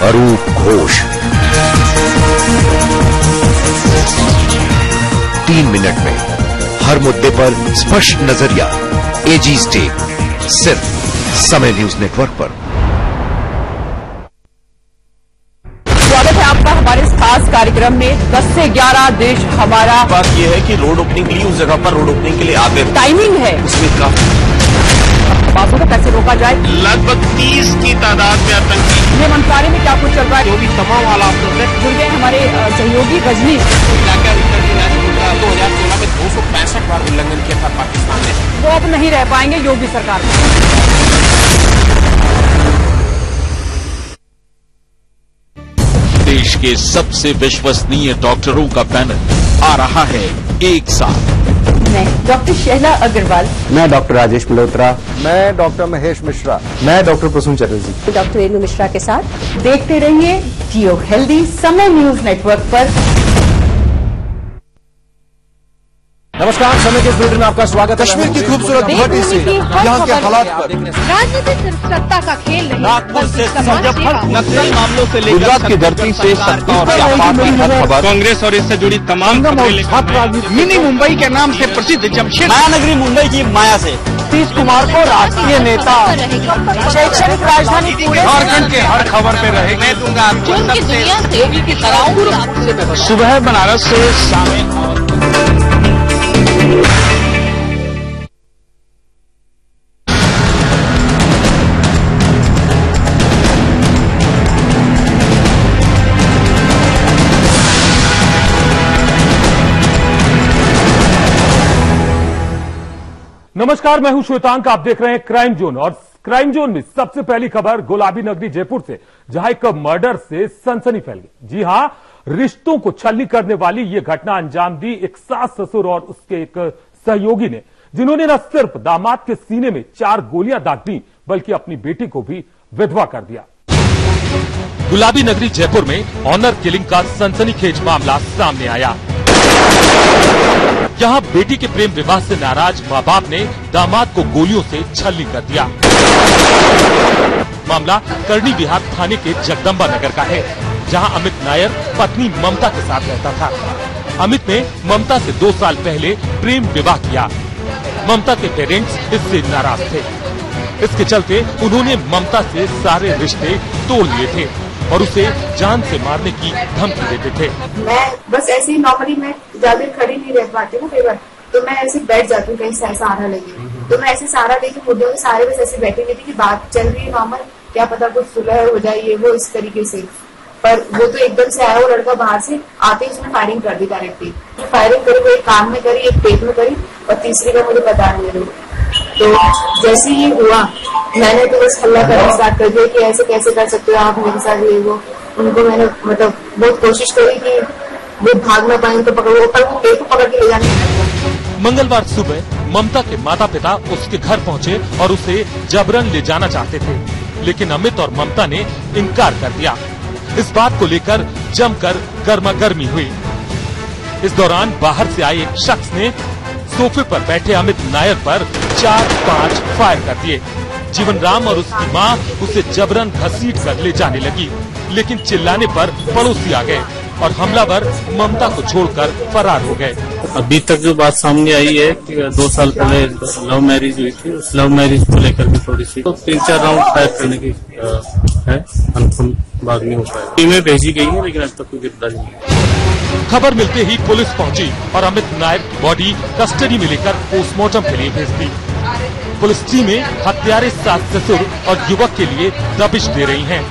अरूप घोष 3 मिनट में हर मुद्दे पर स्पष्ट नजरिया। एजी स्टेक सिर्फ समय न्यूज नेटवर्क पर। स्वागत है आपका हमारे इस खास कार्यक्रम में। 10 से 11 देश हमारा। बात यह है कि रोड ओपनिंग के लिए उस जगह पर रोड ओपनिंग के लिए आते हैं। टाइमिंग है उसमें काफी बातों को कैसे रोका जाए। लगभग 30 की तादाद में आतंकी गृह मंत्रालय में क्या कुछ चल रहा है, जो भी तमाम हालातों से जुड़ गए हमारे सहयोगी रजनी। 2016 में 265 बार उल्लंघन किया था पाकिस्तान ने। वो अब नहीं रह पाएंगे योगी सरकार में। देश के सबसे विश्वसनीय डॉक्टरों का पैनल आ रहा है एक साथ। मैं डॉक्टर शैला अग्रवाल, मैं डॉक्टर राजेश मल्होत्रा, मैं डॉक्टर महेश मिश्रा, मैं डॉक्टर प्रसून चटर्जी, डॉक्टर रेणु मिश्रा के साथ देखते रहिए जियो हेल्दी समय न्यूज नेटवर्क पर। नमस्कार, समय के बुलेटिन में आपका स्वागत है। कश्मीर की खूबसूरत घाटी से यहाँ के हालात पर। राजनीति सिर्फ सत्ता का खेल नहीं, नागपुर से नक्सल मामलों से लेकर गुजरात की धरती से सत्ता और व्यापार की हर खबर, कांग्रेस और इससे जुड़ी तमाम मिनी मुंबई के नाम से प्रसिद्ध जमशेद महानगरी मुंबई की माया से नीतीश कुमार को राष्ट्रीय नेता, शैक्षणिक राजधानी झारखंड के हर खबर पे रहेगी। मैं दूंगा सुबह बनारस से शामिल। नमस्कार, मैं हूं श्वेतांक। आप देख रहे हैं क्राइम जोन और क्राइम जोन में सबसे पहली खबर गुलाबी नगरी जयपुर से, जहां एक मर्डर से सनसनी फैल गई। जी हां, रिश्तों को छलनी करने वाली यह घटना अंजाम दी एक सास ससुर और उसके एक सहयोगी ने, जिन्होंने न सिर्फ दामाद के सीने में 4 गोलियां दाग दी बल्कि अपनी बेटी को भी विधवा कर दिया। गुलाबी नगरी जयपुर में ऑनर किलिंग का सनसनीखेज मामला सामने आया। यहां बेटी के प्रेम विवाह से नाराज मां बाप ने दामाद को गोलियों से छलनी कर दिया। मामला करनी विहार थाने के जगदम्बा नगर का है, जहां अमित नायर पत्नी ममता के साथ रहता था। अमित ने ममता से 2 साल पहले प्रेम विवाह किया। ममता के पेरेंट्स इससे नाराज थे। इसके चलते उन्होंने ममता से सारे रिश्ते तोड़ लिए थे और उसे जान से मारने की धमकी देते थे। मैं बस ऐसे ही नॉर्मली मैं ज्यादा खड़ी नहीं रह पाती हूँ, कई बार तो मैं ऐसे बैठ जाती हूँ कहीं सहारा लेके। तो मैं ऐसे सहारा लेके मुद्दों में सारे बस ऐसे बैठी रहती कि बात चल रही है नॉर्मल, क्या पता कुछ सुलह हो जाए ये वो इस तरीके से। पर वो तो एकदम से आया, वो लड़का बाहर से आते ही उसने फायरिंग कर दी डायरेक्टली। फायरिंग करी, वो एक कान में करी, एक पेट में करी और तीसरी का मुझे पता नहीं है। तो जैसे ही हुआ मैंने तो बस हल्ला करना स्टार्ट कर दिया कि ऐसे कैसे कर सकते हो आप मेरे साथ ये वो। उनको मैंने मतलब बहुत कोशिश करी कि वो भाग ना पाए, उनको पकड़ो, पर वो पेट को पकड़ के ले जाने लगा। मंगलवार सुबह ममता के माता पिता उसके घर पहुंचे और उसे जबरन ले जाना चाहते थे, लेकिन अमित और ममता ने इनकार कर दिया। इस बात को लेकर जमकर गर्मागर्मी हुई। इस दौरान बाहर से आए एक शख्स ने सोफे पर बैठे अमित नायर पर 4-5 फायर कर दिए। जीवन राम और उसकी मां उसे जबरन घसीट कर ले जाने लगी, लेकिन चिल्लाने पर पड़ोसी आ गए और हमलावर ममता को छोड़कर फरार हो गए। अभी तक जो बात सामने आई है कि 2 साल पहले लव मैरिज हुई थी, उस लव मैरिज को लेकर के थोड़ी सी 3-4 राउंड फायर करने की है, अनुकूल बात नहीं हो पाया। टीमें भेजी गई है लेकिन अब तक कोई गिरफ्तारी नहीं है। खबर मिलते ही पुलिस पहुंची और अमित नायर की बॉडी कस्टडी में लेकर पोस्टमार्टम के लिए भेज दी। पुलिस टीमें हत्यारे सास ससुर और युवक के लिए दबिश दे रही हैं।